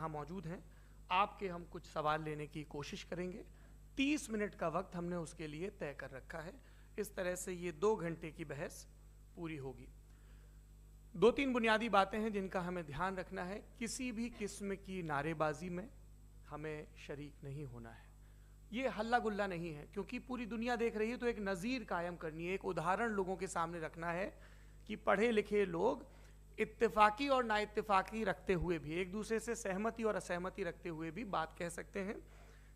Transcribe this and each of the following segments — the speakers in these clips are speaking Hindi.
यहाँ मौजूद हैं। आपके हम कुछ सवाल लेने की कोशिश करेंगे। 30 मिनट का वक्त हमने उसके लिए तय कर रखा है। इस तरह से ये 2 घंटे की बहस पूरी होगी। 2-3 बुनियादी बातें हैं जिनका हमें ध्यान रखना है। किसी भी किस्म की नारेबाजी में हमें शरीक नहीं होना है। ये हल्ला गुल्ला नहीं है, क्योंकि पूरी दुनिया देख रही है, तो एक नज़ीर कायम करनी है, एक उदाहरण लोगों के सामने रखना है कि पढ़े लिखे लोग इत्तेफाकी और नाइत्तेफाकी रखते हुए भी, एक दूसरे से सहमति और असहमति रखते हुए भी बात कह सकते हैं।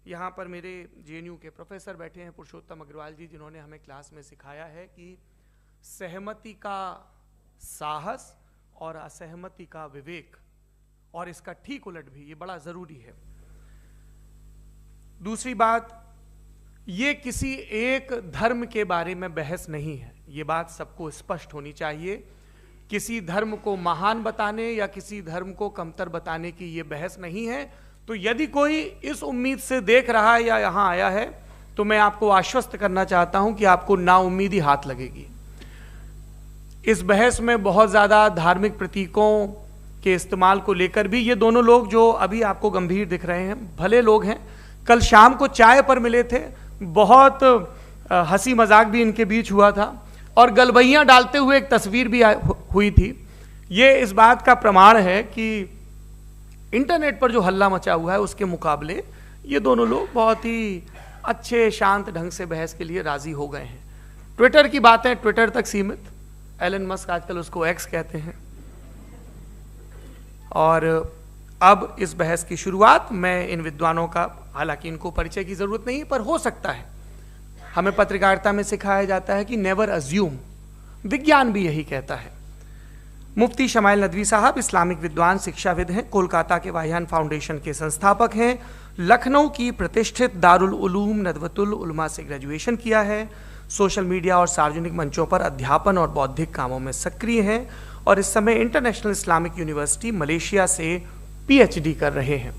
यहाँ पर मेरे JNU के प्रोफेसर बैठे हैं, पुरुषोत्तम अग्रवाल जी, जिन्होंने हमें क्लास में सिखाया है कि सहमति का साहस और असहमति का विवेक, और इसका ठीक उलट भी, ये बड़ा ज़रूरी है। दूसरी बात, ये किसी एक धर्म के बारे में बहस नहीं है, ये बात सबको स्पष्ट होनी चाहिए। किसी धर्म को महान बताने या किसी धर्म को कमतर बताने की ये बहस नहीं है। तो यदि कोई इस उम्मीद से देख रहा है या यहाँ आया है, तो मैं आपको आश्वस्त करना चाहता हूं कि आपको नाउम्मीदी हाथ लगेगी। इस बहस में बहुत ज़्यादा धार्मिक प्रतीकों के इस्तेमाल को लेकर भी, ये दोनों लोग जो अभी आपको गंभीर दिख रहे हैं, भले लोग हैं, कल शाम को चाय पर मिले थे, बहुत हंसी मजाक भी इनके बीच हुआ था, और गलबैयाँ डालते हुए एक तस्वीर भी हुई थी। ये इस बात का प्रमाण है कि इंटरनेट पर जो हल्ला मचा हुआ है उसके मुकाबले ये दोनों लोग बहुत ही अच्छे शांत ढंग से बहस के लिए राजी हो गए हैं। ट्विटर की बातें ट्विटर तक सीमित, एलन मस्क आजकल उसको एक्स कहते हैं। और अब इस बहस की शुरुआत, मैं इन विद्वानों का, हालांकि इनको परिचय की जरूरत नहीं, पर हो सकता है, हमें पत्रकारिता में सिखाया जाता है कि नेवर अज्यूम, विज्ञान भी यही कहता है। मुफ्ती शमाइल नदवी साहब इस्लामिक विद्वान, शिक्षाविद हैं, कोलकाता के वाहियान फाउंडेशन के संस्थापक हैं, लखनऊ की प्रतिष्ठित दारुल उलूम नदवतुल उलमा से ग्रेजुएशन किया है, सोशल मीडिया और सार्वजनिक मंचों पर अध्यापन और बौद्धिक कामों में सक्रिय हैं, और इस समय इंटरनेशनल इस्लामिक यूनिवर्सिटी मलेशिया से PhD कर रहे हैं।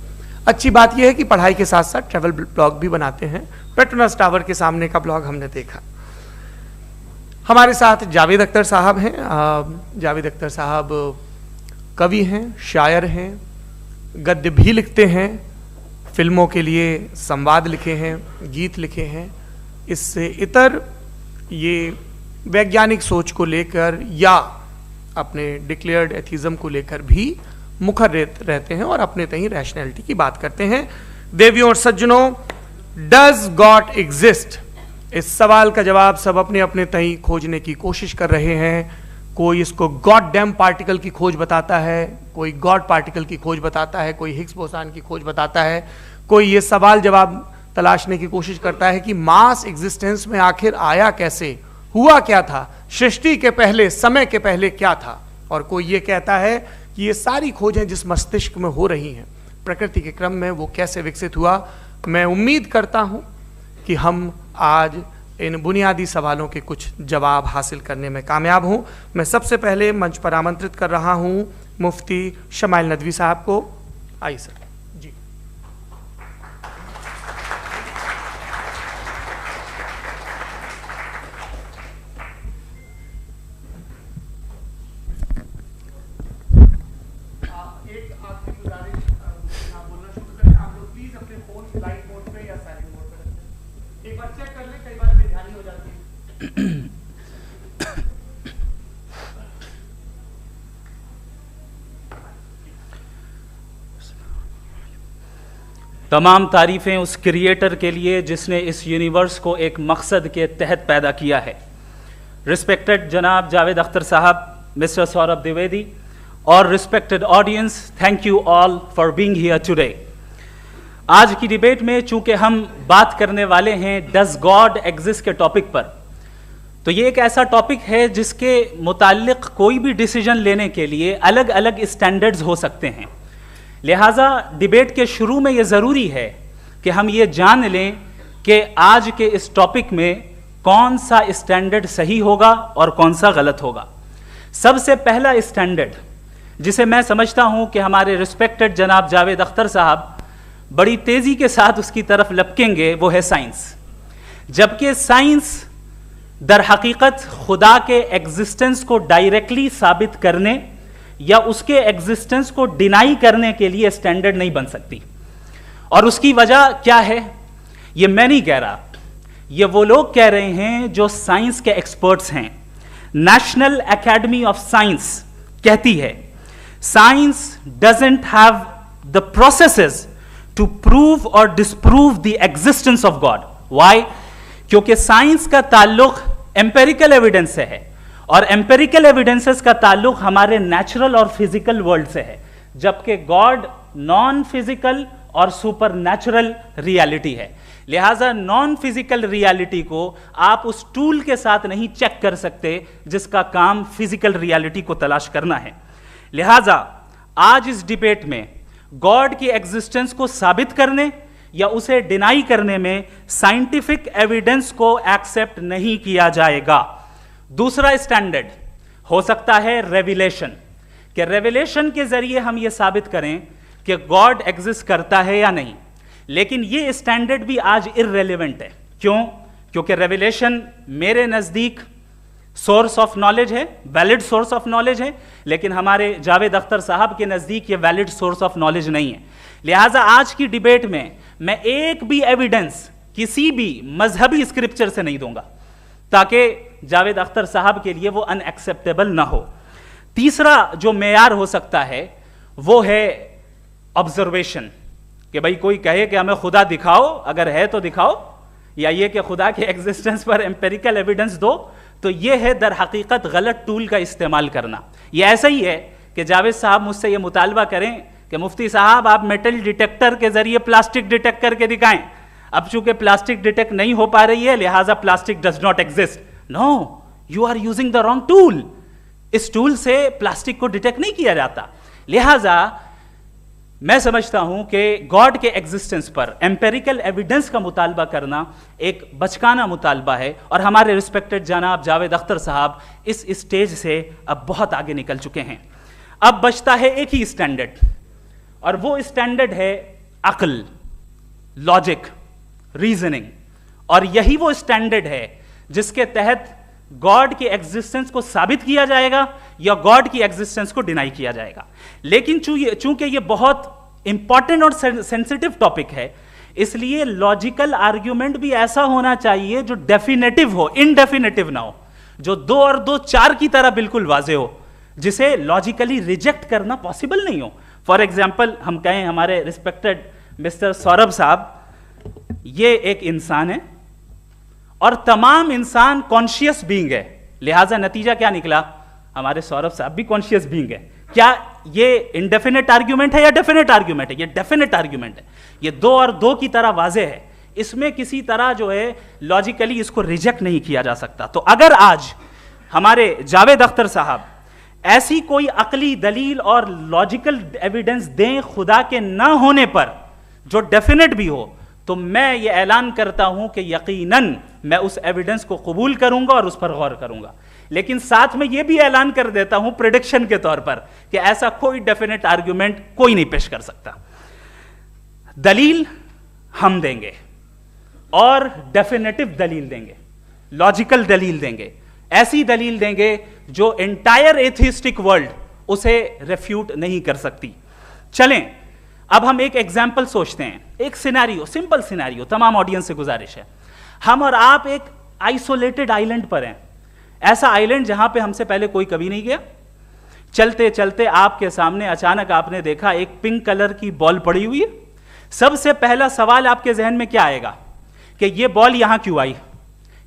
अच्छी बात यह है कि पढ़ाई के साथ साथ ट्रैवल ब्लॉग भी बनाते हैं। पेट्रोनस टावर के सामने का ब्लॉग हमने देखा। हमारे साथ जावेद अख्तर साहब हैं। जावेद अख्तर साहब कवि हैं, शायर हैं, गद्य भी लिखते हैं, फिल्मों के लिए संवाद लिखे हैं, गीत लिखे हैं। इससे इतर ये वैज्ञानिक सोच को लेकर या अपने डिक्लेयर्ड एथिज्म को लेकर भी मुखर रहते हैं और अपने तहीं रैशनैलिटी की बात करते हैं। देवियों और सज्जनों, डज गॉड एग्जिस्ट? इस सवाल का जवाब सब अपने अपने तहीं खोजने की कोशिश कर रहे हैं। कोई इसको गॉड डैम पार्टिकल की खोज बताता है, कोई गॉड पार्टिकल की खोज बताता है, कोई हिग्स बोसान की खोज बताता है, कोई ये सवाल जवाब तलाशने की कोशिश करता है कि मास एग्जिस्टेंस में आखिर आया कैसे, हुआ क्या था, सृष्टि के पहले, समय के पहले क्या था, और कोई ये कहता है कि ये सारी खोजें जिस मस्तिष्क में हो रही हैं प्रकृति के क्रम में, वो कैसे विकसित हुआ। मैं उम्मीद करता हूं कि हम आज इन बुनियादी सवालों के कुछ जवाब हासिल करने में कामयाब हों। मैं सबसे पहले मंच पर आमंत्रित कर रहा हूं मुफ्ती शमाइल नदवी साहब को। आइए सर जी। तमाम तारीफ़ें उस क्रिएटर के लिए जिसने इस यूनिवर्स को एक मकसद के तहत पैदा किया है। रिस्पेक्टेड जनाब जावेद अख्तर साहब, मिस्टर सौरभ द्विवेदी, और respected audience, thank you all for being here today. आज की डिबेट में चूंकि हम बात करने वाले हैं डज गॉड एग्जिस्ट के टॉपिक पर, तो ये एक ऐसा टॉपिक है जिसके मुताल्लिक कोई भी डिसीजन लेने के लिए अलग अलग स्टैंडर्ड्स हो सकते हैं। लिहाजा डिबेट के शुरू में ये ज़रूरी है कि हम ये जान लें कि आज के इस टॉपिक में कौन सा स्टैंडर्ड सही होगा और कौन सा गलत होगा। सबसे पहला स्टैंडर्ड जिसे मैं समझता हूं कि हमारे रिस्पेक्टेड जनाब जावेद अख्तर साहब बड़ी तेज़ी के साथ उसकी तरफ लपकेंगे, वो है साइंस। जबकि साइंस दर हकीकत खुदा के एग्जिस्टेंस को डायरेक्टली साबित करने या उसके एग्जिस्टेंस को डिनाई करने के लिए स्टैंडर्ड नहीं बन सकती। और उसकी वजह क्या है, ये मैं नहीं कह रहा, ये वो लोग कह रहे हैं जो साइंस के एक्सपर्ट्स हैं। नेशनल एकेडमी ऑफ साइंस कहती है science doesn't have the processes to prove और disprove the existence of God. Why? क्योंकि साइंस का ताल्लुक एम्पेरिकल एविडेंस से है, और एम्पेरिकल एविडेंसेस का ताल्लुक हमारे नेचुरल और फिजिकल वर्ल्ड से है, जबकि गॉड नॉन फिजिकल और सुपर नेचुरल रियलिटी है। लिहाजा नॉन फिजिकल रियलिटी को आप उस टूल के साथ नहीं चेक कर सकते जिसका काम फिजिकल रियलिटी को तलाश करना है। लिहाजा आज इस डिबेट में गॉड की एग्जिस्टेंस को साबित करने या उसे डिनाई करने में साइंटिफिक एविडेंस को एक्सेप्ट नहीं किया जाएगा। दूसरा स्टैंडर्ड हो सकता है रेविलेशन, कि रेविलेशन के जरिए हम यह साबित करें कि गॉड एग्जिस्ट करता है या नहीं। लेकिन यह स्टैंडर्ड भी आज इररेलेवेंट है। क्यों? क्योंकि रेविलेशन मेरे नजदीक सोर्स ऑफ नॉलेज है, वैलिड सोर्स ऑफ नॉलेज है, लेकिन हमारे जावेद अख्तर साहब के नजदीक ये वैलिड सोर्स ऑफ नॉलेज नहीं है। लिहाजा आज की डिबेट में मैं एक भी एविडेंस किसी भी मजहबी स्क्रिप्चर से नहीं दूंगा, ताकि जावेद अख्तर साहब के लिए वो अनएक्सेप्टेबल ना हो। तीसरा जो मेयार हो सकता है वो है ऑब्जर्वेशन, कि भाई कोई कहे कि हमें खुदा दिखाओ, अगर है तो दिखाओ, या ये कि खुदा के एग्जिस्टेंस पर एम्पेरिकल एविडेंस दो, तो ये है दर हकीकत गलत टूल का इस्तेमाल करना। ये ऐसा ही है कि जावेद साहब मुझसे ये मुतालबा करें कि मुफ्ती साहब आप मेटल डिटेक्टर के जरिए प्लास्टिक डिटेक्ट करके दिखाएं। अब चूंकि प्लास्टिक डिटेक्ट नहीं हो पा रही है, लिहाजा plastic does not exist. No, you are using the wrong tool. इस टूल से प्लास्टिक को डिटेक्ट नहीं किया जाता। लिहाजा मैं समझता हूं कि गॉड के एग्जिस्टेंस पर एम्पेरिकल एविडेंस का मुतालबा करना एक बचकाना मुतालबा है, और हमारे रिस्पेक्टेड जनाब जावेद अख्तर साहब इस स्टेज से अब बहुत आगे निकल चुके हैं। अब बचता है एक ही स्टैंडर्ड, और वो स्टैंडर्ड है अक्ल, लॉजिक, रीजनिंग। और यही वो स्टैंडर्ड है जिसके तहत गॉड की एग्जिस्टेंस को साबित किया जाएगा या गॉड की एग्जिस्टेंस को डिनाई किया जाएगा। लेकिन चूंकि ये बहुत इंपॉर्टेंट और सेंसिटिव टॉपिक है, इसलिए लॉजिकल आर्ग्यूमेंट भी ऐसा होना चाहिए जो डेफिनेटिव हो, इनडेफिनेटिव ना हो, जो 2 और 2 4 की तरह बिल्कुल वाजे हो, जिसे लॉजिकली रिजेक्ट करना पॉसिबल नहीं हो। फॉर एग्जाम्पल हम कहें हमारे रिस्पेक्टेड मिस्टर सौरभ साहब, ये एक इंसान है और तमाम इंसान कॉन्शियस बीइंग है। लिहाजा नतीजा क्या निकला? हमारे सौरभ साहब भी कॉन्शियस बीइंग है। क्या ये इनडेफिनेट आर्ग्यूमेंट है या डेफिनेट आर्ग्यूमेंट है? ये डेफिनेट आर्ग्यूमेंट है। ये 2 और 2 की तरह वाजे है, इसमें किसी तरह जो है लॉजिकली इसको रिजेक्ट नहीं किया जा सकता। तो अगर आज हमारे जावेद अख्तर साहब ऐसी कोई अकली दलील और लॉजिकल एविडेंस दें खुदा के ना होने पर जो डेफिनेट भी हो, तो मैं ये ऐलान करता हूं कि यकीनन मैं उस एविडेंस को कबूल करूंगा और उस पर गौर करूंगा। लेकिन साथ में यह भी ऐलान कर देता हूं प्रेडिक्शन के तौर पर कि ऐसा कोई डेफिनेट आर्ग्यूमेंट कोई नहीं पेश कर सकता। दलील हम देंगे और डेफिनेटिव दलील देंगे, लॉजिकल दलील देंगे, ऐसी दलील देंगे जो एंटायर एथिस्टिक वर्ल्ड उसे रेफ्यूट नहीं कर सकती। चलें अब हम एक एग्जाम्पल सोचते हैं, एक सिनेरियो, सिंपल सिनेरियो, तमाम ऑडियंस से गुजारिश है, हम और आप एक आइसोलेटेड आइलैंड पर हैं, ऐसा आइलैंड जहां पे हमसे पहले कोई कभी नहीं गया। चलते चलते आपके सामने अचानक आपने देखा एक पिंक कलर की बॉल पड़ी हुई है। सबसे पहला सवाल आपके जहन में क्या आएगा कि ये बॉल यहां क्यों आई,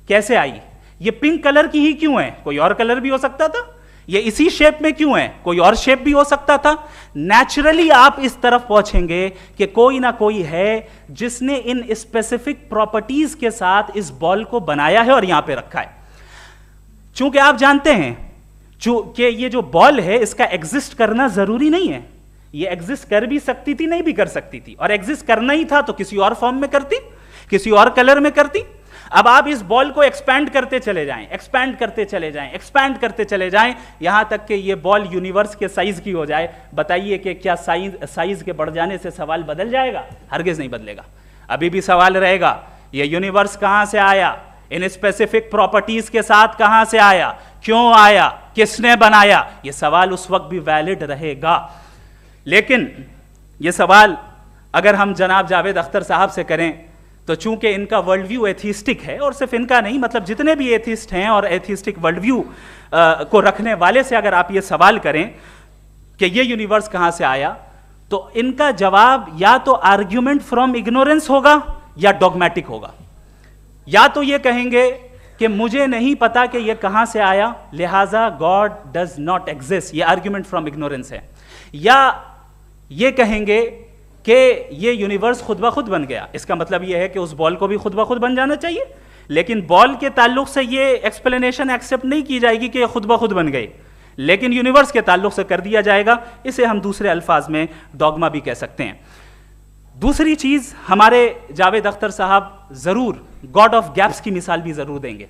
कैसे आई, ये पिंक कलर की ही क्यों है, कोई और कलर भी हो सकता था, ये इसी शेप में क्यों है, कोई और शेप भी हो सकता था। नेचुरली आप इस तरफ पहुंचेंगे कि कोई ना कोई है जिसने इन स्पेसिफिक प्रॉपर्टीज के साथ इस बॉल को बनाया है और यहां पे रखा है। चूंकि आप जानते हैं कि ये जो बॉल है इसका एग्जिस्ट करना जरूरी नहीं है, ये एग्जिस्ट कर भी सकती थी, नहीं भी कर सकती थी, और एग्जिस्ट करना ही था तो किसी और फॉर्म में करती, किसी और कलर में करती। अब आप इस बॉल को एक्सपैंड करते चले जाएं, एक्सपैंड करते चले जाएं, एक्सपैंड करते चले जाएं, यहां तक कि ये बॉल यूनिवर्स के साइज की हो जाए। बताइए कि क्या साइज के बढ़ जाने से सवाल बदल जाएगा? हरगिज नहीं बदलेगा। अभी भी सवाल रहेगा, ये यूनिवर्स कहां से आया, इन स्पेसिफिक प्रॉपर्टीज के साथ कहां से आया, क्यों आया, किसने बनाया, यह सवाल उस वक्त भी वैलिड रहेगा। लेकिन यह सवाल अगर हम जनाब जावेद अख्तर साहब से करें तो चूंकि इनका वर्ल्ड व्यू एथिस्टिक है, और सिर्फ इनका नहीं, मतलब जितने भी एथिस्ट हैं और एथिस्टिक वर्ल्ड व्यू को रखने वाले से अगर आप ये सवाल करें कि ये यूनिवर्स कहां से आया, तो इनका जवाब या तो आर्ग्यूमेंट फ्रॉम इग्नोरेंस होगा या डॉगमेटिक होगा। या तो ये कहेंगे कि मुझे नहीं पता कि ये कहां से आया, लिहाजा गॉड डज नॉट एग्जिस्ट, ये आर्ग्यूमेंट फ्रॉम इग्नोरेंस है। या ये कहेंगे कि ये यूनिवर्स खुद ब खुद बन गया, इसका मतलब ये है कि उस बॉल को भी खुद ब खुद बन जाना चाहिए, लेकिन बॉल के ताल्लुक से ये एक्सप्लेनेशन एक्सेप्ट नहीं की जाएगी कि ये खुद ब खुद बन गई, लेकिन यूनिवर्स के ताल्लुक से कर दिया जाएगा। इसे हम दूसरे अल्फाज में डॉगमा भी कह सकते हैं। दूसरी चीज, हमारे जावेद अख्तर साहब जरूर गॉड ऑफ गैप्स की मिसाल भी जरूर देंगे,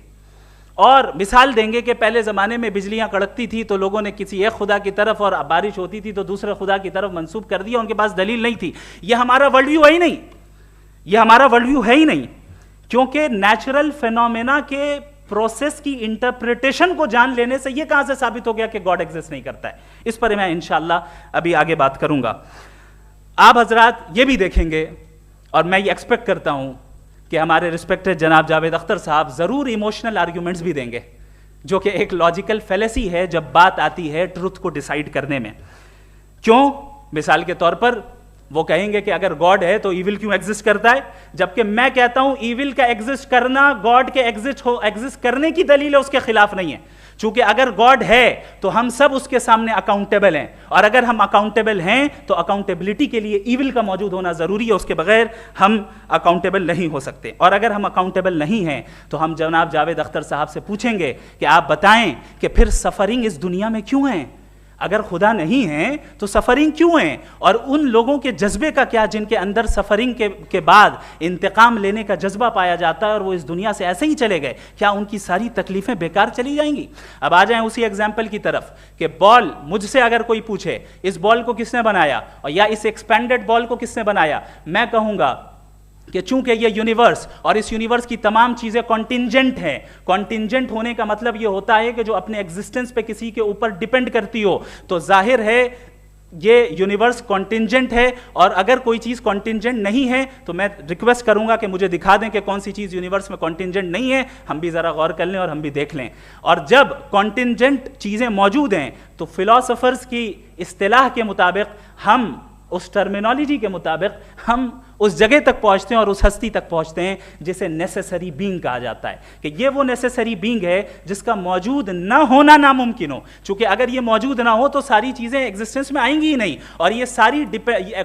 और मिसाल देंगे कि पहले ज़माने में बिजलियां कड़कती थी तो लोगों ने किसी एक खुदा की तरफ, और बारिश होती थी तो दूसरे खुदा की तरफ मंसूब कर दिया, उनके पास दलील नहीं थी। यह हमारा वर्ल्ड व्यू है ही नहीं, यह हमारा वर्ल्ड व्यू है ही नहीं, क्योंकि नेचुरल फिनोमेना के प्रोसेस की इंटरप्रिटेशन को जान लेने से यह कहां से साबित हो गया कि गॉड एग्जिस्ट नहीं करता है। इस पर मैं इंशाअल्लाह अभी आगे बात करूंगा। आप हजरात ये भी देखेंगे, और मैं ये एक्सपेक्ट करता हूं कि हमारे रिस्पेक्टेड जनाब जावेद अख्तर साहब जरूर इमोशनल आर्ग्यूमेंट्स भी देंगे, जो कि एक लॉजिकल फेलेसी है जब बात आती है ट्रुथ को डिसाइड करने में। क्यों? मिसाल के तौर पर वो कहेंगे कि अगर गॉड है तो ईविल क्यों एग्जिस्ट करता है, जबकि मैं कहता हूं ईविल का एग्जिस्ट करना गॉड के एग्जिस्ट करने की दलील है, उसके खिलाफ नहीं है। चूंकि अगर गॉड है तो हम सब उसके सामने अकाउंटेबल हैं, और अगर हम अकाउंटेबल हैं तो अकाउंटेबिलिटी के लिए ईविल का मौजूद होना जरूरी है, उसके बगैर हम अकाउंटेबल नहीं हो सकते। और अगर हम अकाउंटेबल नहीं हैं तो हम जनाब जावेद अख्तर साहब से पूछेंगे कि आप बताएं कि फिर सफरिंग इस दुनिया में क्यों है? अगर खुदा नहीं है तो सफरिंग क्यों है? और उन लोगों के जज्बे का क्या जिनके अंदर सफरिंग के बाद इंतकाम लेने का जज्बा पाया जाता है और वो इस दुनिया से ऐसे ही चले गए, क्या उनकी सारी तकलीफें बेकार चली जाएंगी? अब आ जाएं उसी एग्जाम्पल की तरफ कि बॉल, मुझसे अगर कोई पूछे इस बॉल को किसने बनाया और या इस एक्सपेंडेड बॉल को किसने बनाया, मैं कहूंगा कि चूंकि ये यूनिवर्स और इस यूनिवर्स की तमाम चीजें कॉन्टिंजेंट हैं। कॉन्टिंजेंट होने का मतलब ये होता है कि जो अपने एग्जिस्टेंस पे किसी के ऊपर डिपेंड करती हो, तो जाहिर है ये यूनिवर्स कॉन्टिंजेंट है। और अगर कोई चीज कॉन्टिंजेंट नहीं है तो मैं रिक्वेस्ट करूंगा कि मुझे दिखा दें कि कौन सी चीज यूनिवर्स में कॉन्टिंजेंट नहीं है, हम भी जरा गौर कर लें और हम भी देख लें। और जब कॉन्टिंजेंट चीजें मौजूद हैं तो फिलोसोफर्स की इस्तिलाह के मुताबिक, हम उस टर्मिनोलॉजी के मुताबिक हम उस जगह तक पहुंचते हैं और उस हस्ती तक पहुंचते हैं जिसे नेसेसरी बीइंग कहा जाता है, कि ये वो नेसेसरी बीइंग है जिसका मौजूद ना होना नामुमकिन हो। क्योंकि अगर ये मौजूद ना हो तो सारी चीजें एग्जिस्टेंस में आएंगी ही नहीं, और ये सारी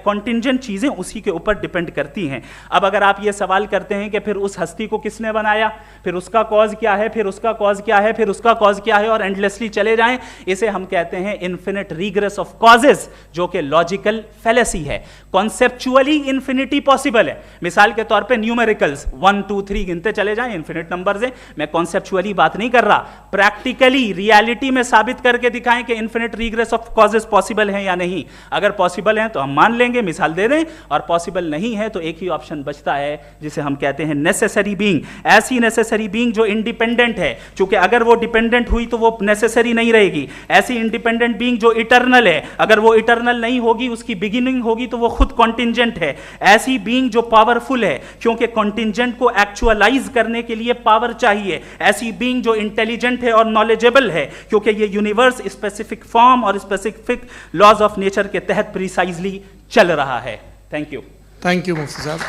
कॉन्टिंजेंट चीजें उसी के ऊपर डिपेंड करती हैं। अब अगर आप ये सवाल करते हैं कि फिर उस हस्ती को किसने बनाया, फिर उसका कॉज क्या है, फिर उसका कॉज क्या है, फिर उसका कॉज क्या है, और एंडलेसली चले जाएं, इसे हम कहते हैं इन्फिनिट रिग्रेस ऑफ कॉजेज, जो कि लॉजिकल फेलेसी है। कॉन्सेप्चुअली इन्फिनिटी पॉसिबल है। मिसाल के तौर पे न्यूमेरिकल्स 1 2 3 गिनते चले जाएं, इन्फिनिट नंबर्स हैं। मैं कॉन्सेप्चुअली बात नहीं कर रहा, प्रैक्टिकली रियलिटी में साबित करके दिखाएं कि infinite regress of causes possible हैं या नहीं। अगर पॉसिबल हैं तो हम मान लेंगे, मिसाल दे दें, और पॉसिबल नहीं है तो एक ही ऑप्शन बचता है जिसे हम कहते हैं नेसेसरी बीइंग। ऐसी नेसेसरी बीइंग जो इंडिपेंडेंट है, क्योंकि अगर वो डिपेंडेंट हुई तो वो नेसेसरी नहीं रहेगी। ऐसी इंडिपेंडेंट बीइंग जो इटर्नल है, अगर वो इटर्नल नहीं होगी, उसकी बिगिनिंग होगी तो वो खुद कॉन्टिंजेंट है। ऐसी बीइंग जो पावरफुल है, क्योंकि कॉन्टिंजेंट को एक्चुअलाइज करने के लिए पावर चाहिए। ऐसी बीइंग जो इंटेलिजेंट है और नॉलेजेबल है, क्योंकि ये यूनिवर्स स्पेसिफिक फॉर्म और स्पेसिफिक लॉज ऑफ नेचर के तहत प्रिसाइजली चल रहा है। Thank you. थैंक यू मुफ्ती साहब।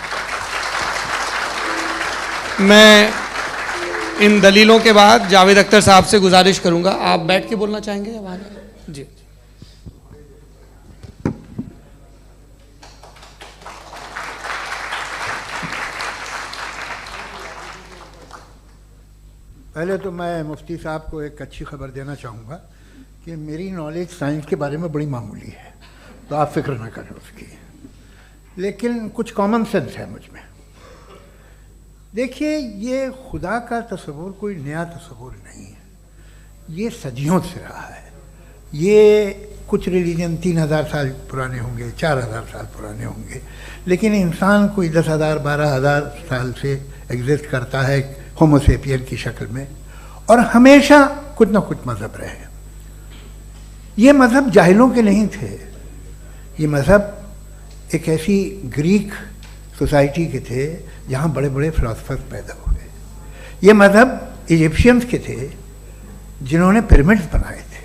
मैं इन दलीलों के बाद जावेद अख्तर साहब से गुजारिश करूंगा, आप बैठ के बोलना चाहेंगे या वहां? जी। पहले तो मैं मुफ्ती साहब को एक अच्छी खबर देना चाहूँगा कि मेरी नॉलेज साइंस के बारे में बड़ी मामूली है, तो आप फिक्र ना करें उसकी, लेकिन कुछ कॉमन सेंस है मुझ में। देखिए, ये खुदा का तस्वुर कोई नया तस्वुर नहीं है, ये सदियों से रहा है। ये कुछ रिलीजन 3000 साल पुराने होंगे, 4000 साल पुराने होंगे, लेकिन इंसान कोई 10,000 12,000 साल से एग्जिस्ट करता है होमोसेपियन की शक्ल में, और हमेशा कुछ ना कुछ मज़हब रहे। ये मज़हब जाहिलों के नहीं थे, ये मज़हब एक ऐसी ग्रीक सोसाइटी के थे जहाँ बड़े बड़े फिलोसफर्स पैदा हुए। ये मज़हब इजिप्शियंस के थे जिन्होंने पिरामिड्स बनाए थे।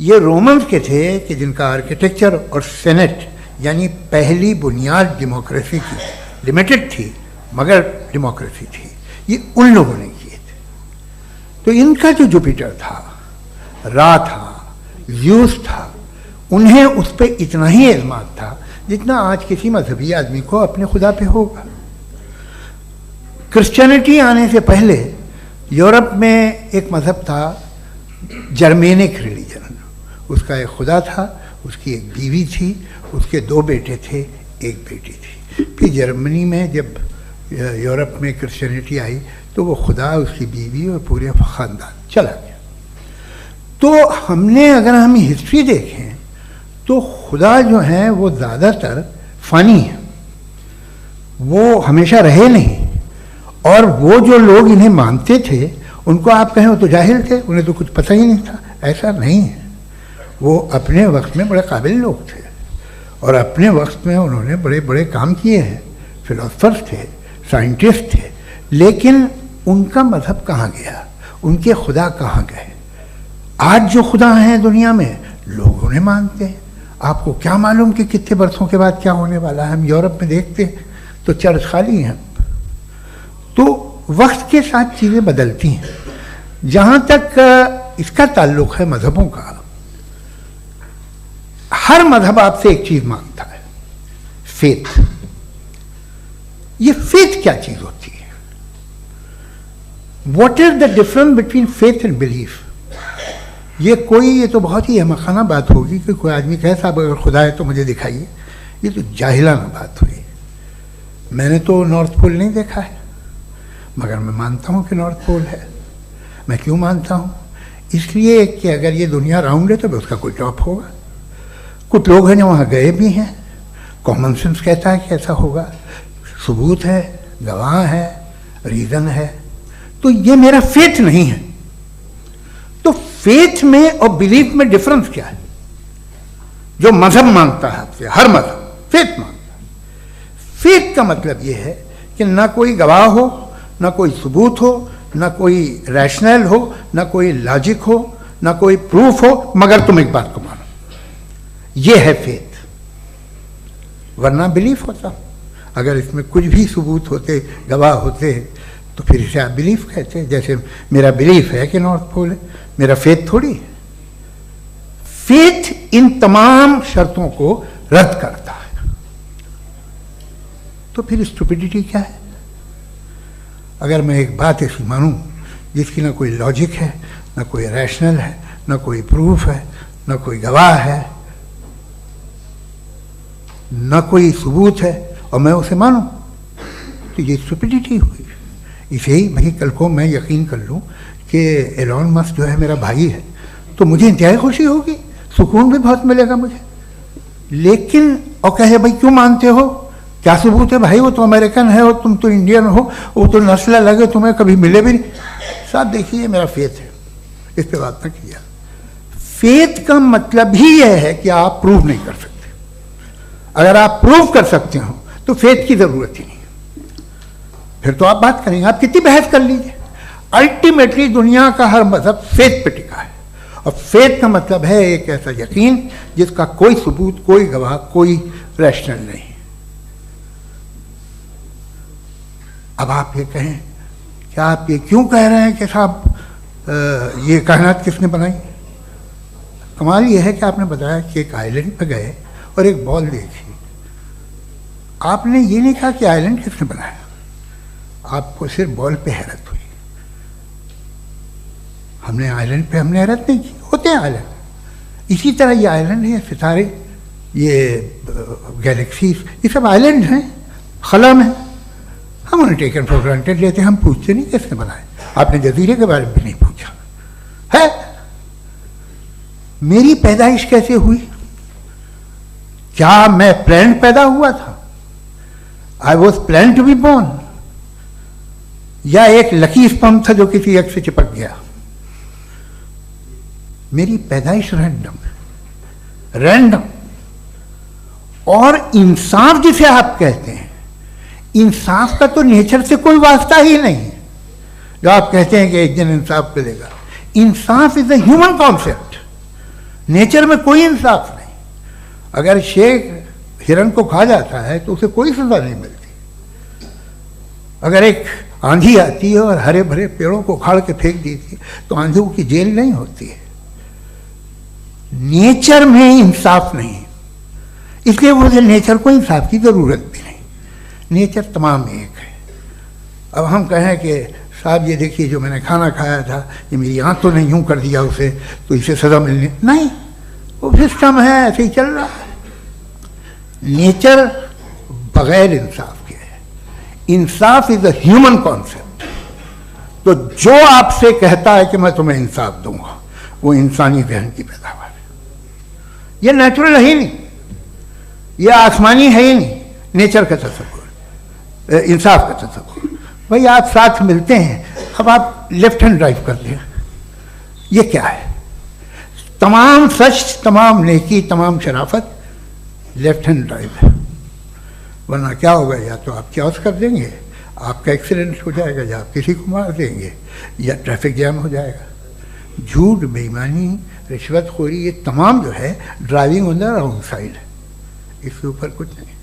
ये रोमन्स के थे कि जिनका आर्किटेक्चर और सेनेट यानी पहली बुनियाद डेमोक्रेसी की, लिमिटेड थी मगर डेमोक्रेसी थी, ये उन लोगों ने किए थे। तो इनका जो जुपिटर था, रा था, ज़्यूस था, उन्हें उस पर इतना ही एतमाद था जितना आज किसी मजहबी आदमी को अपने खुदा पे होगा। क्रिश्चियनिटी आने से पहले यूरोप में एक मज़हब था जर्मेनिक रिलीजन। उसका एक खुदा था, उसकी एक बीवी थी, उसके 2 बेटे थे, एक बेटी थी। फिर जर्मनी में जब यूरोप में क्रिश्चियनिटी आई तो वो खुदा, उसकी बीवी और पूरे ख़ानदान चला गया। तो हमने अगर हम हिस्ट्री देखें तो खुदा जो हैं वो ज़्यादातर फ़नी है, वो हमेशा रहे नहीं। और वो जो लोग इन्हें मानते थे उनको आप कहें वो तो जाहिल थे, उन्हें तो कुछ पता ही नहीं था, ऐसा नहीं है। वो अपने वक्त में बड़े काबिल लोग थे और अपने वक्त में उन्होंने बड़े बड़े काम किए हैं, फिलोसफर्स थे, साइंटिस्ट थे। लेकिन उनका मज़हब कहाँ गया, उनके खुदा कहाँ गए? आज जो खुदा हैं दुनिया में लोग उन्हें मानते हैं। आपको क्या मालूम कि कितने बरसों के बाद क्या होने वाला है? हम यूरोप में देखते हैं तो चर्च खाली हैं। तो वक्त के साथ चीज़ें बदलती हैं। जहाँ तक इसका ताल्लुक़ है मज़हबों का, हर मज़हब आपसे एक चीज़ मांगता है, फेथ। ये फेथ क्या चीज़ होती है? What is the difference between faith and belief? ये तो बहुत ही अहमखाना बात होगी कि कोई आदमी कहे साहब अगर खुदा है तो मुझे दिखाइए। ये तो जाहिलाना बात हुई। मैंने तो नॉर्थ पोल नहीं देखा है मगर मैं मानता हूँ कि नॉर्थ पोल है। मैं क्यों मानता हूँ? इसलिए कि अगर ये दुनिया राउंड है तो उसका कोई टॉप होगा। कुछ लोग हैं जो वहाँ गए भी हैं, कॉमन सेंस कहता है कि ऐसा होगा, सबूत है, गवाह है, रीज़न है। तो ये मेरा फेथ नहीं है। तो फेथ में और बिलीफ में डिफरेंस क्या है? जो मजहब मांगता है आपसे, हर मजहब फेथ मांगता है। फेथ का मतलब ये है कि ना कोई गवाह हो, ना कोई सबूत हो, ना कोई रैशनल हो, ना कोई लॉजिक हो, ना कोई प्रूफ हो, मगर तुम एक बात को मानो। ये है फेथ। वरना बिलीफ होता। अगर इसमें कुछ भी सबूत होते, गवाह होते, तो फिर इसे आप बिलीफ कहते। जैसे मेरा बिलीफ है कि नॉर्थ पोल है, मेरा फेथ थोड़ी है। फेथ इन तमाम शर्तों को रद्द करता है। तो फिर स्टुपिडिटी क्या है? अगर मैं एक बात ऐसी मानूं जिसकी ना कोई लॉजिक है, ना कोई रैशनल है, ना कोई प्रूफ है, ना कोई गवाह है, ना कोई सबूत है, और मैं उसे मानूं, तो ये स्टुपिडिटी हुई। इसे ही भाई कल को मैं यकीन कर लूं कि एलॉन मस्क जो है मेरा भाई है, तो मुझे इंतहाई खुशी होगी, सुकून भी बहुत मिलेगा मुझे। लेकिन और कहे भाई क्यों मानते हो, क्या सबूत है? भाई वो तो अमेरिकन है और तुम तो इंडियन हो, वो तो नस्ल लगे, तुम्हें कभी मिले भी नहीं। साहब देखिए मेरा फेथ है, इस पर बात ना किया। फेथ का मतलब ही यह है कि आप प्रूव नहीं कर सकते। अगर आप प्रूव कर सकते हो तो फेथ की जरूरत ही नहीं, फिर तो आप बात करेंगे, आप कितनी बहस कर लीजिए। अल्टीमेटली दुनिया का हर मजहब फेथ पे टिका है, और फेथ का मतलब है एक ऐसा यकीन जिसका कोई सबूत, कोई गवाह, कोई रैशनल नहीं। अब आप ये कहें, क्या आप ये क्यों कह रहे हैं कि साहब ये कायनात किसने बनाई? कमाल ये है कि आपने बताया कि एक आइलैंड पे गए और एक बॉल देखी। आपने ये नहीं कहा कि आइलैंड किसने बनाया, आपको सिर्फ बॉल पे हैरत हुई। हमने आइलैंड पे हमने हैरत नहीं की, होते हैं आइलैंड। इसी तरह ये आइलैंड है, सितारे, ये गैलेक्सीज, ये सब आइलैंड हैं, खला में। हम उन्हें टेकन फॉर ग्रांटेड लेते हैं, हम पूछते नहीं किसने बनाए। आपने जजीरे के बारे में भी नहीं पूछा है। मेरी पैदाइश कैसे हुई? क्या मैं प्लान पैदा हुआ था? I was plan to be born, या एक लकी स्पर्म था जो किसी एग से चिपक गया? मेरी पैदाइश रैंडम है। रैंडम। और इंसाफ जिसे आप कहते हैं, इंसाफ का तो नेचर से कोई वास्ता ही नहीं है। जो आप कहते हैं कि एक दिन इंसाफ मिलेगा, इंसाफ is a human concept, nature में कोई इंसाफ नहीं। अगर शेर हिरन को खा जाता है तो उसे कोई सजा नहीं मिलती। अगर एक आंधी आती है और हरे भरे पेड़ों को उखाड़ के फेंक देती है तो आंधियों की जेल नहीं होती है। नेचर में इंसाफ नहीं है, इसलिए मुझे नेचर को इंसाफ की जरूरत भी नहीं। नेचर तमाम एक है। अब हम कहें कि साहब ये देखिए जो मैंने खाना खाया था ये मेरी आंख तो नहीं यूं कर दिया उसे तो इसे सजा मिलनी नहीं, वो सिस्टम है, ऐसे ही चल रहा है। नेचर बगैर इंसाफ के है। इंसाफ इज अ ह्यूमन कॉन्सेप्ट। तो जो आपसे कहता है कि मैं तुम्हें इंसाफ दूंगा, वो इंसानी जहन की पैदावार है। ये नेचुरल है ही नहीं, ये आसमानी है ही नहीं। नेचर का तस्वुर, इंसाफ का तस्वुर। भाई आप साथ मिलते हैं, अब आप लेफ्ट हैंड ड्राइव करते हैं, ये क्या है? तमाम सच, तमाम नेकी, तमाम शराफत लेफ्ट हैंड ड्राइव है। वरना क्या होगा, या तो आप क्रॉस कर देंगे, आपका एक्सीडेंट हो जाएगा, या आप किसी को मार देंगे, या ट्रैफिक जैम हो जाएगा। झूठ, बेईमानी, रिश्वतखोरी, ये तमाम जो है driving on the wrong side है। इसके ऊपर कुछ नहीं।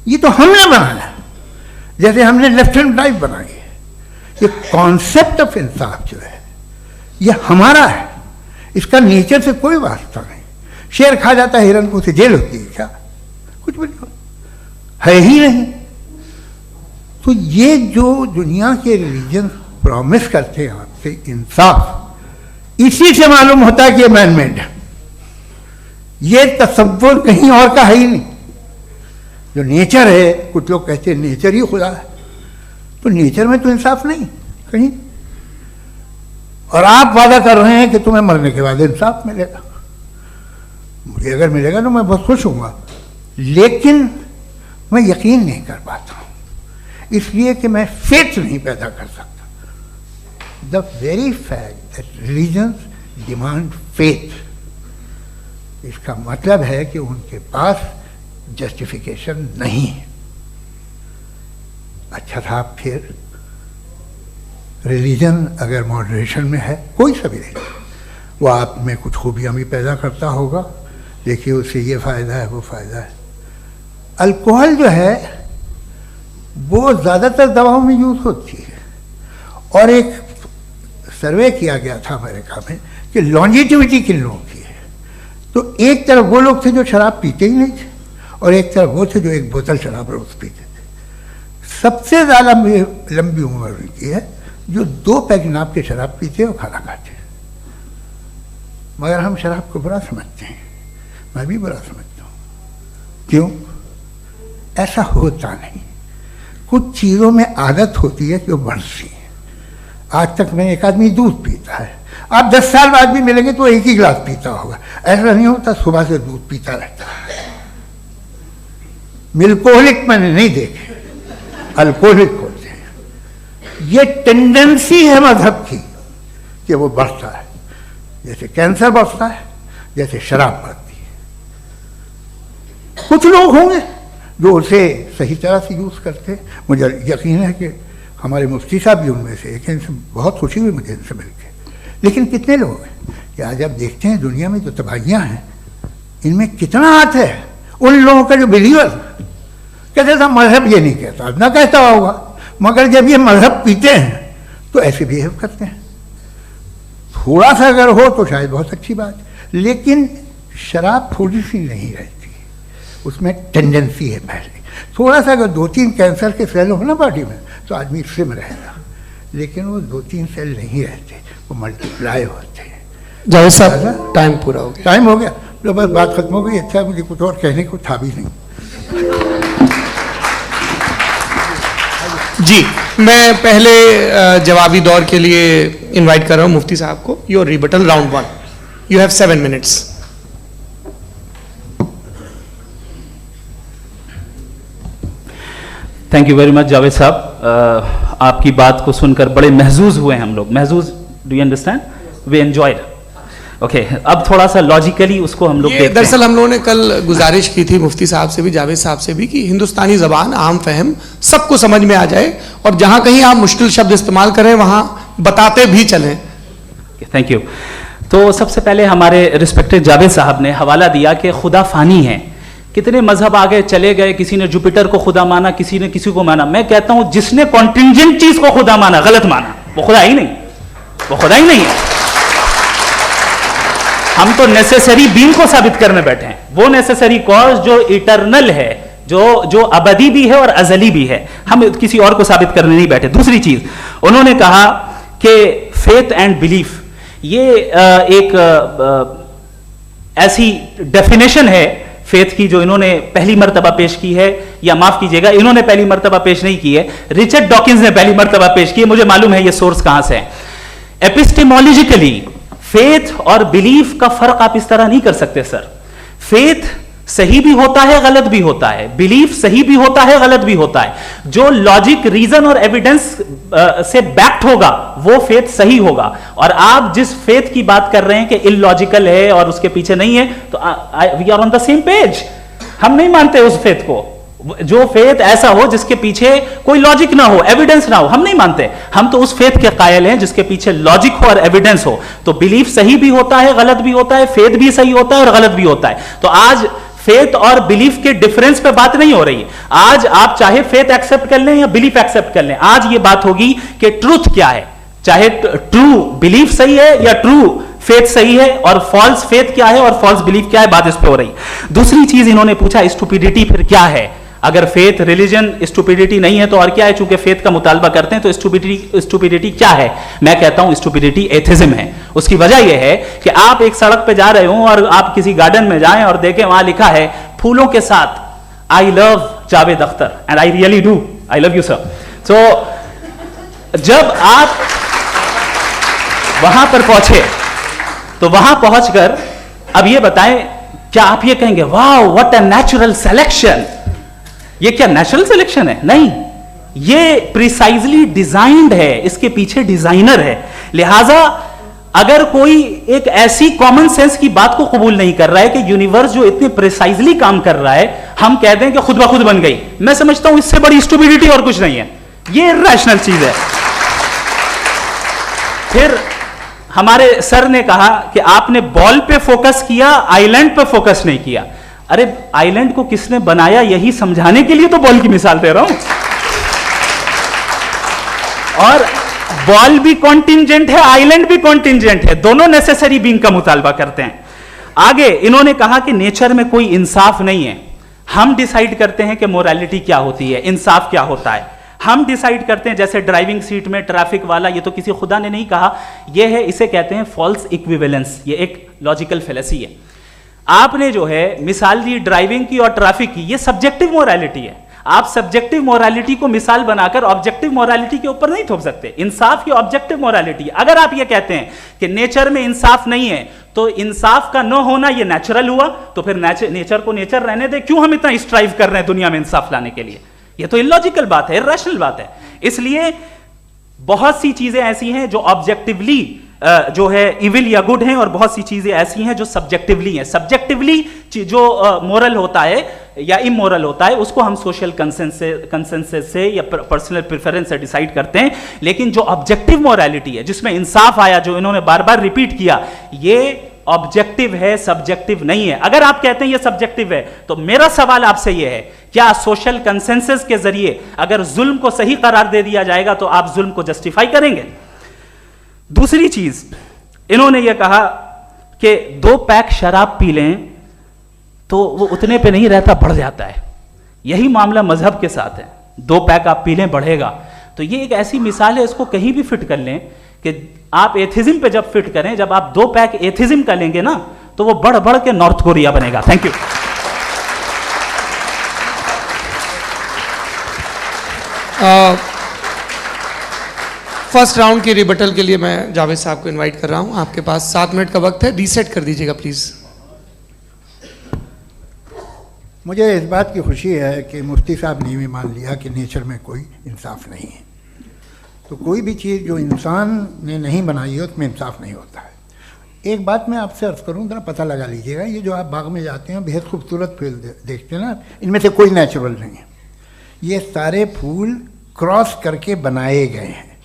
ये तो हमने बनाया, जैसे हमने लेफ्ट हैंड ड्राइव बनाई है। ये कॉन्सेप्ट ऑफ इंसाफ जो है ये हमारा है, इसका नेचर से कोई वास्ता नहीं। शेर खा जाता है हिरन को, उसे जेल होती है क्या? कुछ भी नहीं, है ही नहीं। तो ये जो दुनिया के रिलीजन प्रॉमिस करते हैं आपसे इंसाफ, इसी से मालूम होता है कि ये मैन मेड है। ये तसव्वुर कहीं और का है ही नहीं। जो नेचर है, कुछ लोग कहते हैं नेचर ही खुदा है, तो नेचर में तो इंसाफ नहीं कहीं। और आप वादा कर रहे हैं कि तुम्हें मरने के बाद इंसाफ मिलेगा। मुझे अगर मिलेगा तो मैं बहुत खुश हूँगा, लेकिन मैं यकीन नहीं कर पाता हूँ, इसलिए कि मैं फेथ नहीं पैदा कर सकता। The very fact that religions demand faith, इसका मतलब है कि उनके पास जस्टिफिकेशन नहीं है। अच्छा था, फिर रिलीजन अगर मॉडरेशन में है, कोई सा भी नहीं, वो आप में कुछ खूबियाँ भी पैदा करता होगा, देखिए उससे ये फ़ायदा है, वो फ़ायदा है। अल्कोहल जो है वो ज़्यादातर दवाओं में यूज़ होती है, और एक सर्वे किया गया था अमेरिका में कि लॉन्जिटिविटी किन लोगों की है। तो एक तरफ वो लोग थे जो शराब पीते ही नहीं थे, और एक तरफ वो थे जो एक बोतल शराब रोज पीते थे। सबसे ज़्यादा लंबी उम्र उनकी है जो 2 पैक नाप के शराब पीते और खाना खाते हैं। मगर हम शराब को बुरा समझते हैं, मैं भी बुरा समझता हूँ। क्यों? ऐसा होता नहीं। कुछ चीज़ों में आदत होती है कि वो बढ़ती है। आज तक में एक आदमी दूध पीता है, आप 10 साल बाद भी मिलेंगे तो एक ही गिलास पीता होगा। ऐसा नहीं होता, सुबह से दूध पीता रहता है। मिल्कोहलिक मैंने नहीं देखे, अल्कोहलिक होते हैं। ये टेंडेंसी है मजहब की कि वो बढ़ता है, जैसे कैंसर बढ़ता है, जैसे शराब बढ़ती है। कुछ लोग होंगे जो उसे सही तरह से यूज़ करते हैं। मुझे यकीन है कि हमारे मुफ्ती साहब भी उनमें से एक हैं, इनसे बहुत खुशी हुई मुझे इनसे मिलकर। लेकिन कितने लोग हैं कि आज आप देखते हैं दुनिया में जो तबाहियाँ हैं, इनमें कितना हाथ है उन लोगों का जो बिलीवर कहते था मजहब ये नहीं कहता, ना कहता होगा, मगर जब ये मजहब पीते हैं तो ऐसे बिहेव करते हैं। थोड़ा सा अगर हो तो शायद बहुत अच्छी बात, लेकिन शराब थोड़ी सी नहीं रहती, उसमें टेंडेंसी है पहले। थोड़ा सा अगर 2-3 कैंसर के सेल हो ना बॉडी में तो आदमी सिम रहेगा, लेकिन वो 2-3 सेल नहीं रहते, वो मल्टीप्लाई होते हैं। जावेद साहब टाइम पूरा हो गया। टाइम हो गया तो बस बात खत्म हो गई। अच्छा, मुझे कुछ और कहने को था भी नहीं। जी, मैं पहले जवाबी दौर के लिए इनवाइट कर रहा हूं मुफ्ती साहब को। Your rebuttal round 1, you have 7 minutes. Thank you very much Javed साहब। आपकी बात को सुनकर बड़े महजूज हुए हम लोग। महजूज, do you understand? We enjoyed. Okay, अब थोड़ा सा लॉजिकली उसको हम लोग देखते हैं। दरअसल हम लोगों ने कल गुजारिश की थी मुफ्ती साहब से भी, जावेद साहब से भी, कि हिंदुस्तानी ज़बान आम फहम सबको समझ में आ जाए और जहां कहीं आप मुश्किल शब्द इस्तेमाल करें वहां बताते भी चलें। Thank you. तो सबसे पहले हमारे रिस्पेक्टेड जावेद साहब ने हवाला दिया कि खुदा फानी है, कितने मजहब आगे चले गए, किसी ने जुपिटर को खुदा माना, किसी ने किसी को माना। मैं कहता हूं जिसने कॉन्टिंजेंट चीज को खुदा माना, गलत माना, वो खुदा ही नहीं, वो खुदा ही नहीं है। हम तो नेसेसरी बीइंग को साबित करने बैठे हैं, वो नेसेसरी कॉज जो इटरनल है, जो अबदी भी है और अजली भी है, हम किसी और को साबित करने नहीं बैठे। दूसरी चीज उन्होंने कहा कि फेथ एंड बिलीफ, ये एक ऐसी डेफिनेशन है फेथ की जो इन्होंने पहली मर्तबा पेश की है, या माफ कीजिएगा इन्होंने पहली मर्तबा पेश नहीं की है, रिचर्ड डॉकिंस ने पहली मर्तबा पेश की है। मुझे मालूम है ये सोर्स कहां से है। एपिस्टेमोलॉजिकली फेथ और बिलीफ का फर्क आप इस तरह नहीं कर सकते सर। फेथ सही भी होता है, गलत भी होता है, बिलीफ सही भी होता है, गलत भी होता है। जो लॉजिक, रीजन और एविडेंस से बैक्ड होगा वो फेथ सही होगा। और आप जिस फेथ की बात कर रहे हैं कि इलॉजिकल है और उसके पीछे नहीं है, तो we are on the same page. हम नहीं मानते उस फेथ को, जो फेथ ऐसा हो जिसके पीछे कोई लॉजिक ना हो, एविडेंस ना हो, हम नहीं मानते। हम तो उस फेथ के कायल हैं जिसके पीछे लॉजिक हो और एविडेंस हो। तो बिलीफ सही भी होता है, गलत भी होता है, फेथ भी सही होता है और गलत भी होता है। तो आज फेथ और बिलीफ के डिफरेंस पे बात नहीं हो रही है। आज आप चाहे फेथ एक्सेप्ट कर लें या बिलीफ एक्सेप्ट कर लें, आज ये बात होगी कि ट्रूथ क्या है, चाहे ट्रू बिलीफ सही है या ट्रू फेथ सही है, और फॉल्स फेथ क्या है और फॉल्स बिलीफ क्या है, बात इस पे हो रही। दूसरी चीज इन्होंने पूछा स्टुपिडिटी फिर क्या है। अगर फेथ रिलीजन स्टुपिडिटी नहीं है तो और क्या है? चूंकि फेथ का मुतालबा करते हैं तो स्टुपिडिटी क्या है? मैं कहता हूं स्टुपिडिटी एथिज्म है। उसकी वजह यह है कि आप एक सड़क पे जा रहे हो और आप किसी गार्डन में जाएं और देखें वहां लिखा है फूलों के साथ I love Javed Akhtar, and I really do, I love you sir. So जब आप वहां पर पहुंचे तो वहां पहुंचकर अब ये बताएं, क्या आप ये कहेंगे वाह व्हाट अ नेचुरल सिलेक्शन? ये क्या नेचुरल सिलेक्शन है? नहीं, ये प्रिसाइजली डिजाइंड है, इसके पीछे डिजाइनर है। लिहाजा अगर कोई एक ऐसी कॉमन सेंस की बात को कबूल नहीं कर रहा है कि यूनिवर्स जो इतने प्रिसाइजली काम कर रहा है, हम कह दें कि खुद ब खुद बन गई, मैं समझता हूं इससे बड़ी स्टुपिडिटी और कुछ नहीं है। ये इरैशनल चीज है। फिर हमारे सर ने कहा कि आपने बॉल पे फोकस किया, आइलैंड पे फोकस नहीं किया। अरे आइलैंड को किसने बनाया यही समझाने के लिए तो बॉल की मिसाल दे रहा हूं। और बॉल भी कॉन्टिंजेंट है, आइलैंड भी कॉन्टिंजेंट है, दोनों नेसेसरी बीइंग का मुतालबा करते हैं। आगे इन्होंने कहा कि नेचर में कोई इंसाफ नहीं है। हम डिसाइड करते हैं कि मोरालिटी क्या होती है, इंसाफ क्या होता है। हम डिसाइड करते हैं, जैसे ड्राइविंग सीट में ट्रैफिक वाला, ये तो किसी खुदा ने नहीं कहा, ये है, इसे कहते हैं फॉल्स इक्विवेलेंस। ये एक लॉजिकल फेलेसी है। आपने जो है मिसाल दी ड्राइविंग की और ट्रैफिक की, ये सब्जेक्टिव मोरालिटी है। आप सब्जेक्टिव मोरालिटी को मिसाल बनाकर ऑब्जेक्टिव मोरालिटी के ऊपर नहीं थोप सकते। इंसाफ की ऑब्जेक्टिव मोरालिटी। अगर आप ये कहते हैं कि नेचर में इंसाफ नहीं है तो इंसाफ का न होना ये नेचुरल हुआ, तो फिर नेचर को नेचर रहने दे, क्यों हम इतना स्ट्राइव कर रहे हैं दुनिया में इंसाफ लाने के लिए? ये तो इलॉजिकल बात है, इरैशनल बात है। इसलिए बहुत सी चीजें ऐसी हैं जो ऑब्जेक्टिवली जो है इविल या गुड हैं, और बहुत सी चीजें ऐसी हैं जो सब्जेक्टिवली हैं। सब्जेक्टिवली जो मोरल होता है या इमोरल होता है उसको हम सोशल कंसेंसस से या पर्सनल प्रेफरेंस से डिसाइड करते हैं। लेकिन जो ऑब्जेक्टिव मोरालिटी है जिसमें इंसाफ आया, जो इन्होंने बार बार रिपीट किया, ये ऑब्जेक्टिव है, सब्जेक्टिव नहीं है। अगर आप कहते हैं ये सब्जेक्टिव है तो मेरा सवाल आपसे ये है, क्या सोशल कंसेंसस के जरिए अगर जुल्म को सही करार दे दिया जाएगा तो आप जुल्म को जस्टिफाई करेंगे? दूसरी चीज इन्होंने यह कहा कि 2 पैक शराब पी लें तो वो उतने पे नहीं रहता, बढ़ जाता है। यही मामला मजहब के साथ है। 2 पैक आप पी लें बढ़ेगा। तो ये एक ऐसी मिसाल है, इसको कहीं भी फिट कर लें कि आप एथिज्म पे जब फिट करें, जब आप 2 पैक एथिज्म का लेंगे ना तो वो बढ़ बढ़ के नॉर्थ कोरिया बनेगा। Thank you. फर्स्ट राउंड की रिबटल के लिए मैं जावेद साहब को इनवाइट कर रहा हूं। आपके पास 7 मिनट का वक्त है, रीसेट कर दीजिएगा प्लीज। मुझे इस बात की खुशी है कि मुफ्ती साहब ने भी मान लिया कि नेचर में कोई इंसाफ नहीं है। तो कोई भी चीज़ जो इंसान ने नहीं बनाई है उसमें इंसाफ नहीं होता है। एक बात मैं आपसे अर्ज करूँ, जरा पता लगा लीजिएगा, ये जो आप बाग में जाते हैं बेहद खूबसूरत फूल देखते हैं ना, इनमें से कोई नेचुरल नहीं है। ये सारे फूल क्रॉस करके बनाए गए हैं।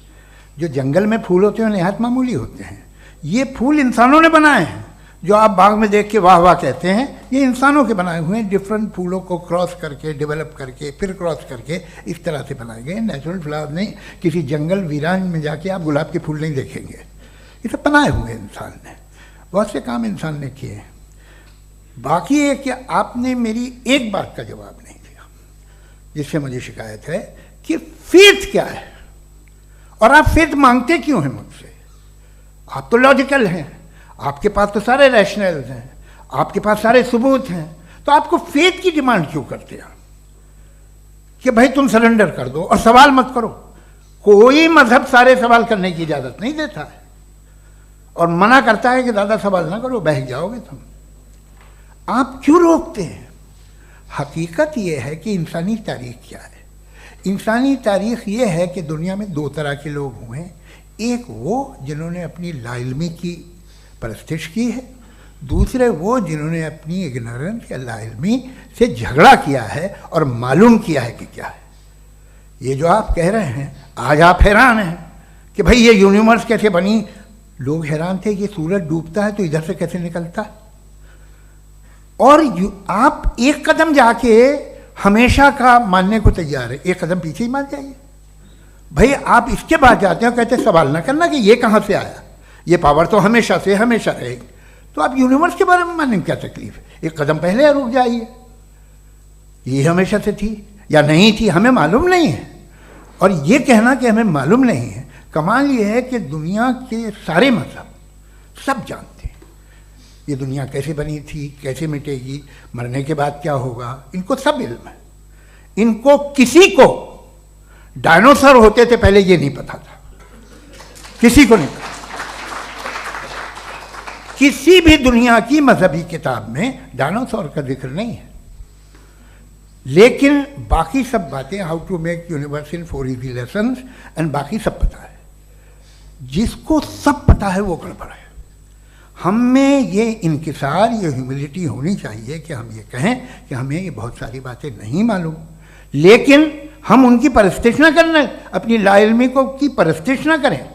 जो जंगल में फूल होते हैं निहायत मामूली होते हैं, ये फूल इंसानों ने बनाए हैं। जो आप बाग में देख के वाह वाह कहते हैं, ये इंसानों के बनाए हुए हैं। डिफरेंट फूलों को क्रॉस करके, डेवलप करके, फिर क्रॉस करके इस तरह से बनाए गए। नेचुरल फ्लावर नहीं, किसी जंगल वीरान में जाके आप गुलाब के फूल नहीं देखेंगे। ये सब बनाए हुए इंसान ने, बहुत से काम इंसान ने किए हैं। बाकी है कि आपने मेरी एक बात का जवाब नहीं दिया, जिससे मुझे शिकायत है कि फेथ क्या है और आप फेथ मांगते क्यों हैं मुझसे? आप तो लॉजिकल हैं, आपके पास तो सारे रैशनल्स हैं, आपके पास सारे सबूत हैं, तो आपको फेथ की डिमांड क्यों करते हैं कि भाई तुम सरेंडर कर दो और सवाल मत करो? कोई मजहब सारे सवाल करने की इजाजत नहीं देता है और मना करता है कि दादा सवाल ना करो, बह जाओगे तुम। आप क्यों रोकते हैं? हकीकत यह है कि इंसानी तारीख क्या है। इंसानी तारीख ये है कि दुनिया में दो तरह के लोग हुए हैं। एक वो जिन्होंने अपनी लाइल्मी की परस्तिश की है, दूसरे वो जिन्होंने अपनी इग्नोरेंस या लाइल्मी से झगड़ा किया है और मालूम किया है कि क्या है। ये जो आप कह रहे हैं, आज आप हैरान हैं कि भाई ये यूनिवर्स कैसे बनी। लोग हैरान थे कि सूरज डूबता है तो इधर से कैसे निकलता है। और आप एक कदम जाके हमेशा का मानने को तैयार है, एक कदम पीछे ही मान जाइए। भाई आप इसके बाद जाते हो, कहते सवाल ना करना कि ये कहाँ से आया, ये पावर तो हमेशा से हमेशा रहेगी। तो आप यूनिवर्स के बारे में मानने में क्या तकलीफ है? एक कदम पहले रुक जाइए, ये हमेशा से थी या नहीं थी हमें मालूम नहीं है। और ये कहना कि हमें मालूम नहीं है, कमाल ये है कि दुनिया के सारे मजहब सब जानते हैं ये दुनिया कैसे बनी थी, कैसे मिटेगी, मरने के बाद क्या होगा, इनको सब इल्म है। इनको किसी को डायनासोर होते थे पहले ये नहीं पता था, किसी को नहीं पता। किसी भी दुनिया की मजहबी किताब में डायनासोर का जिक्र नहीं है। लेकिन बाकी सब बातें, how to make universe in 4 easy lessons and बाकी सब पता है। जिसको सब पता है वो गड़बड़ है। हम में ये इंकिसार, ये ह्यूमिलिटी होनी चाहिए कि हम ये कहें कि हमें ये बहुत सारी बातें नहीं मालूम, लेकिन हम उनकी परस्तिश ना करें, अपनी लाइल्मी को की परस्तिश ना करें,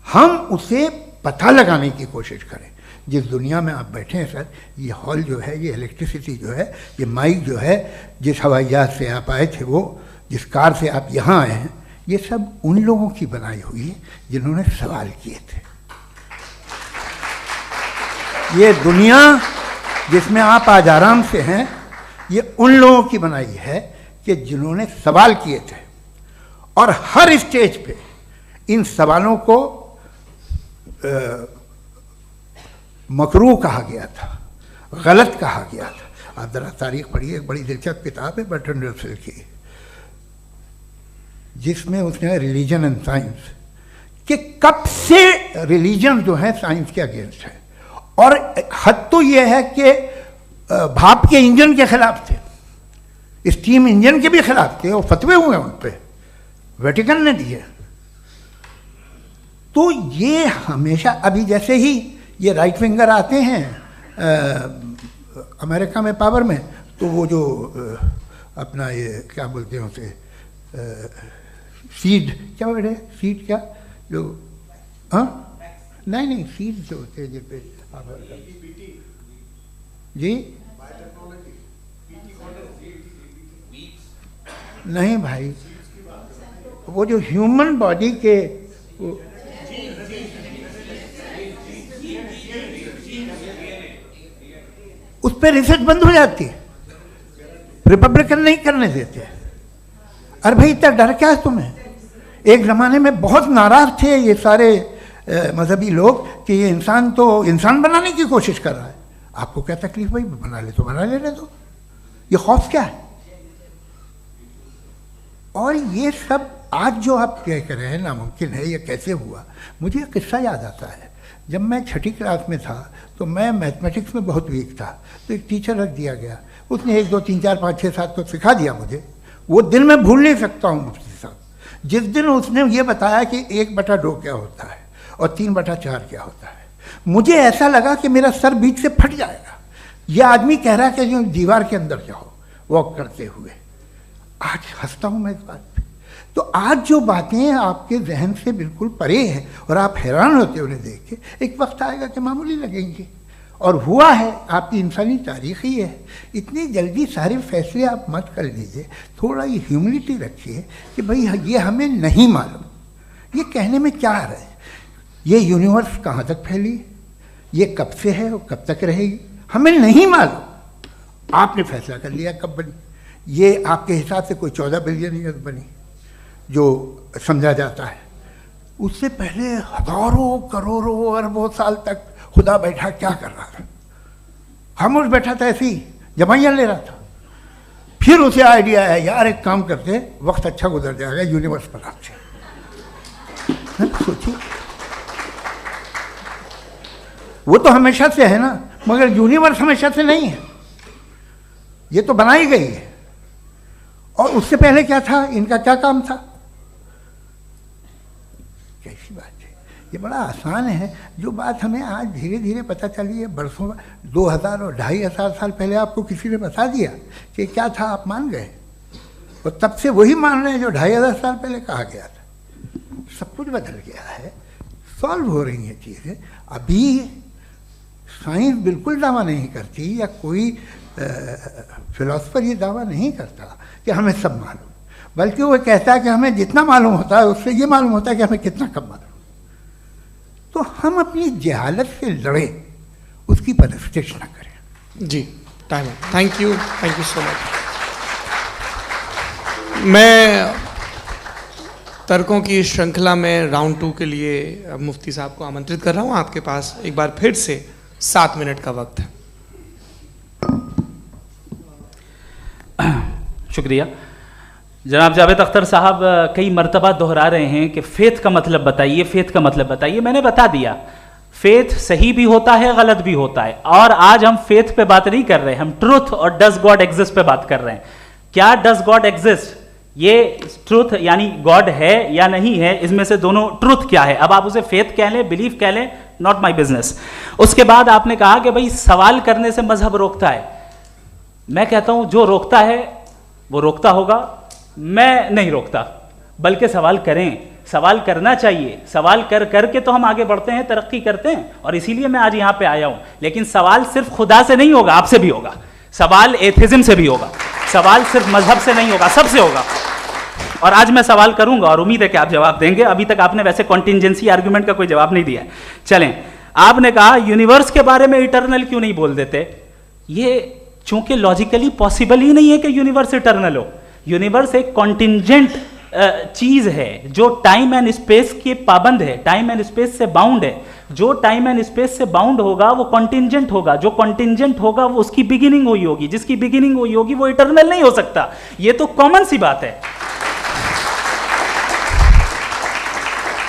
हम उसे पता लगाने की कोशिश करें। जिस दुनिया में आप बैठे हैं सर, ये हॉल जो है, ये इलेक्ट्रिसिटी जो है, ये माइक जो है, जिस हवाई जहाज से आप आए थे, वो जिस कार से आप यहाँ आए हैं, ये सब उन लोगों की बनाई हुई है जिन्होंने सवाल किए थे। ये दुनिया जिसमें आप आज आराम से हैं, ये उन लोगों की बनाई है कि जिन्होंने सवाल किए थे। और हर स्टेज पे इन सवालों को मकरूह कहा गया था, गलत कहा गया था। आप जरा तारीख पढ़िए, एक बड़ी दिलचस्प किताब है बर्ट्रैंड रसेल की, जिसमें उसने रिलीजन एंड साइंस कि कब से रिलीजन जो है साइंस के अगेंस्ट है। और हद तो यह है कि भाप के इंजन के खिलाफ थे, स्टीम इंजन के भी खिलाफ थे, और फतवे हुए उन पर, वेटिकन ने दिए। तो ये हमेशा, अभी जैसे ही ये राइट विंगर आते हैं अमेरिका में पावर में, तो वो जो अपना ये क्या बोलते हैं उसे, सीड क्या वर्ड है, सीड क्या जो, हाँ नहीं सीड जो होते हैं जिन पे जी नहीं भाई, वो जो ह्यूमन बॉडी के उस पर रिसर्च बंद हो जाती है, रिपब्लिकन नहीं करने देते। अरे भाई इतना डर क्या है तुम्हें? एक ज़माने में बहुत नाराज थे ये सारे मजहबी लोग कि ये इंसान तो इंसान बनाने की कोशिश कर रहा है। आपको क्या तकलीफ भाई, बना ले तो बना लेने दो, ये खौफ क्या है? और ये सब आज जो आप कह रहे हैं नामुमकिन है, ये कैसे हुआ? मुझे एक किस्सा याद आता है। जब मैं 6ठी क्लास में था तो मैं मैथमेटिक्स में बहुत वीक था, तो एक टीचर रख दिया गया, उसने 1 2 3 4 5 6 7 को सिखा दिया मुझे। वो दिन मैं भूल नहीं सकता हूँ मुफ्ती साहब, जिस दिन उसने ये बताया कि 1/2 क्या होता है और 3/4 क्या होता है। मुझे ऐसा लगा कि मेरा सर बीच से फट जाएगा। यह आदमी कह रहा है कि जो दीवार के अंदर जाओ वॉक करते हुए। आज हंसता हूँ मैं इस बात पे। तो आज जो बातें आपके जहन से बिल्कुल परे हैं और आप हैरान होते उन्हें देख के, एक वक्त आएगा कि मामूली लगेंगे। और हुआ है, आपकी इंसानी तारीख ही है। इतनी जल्दी सारे फैसले आप मत कर लीजिए, थोड़ा ये ह्यूमिलिटी रखिए कि भाई ये हमें नहीं मालूम। ये कहने में क्या है, ये यूनिवर्स कहाँ तक फैली, ये कब से है और कब तक रहेगी, हमें नहीं मालूम। आपने फैसला कर लिया कब बनी। ये आपके हिसाब से कोई 14 बिलियन ईयर बनी जो समझा जाता है। उससे पहले हजारों करोड़ों अरबों साल तक खुदा बैठा क्या कर रहा था? खामोश बैठा था, ऐसे ही जमाइयाँ ले रहा था। फिर उसे आइडिया है, यार एक काम करते, वक्त अच्छा गुजर जाएगा, यूनिवर्स पर आपसे सोचिए। वो तो हमेशा से है ना, मगर यूनिवर्स हमेशा से नहीं है, ये तो बनाई गई है। और उससे पहले क्या था, इनका क्या काम था? कैसी बात है, ये बड़ा आसान है। जो बात हमें आज धीरे धीरे पता चली है, बरसों 2000 और 2500 साल पहले आपको किसी ने बता दिया कि क्या था, आप मान गए और तब से वही मान रहे हैं जो 2500 साल पहले कहा गया था। सब कुछ बदल गया है, सॉल्व हो रही हैं चीज़ें। अभी साइंस बिल्कुल दावा नहीं करती, या कोई फिलोसफर ये दावा नहीं करता कि हमें सब मालूम, बल्कि वो कहता है कि हमें जितना मालूम होता है उससे ये मालूम होता है कि हमें कितना कम मालूम। तो हम अपनी जहालत से लड़ें, उसकी परस्तिश न करें। जी, टाइम है। Thank you so much. मैं तर्कों की श्रृंखला में राउंड 2 के लिए मुफ्ती साहब को आमंत्रित कर रहा हूँ। आपके पास एक बार फिर से 7 मिनट का वक्त है। शुक्रिया। जनाब जावेद अख्तर साहब कई मर्तबा दोहरा रहे हैं कि फेथ का मतलब बताइए, फेथ का मतलब बताइए। मैंने बता दिया, फेथ सही भी होता है, गलत भी होता है। और आज हम फेथ पे बात नहीं कर रहे, हम ट्रूथ और डज गॉड एग्जिस्ट पे बात कर रहे हैं। क्या डज गॉड एग्जिस्ट, ये ट्रूथ यानी गॉड है या नहीं है, इसमें से दोनों ट्रूथ क्या है। अब आप उसे फेथ कह लें, बिलीफ कह लें, नॉट माई बिजनेस। उसके बाद आपने कहा कि भाई सवाल करने से मजहब रोकता है। मैं कहता हूं जो रोकता है वो रोकता होगा, मैं नहीं रोकता, बल्कि सवाल करें, सवाल करना चाहिए। सवाल कर करके तो हम आगे बढ़ते हैं, तरक्की करते हैं, और इसीलिए मैं आज यहां पे आया हूं। लेकिन सवाल सिर्फ खुदा से नहीं होगा, आपसे भी होगा। सवाल एथिज्म से भी होगा, सवाल सिर्फ मजहब से नहीं होगा, सबसे होगा। और आज मैं सवाल करूंगा और उम्मीद है कि आप जवाब देंगे। अभी तक आपने वैसे कॉन्टिंजेंसी आर्गुमेंट का कोई जवाब नहीं दिया है। चलें, आपने कहा यूनिवर्स के बारे में इटर्नल क्यों नहीं बोल देते। ये चूंकि लॉजिकली पॉसिबल ही नहीं है कि यूनिवर्स इटर्नल हो। यूनिवर्स एक कॉन्टिंजेंट चीज है जो टाइम एंड स्पेस के पाबंद है, टाइम एंड स्पेस से बाउंड है। जो टाइम एंड स्पेस से बाउंड होगा वो कॉन्टिंजेंट होगा, जो कॉन्टिंजेंट होगा वो उसकी बिगिनिंग हुई होगी, जिसकी बिगिनिंग हुई होगी वो इटर्नल नहीं हो सकता। ये तो कॉमन सी बात है।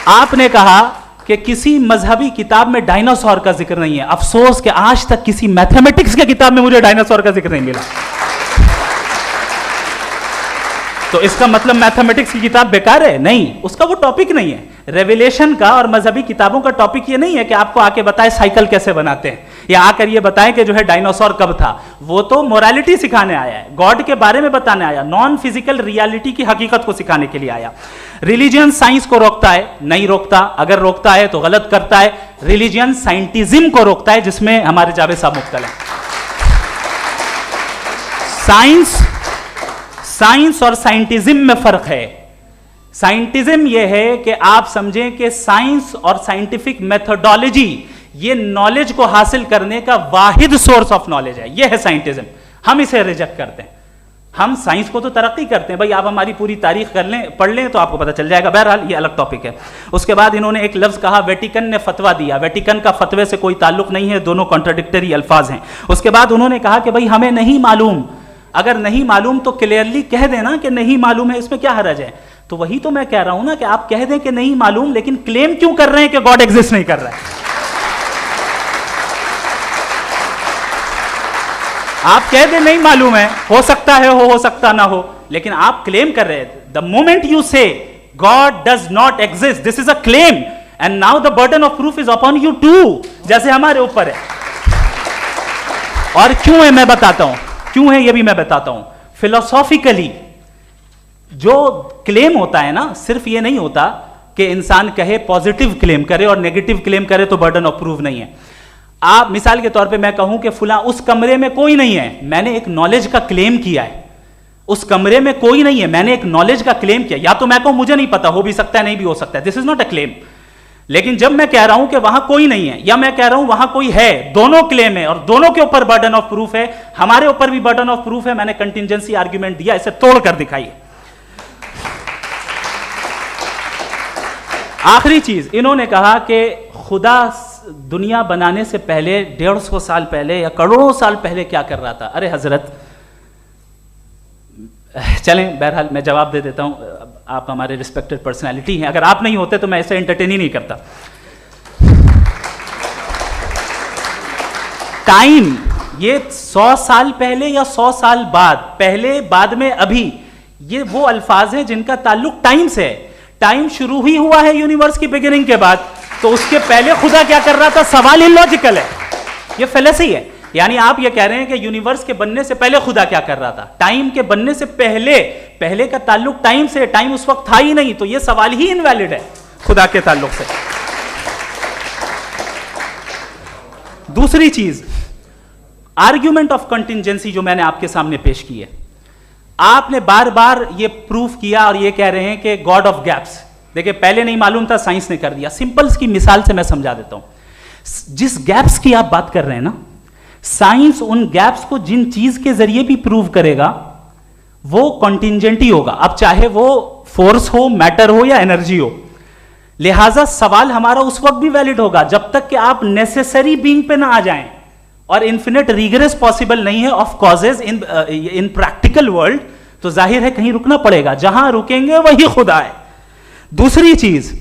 आपने कहा कि किसी मजहबी किताब में डायनासोर का जिक्र नहीं है। अफसोस कि आज तक किसी मैथमेटिक्स के किताब में मुझे डायनासोर का जिक्र नहीं मिला। तो इसका मतलब मैथमेटिक्स की किताब बेकार है? नहीं, उसका वो टॉपिक नहीं है। रेवलेशन का और मजहबी किताबों का टॉपिक ये नहीं है कि आपको आके बताए साइकिल कैसे बनाते हैं, या आकर ये बताएं कि जो है डायनासोर कब था। वो तो मोरालिटी सिखाने आया है, गॉड के बारे में बताने आया, नॉन फिजिकल रियलिटी की हकीकत को सिखाने के लिए आया। रिलीजियन साइंस को रोकता है? नहीं रोकता। अगर रोकता है तो गलत करता है। रिलीजियन साइंटिज्म को रोकता है, जिसमें हमारे जावेद साहब मुब्तला हैं। साइंस और साइंटिज्म में फर्क है। साइंटिज्म यह है कि आप समझें कि साइंस और साइंटिफिक मेथोडोलॉजी ये नॉलेज को हासिल करने का वाहिद सोर्स ऑफ नॉलेज है। यह है साइंटिज्म। हम इसे रिजेक्ट करते हैं। हम साइंस को तो तरक्की करते हैं, भाई आप हमारी पूरी तारीख कर लें, पढ़ लें तो आपको पता चल जाएगा। बहरहाल ये अलग टॉपिक है। उसके बाद इन्होंने एक लफ्ज कहा, वेटिकन ने फतवा दिया। वेटिकन का फतवे से कोई ताल्लुक नहीं है, दोनों कॉन्ट्राडिक्टरी अल्फाज हैं। उसके बाद उन्होंने कहा कि भाई हमें नहीं मालूम। अगर नहीं मालूम तो क्लियरली कह देना कि नहीं मालूम है, इसमें क्या हरज है। तो वही तो मैं कह रहा हूं ना कि आप कह दें कि नहीं मालूम, लेकिन क्लेम क्यों कर रहे हैं कि गॉड एग्जिस्ट नहीं कर रहा है। आप कह दें नहीं मालूम है, हो सकता है हो सकता ना हो, लेकिन आप क्लेम कर रहे हैं। The moment you say God does not exist, this is a claim, and now the burden of proof is upon you to, जैसे हमारे ऊपर है। और क्यों है मैं बताता हूं, क्यों है ये भी मैं बताता हूं। फिलोसॉफिकली जो क्लेम होता है ना, सिर्फ ये नहीं होता कि इंसान कहे पॉजिटिव क्लेम करे और नेगेटिव क्लेम करे तो बर्डन ऑफ प्रूफ नहीं है। आप मिसाल के तौर पे मैं कहूं कि फुला उस कमरे में कोई नहीं है, मैंने एक नॉलेज का क्लेम किया है। उस कमरे में कोई नहीं है, मैंने एक नॉलेज का क्लेम किया। या तो मैं कहूं मुझे नहीं पता, हो भी सकता है नहीं भी हो सकता है, this is not a claim. लेकिन जब मैं कह रहा हूं कि वहां कोई नहीं है या मैं कह रहा हूं वहां कोई है, दोनों क्लेम है और दोनों के ऊपर बर्डन ऑफ प्रूफ है। हमारे ऊपर भी बर्डन ऑफ प्रूफ है, मैंने कंटिजेंसी आर्ग्यूमेंट दिया, इसे तोड़कर दिखाइए। आखिरी चीज, इन्होंने कहा कि खुदा दुनिया बनाने से पहले 150 साल पहले या करोड़ों साल पहले क्या कर रहा था। अरे हजरत, चलें बहरहाल मैं जवाब दे देता हूं, आप हमारे रिस्पेक्टेड पर्सनालिटी हैं, अगर आप नहीं होते तो मैं ऐसे एंटरटेन ही नहीं करता। टाइम, ये 100 साल पहले या 100 साल बाद, पहले बाद में अभी, ये वो अल्फाज हैं जिनका ताल्लुक टाइम से है। टाइम शुरू ही हुआ है यूनिवर्स की बिगिनिंग के बाद, तो उसके पहले खुदा क्या कर रहा था, सवाल इलॉजिकल है, ये फेलेसी है। यानी आप ये कह रहे हैं कि यूनिवर्स के बनने से पहले खुदा क्या कर रहा था, टाइम के बनने से पहले, पहले का ताल्लुक टाइम से, टाइम उस वक्त था ही नहीं, तो ये सवाल ही इनवैलिड है खुदा के ताल्लुक से। दूसरी चीज, आर्ग्यूमेंट ऑफ कंटिजेंसी जो मैंने आपके सामने पेश की है, आपने बार बार ये प्रूफ किया और ये कह रहे हैं कि गॉड ऑफ गैप्स। देखिए पहले नहीं मालूम था, साइंस ने कर दिया। सिंपल की मिसाल से मैं समझा देता हूं। जिस गैप्स की आप बात कर रहे हैं ना, साइंस उन गैप्स को जिन चीज के जरिए भी प्रूव करेगा वो कॉन्टिंजेंट ही होगा, अब चाहे वो फोर्स हो, मैटर हो या एनर्जी हो। लिहाजा सवाल हमारा उस वक्त भी वैलिड होगा जब तक कि आप नेसेसरी बीइंग पे ना आ जाएं, और इन्फिनिट रिग्रेस पॉसिबल नहीं है of causes in practical world, तो जाहिर है कहीं रुकना पड़ेगा, जहां रुकेंगे वही खुदा है। दूसरी चीज,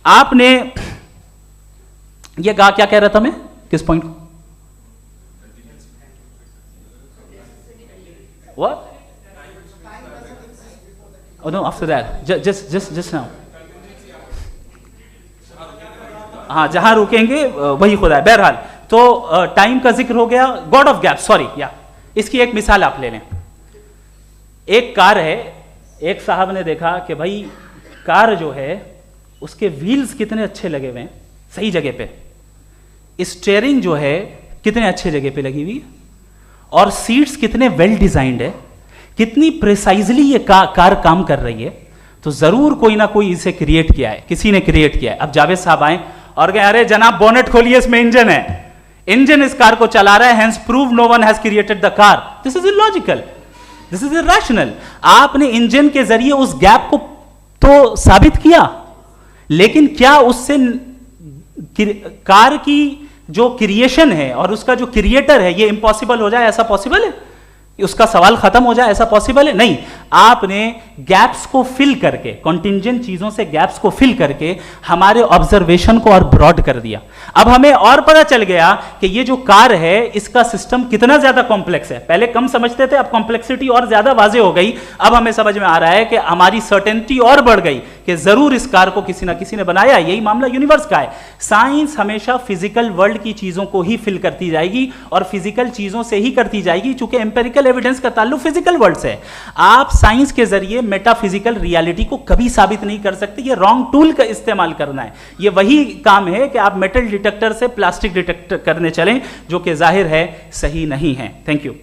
आपने ये कहा, क्या कह रहा था मैं, किस पॉइंट को? What? Oh no, after that, just now. हाँ, जहां रुकेंगे वही खुदा है। बहरहाल, तो टाइम का जिक्र हो गया, गॉड ऑफ गैप, सॉरी, या इसकी एक मिसाल आप ले लें। एक कार है, एक साहब ने देखा कि भाई कार जो है उसके व्हील्स कितने अच्छे लगे हुए हैं, सही जगह पे, स्टीयरिंग जो है कितने अच्छे जगह पे लगी हुई है, और सीट्स कितने वेल डिजाइंड है, कितनी प्रिसाइजली ये कार काम कर रही है, तो जरूर कोई ना कोई इसे क्रिएट किया है, किसी ने क्रिएट किया है। अब जावेद साहब आए और कहे अरे जनाब बोनेट खोलिए, इसमें इंजन है, इंजन इस कार को चला रहा है, hence prove no one has created the car. This is illogical, this is irrational. आपने इंजन के जरिए उस गैप को तो साबित किया, लेकिन क्या उससे कार की जो क्रिएशन है और उसका जो क्रिएटर है ये इम्पॉसिबल हो जाए, ऐसा पॉसिबल है? उसका सवाल खत्म हो जाए, ऐसा पॉसिबल है? नहीं। आपने गैप्स को फिल करके, कॉन्टिंजेंट चीजों से गैप्स को फिल करके हमारे ऑब्जर्वेशन को और ब्रॉड कर दिया। अब हमें और पता चल गया कि ये जो कार है इसका सिस्टम कितना ज्यादा कॉम्प्लेक्स है। पहले कम समझते थे, अब कॉम्प्लेक्सिटी और ज्यादा वाजे हो गई। अब हमें समझ में आ रहा है कि हमारी सर्टेनिटी और बढ़ गई कि जरूर इस कार को किसी ना किसी ने बनाया। यही मामला यूनिवर्स का है। साइंस हमेशा फिजिकल वर्ल्ड की चीजों को ही फिल करती जाएगी और फिजिकल चीजों से ही करती जाएगी, चूंकि एम्पेरिकल एविडेंस का ताल्लुक फिजिकल वर्ल्ड से है। आप साइंस के जरिए मेटाफिजिकल रियलिटी को कभी साबित नहीं कर सकते। ये रॉन्ग टूल का इस्तेमाल करना है। ये वही काम है कि आप मेटल डिटेक्टर से प्लास्टिक डिटेक्टर करने चलें, जो कि जाहिर है सही नहीं है। Thank you.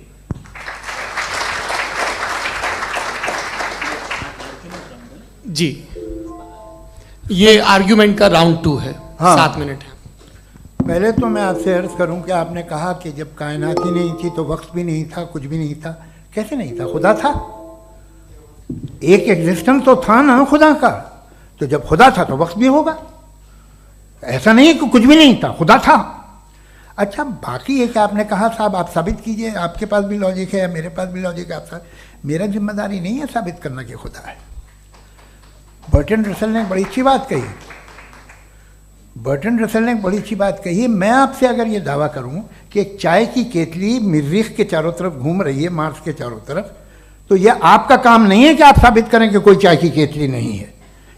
जी, ये आर्ग्यूमेंट का राउंड 2 है। हाँ। 7 मिनट है। पहले तो मैं आपसे अर्ज करूं कि आपने कहा कि जब कायनात ही नहीं थी तो वक्त भी नहीं था, कुछ भी नहीं था। कैसे नहीं था? खुदा था, एक एग्जिस्टेंस तो था ना खुदा का। तो जब खुदा था तो वक्त भी होगा। ऐसा नहीं है कि कुछ भी नहीं था, खुदा था। अच्छा, बाकी एक आपने कहा साहब आप साबित कीजिए, आपके पास भी लॉजिक है या मेरे पास भी लॉजिक है। आप साहब, मेरा जिम्मेदारी नहीं है साबित करना कि खुदा है। बर्टन रसल ने बड़ी अच्छी बात कही। बर्टन रसल ने बड़ी अच्छी बात कही। मैं आपसे अगर ये दावा करूं कि एक चाय की केतली मरीख के चारों तरफ घूम रही है, मार्स के चारों तरफ, तो यह आपका काम नहीं है कि आप साबित करें कि कोई चाय की केतली नहीं है।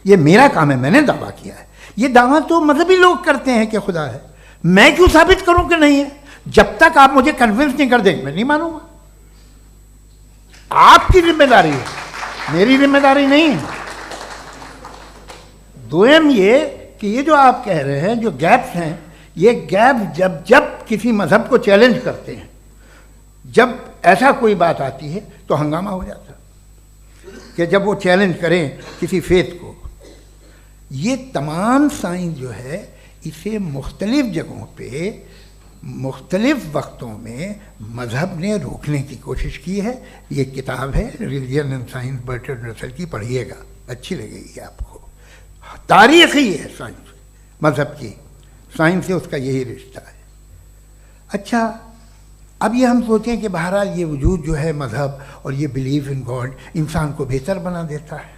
ये मेरा काम है, मैंने दावा किया है। ये दावा तो मजहबी लोग करते हैं कि खुदा है, मैं क्यों साबित करूं कि नहीं है? जब तक आप मुझे कन्विंस नहीं कर देंगे मैं नहीं मानूंगा। आपकी जिम्मेदारी है, मेरी जिम्मेदारी नहीं है। दोयम ये कि ये जो आप कह रहे हैं जो गैप्स हैं, ये गैप जब जब किसी मजहब को चैलेंज करते हैं, जब ऐसा कोई बात आती है तो हंगामा हो जाता है कि जब वो चैलेंज करें किसी फेथ को। ये तमाम साइंस जो है इसे मुख्तलिफ जगहों पे मुख्तलिफ वक्तों में मज़हब ने रोकने की कोशिश की है। ये किताब है religion and science Bertrand Russell की, पढ़िएगा, अच्छी लगेगी आपको। तारीख ही है साइंस, मज़हब की साइंस से उसका यही रिश्ता है। अच्छा, अब ये हम सोचें कि बहरहाल ये वजूद जो है मज़हब और ये बिलीव इन गॉड इंसान को बेहतर बना देता है,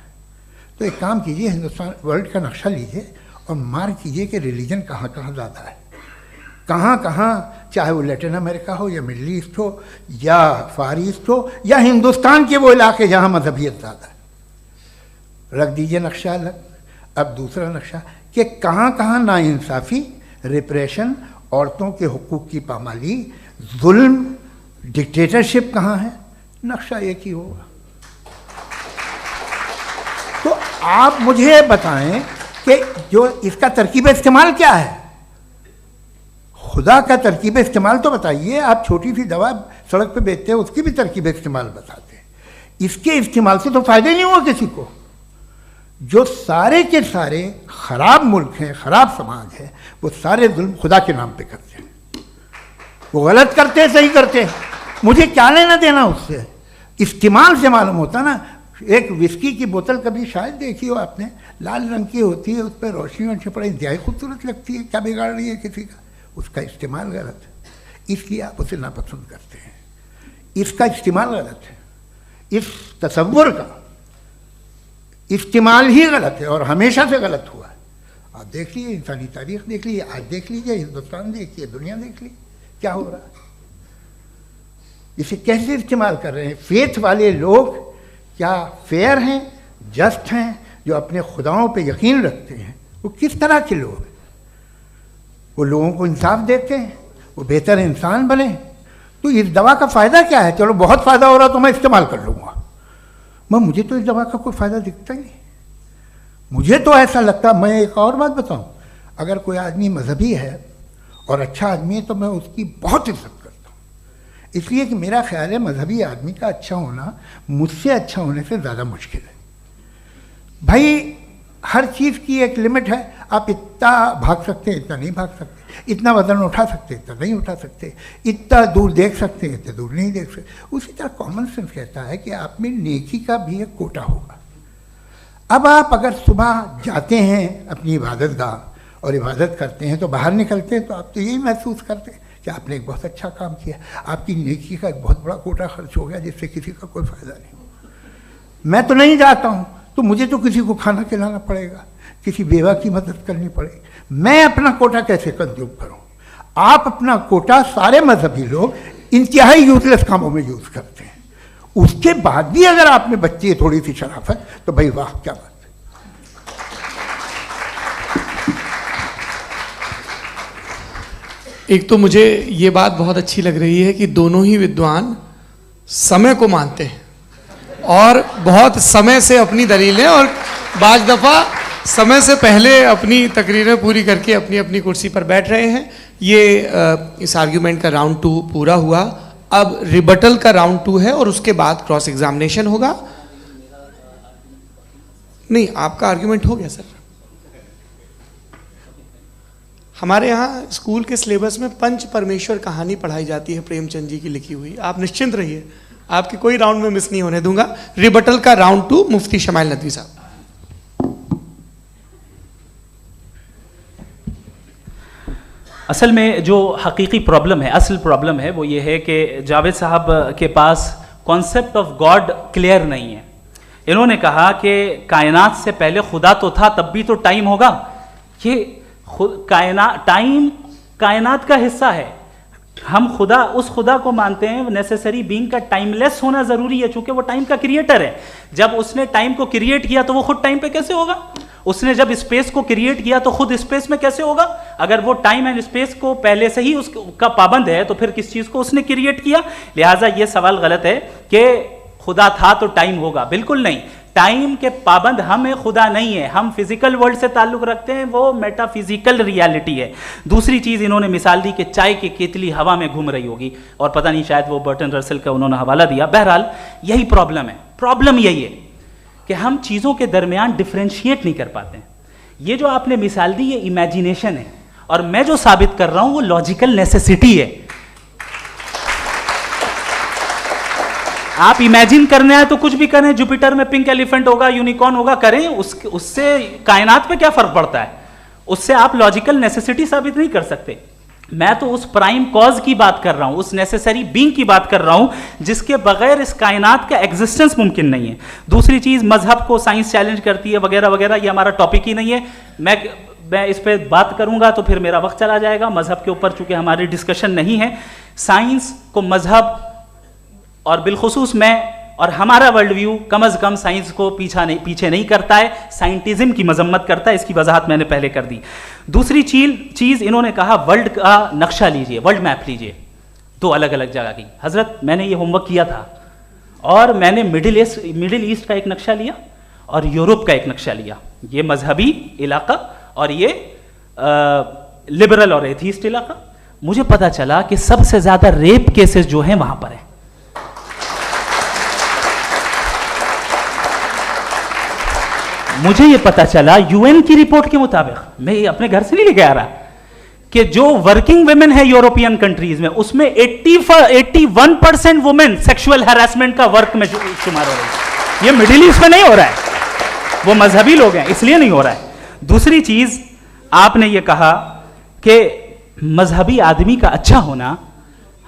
तो एक काम कीजिए, हिंदुस्तान वर्ल्ड का नक्शा लीजिए और मार्क कीजिए कि रिलीजन कहाँ कहाँ ज़्यादा है, कहाँ कहाँ, चाहे वो लैटिन अमेरिका हो या मिडल ईस्ट हो या फार ईस्ट हो या हिंदुस्तान के वो इलाके जहाँ मजहबियत ज़्यादा है। रख दीजिए नक्शा अलग। अब दूसरा नक्शा कि कहाँ कहाँ नाइंसाफ़ी, रिप्रेशन, औरतों के हुकूक की पामाली, जुल्म, डिक्टेटरशिप कहाँ है, नक्शा एक ही होगा। तो आप मुझे बताएं कि जो इसका तरकीब इस्तेमाल क्या है, खुदा का तरकीब इस्तेमाल तो बताइए। आप छोटी सी दवा सड़क पे बेचते हैं उसकी भी तरकीब इस्तेमाल बताते हैं। इसके इस्तेमाल से तो फायदा नहीं हुआ किसी को। जो सारे के सारे खराब मुल्क हैं, खराब समाज है, वो सारे जुल्म खुदा के नाम पे करते हैं। वो गलत करते हैं, सही करते हैं, मुझे क्या लेना देना उससे। इस्तेमाल से मालूम होता ना। एक विस्की की बोतल कभी शायद देखी हो आपने, लाल रंग की होती है, उस पर रोशनी और छिपड़ा इंतहाई खूबसूरत लगती है, क्या बिगाड़ रही है किसी का? उसका इस्तेमाल गलत है, इसलिए आप उसे नापसंद करते हैं। इसका इस्तेमाल गलत है, इस तसव्वुर का इस्तेमाल ही गलत है और हमेशा से गलत हुआ है। आप देख लीजिए, इंसानी तारीख देख लीजिए, आज देख लीजिए, हिंदुस्तान देखिए, दुनिया देख लीजिए क्या हो रहा है। इसे कैसे इस्तेमाल कर रहे हैं फेथ वाले लोग? क्या फेयर हैं, जस्ट हैं, जो अपने खुदाओं पे यकीन रखते हैं? वो किस तरह के लोग हैं? वो लोगों को इंसाफ देते हैं, वो बेहतर इंसान बने। तो इस दवा का फ़ायदा क्या है? चलो बहुत फ़ायदा हो रहा तो मैं इस्तेमाल कर लूँगा, मैं मुझे तो इस दवा का कोई फ़ायदा दिखता ही नहीं। मुझे तो ऐसा लगता, मैं एक और बात बताऊँ, अगर कोई आदमी मजहबी है और अच्छा आदमी है तो मैं उसकी बहुत इज्जत करता हूँ, इसलिए कि मेरा ख्याल है मजहबी आदमी का अच्छा होना मुझसे अच्छा होने से ज़्यादा मुश्किल है। भाई हर चीज़ की एक लिमिट है। आप इतना भाग सकते हैं, इतना नहीं भाग सकते, इतना वजन उठा सकते, इतना नहीं उठा सकते, इतना दूर देख सकते हैं, इतना दूर नहीं देख सकते। उसी तरह कॉमन सेंस कहता है कि आप में नेकी का भी एक कोटा होगा। अब आप अगर सुबह जाते हैं अपनी इबादत गाह और इबादत करते हैं तो बाहर निकलते हैं तो आप तो यही महसूस करते हैं कि आपने एक बहुत अच्छा काम किया, आपकी नेकी का एक बहुत बड़ा कोटा खर्च हो गया जिससे किसी का कोई फ़ायदा नहीं। मैं तो नहीं जाता हूँ तो मुझे तो किसी को खाना खिलाना पड़ेगा, किसी बेवा की मदद करनी पड़ेगी, मैं अपना कोटा कैसे कंज्यूम करूँ? आप अपना कोटा सारे मजहबी लोग इंतहाई यूजलेस कामों में यूज़ करते हैं। उसके बाद भी अगर आप में बच्ची है थोड़ी सी शराफत तो भाई वाह क्या बात है। एक तो मुझे ये बात बहुत अच्छी लग रही है कि दोनों ही विद्वान समय को मानते हैं और बहुत समय से अपनी दलीलें और बाज़ दफ़ा समय से पहले अपनी तकरीरें पूरी करके अपनी अपनी कुर्सी पर बैठ रहे हैं। ये इस आर्ग्यूमेंट का राउंड 2 पूरा हुआ। अब रिबटल का राउंड 2 है और उसके बाद क्रॉस एग्जामिनेशन होगा। नहीं, आपका आर्ग्यूमेंट हो गया सर। हमारे यहाँ स्कूल के सिलेबस में पंच परमेश्वर कहानी पढ़ाई जाती है, प्रेमचंद जी की लिखी हुई। आप निश्चिंत रहिए, आपके कोई राउंड में मिस नहीं होने दूंगा। रिबटल का राउंड 2 मुफ्ती शमाइल नदवी साहब। असल में जो हकीकी प्रॉब्लम है, असल प्रॉब्लम है वो ये है कि जावेद साहब के पास कॉन्सेप्ट ऑफ गॉड क्लियर नहीं है। इन्होंने कहा कि कायनात से पहले खुदा तो था, तब भी तो टाइम होगा। ये टाइम कायनात का हिस्सा है। हम खुदा, उस खुदा को मानते हैं नेसेसरी बीइंग का टाइमलेस होना जरूरी है, चूंकि वो टाइम का क्रिएटर है। जब उसने टाइम को क्रिएट किया तो वो खुद टाइम पे कैसे होगा? उसने जब स्पेस को क्रिएट किया तो खुद स्पेस में कैसे होगा? अगर वो टाइम एंड स्पेस को पहले से ही उसका पाबंद है तो फिर किस चीज को उसने क्रिएट किया? लिहाजा ये सवाल गलत है कि खुदा था तो टाइम होगा, बिल्कुल नहीं। टाइम के पाबंद हम है, खुदा नहीं है। हम फिजिकल वर्ल्ड से ताल्लुक रखते हैं, वो मेटाफिजिकल रियलिटी है। दूसरी चीज इन्होंने मिसाल दी कि चाय की केतली हवा में घूम रही होगी, और पता नहीं शायद वो बर्टन रसल का उन्होंने हवाला दिया। बहरहाल यही प्रॉब्लम है। प्रॉब्लम यही है कि हम चीजों के दरमियान डिफरेंशिएट नहीं कर पाते हैं। ये जो आपने मिसाल दी ये इमेजिनेशन है, और मैं जो साबित कर रहा हूं वो लॉजिकल नेसेसिटी है। आप इमेजिन करने आए तो कुछ भी करें, जुपिटर में पिंक एलिफेंट होगा, यूनिकॉर्न होगा, करें, उससे कायनात पे क्या फर्क पड़ता है? उससे आप लॉजिकल नेसेसिटी साबित नहीं कर सकते। मैं तो उस प्राइम कॉज की बात कर रहा हूं, उस नेसेसरी बीइंग की बात कर रहा हूं जिसके बगैर इस कायनात का एग्जिस्टेंस मुमकिन नहीं है। दूसरी चीज, मजहब को साइंस चैलेंज करती है वगैरह वगैरह, ये हमारा टॉपिक ही नहीं है। मैं इस पे बात करूंगा तो फिर मेरा वक्त चला जाएगा। मजहब के ऊपर चूंकि हमारी डिस्कशन नहीं है, साइंस को मजहब और बिलखुसूस मैं और हमारा वर्ल्ड व्यू कम अज कम साइंस को पीछे नहीं करता है, साइंटिज्म की मजम्मत करता है। इसकी वजाहत मैंने पहले कर दी। दूसरी चीज इन्होंने कहा वर्ल्ड का नक्शा लीजिए, वर्ल्ड मैप लीजिए, दो अलग अलग जगह की। हजरत मैंने ये होमवर्क किया था, और मैंने मिडिल ईस्ट का एक नक्शा लिया और यूरोप का एक नक्शा लिया, ये मजहबी इलाका और ये लिबरल और एथीस्ट इलाका। मुझे पता चला कि सबसे ज्यादा रेप केसेस जो हैं वहां पर है। मुझे ये पता चला यूएन की रिपोर्ट के मुताबिक, मैं ये अपने घर से नहीं लेके आ रहा, कि जो वर्किंग वुमेन है यूरोपियन कंट्रीज में, उसमें 81% वुमेन सेक्सुअल हैरेसमेंट का वर्क में शुमार हो रही है। ये मिडिल ईस्ट में नहीं हो रहा है, वो मजहबी लोग हैं इसलिए नहीं हो रहा है। दूसरी चीज, आपने ये कहा कि मजहबी आदमी का अच्छा होना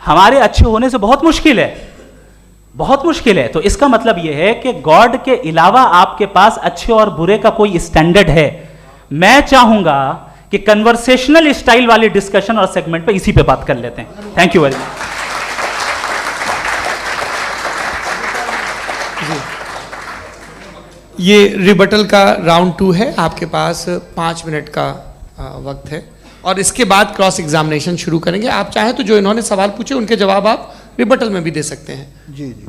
हमारे अच्छे होने से बहुत मुश्किल है, बहुत मुश्किल है। तो इसका मतलब यह है कि गॉड के अलावा आपके पास अच्छे और बुरे का कोई स्टैंडर्ड है। मैं चाहूंगा कि कन्वर्सेशनल स्टाइल वाली डिस्कशन और सेगमेंट पे इसी पे बात कर लेते हैं। Thank you very much. ये रिबटल का राउंड 2 है, आपके पास 5 मिनट का वक्त है, और इसके बाद क्रॉस एग्जामिनेशन शुरू करेंगे। आप चाहें तो जो इन्होंने सवाल पूछे उनके जवाब आप रिबटल में भी दे सकते हैं। जी जी,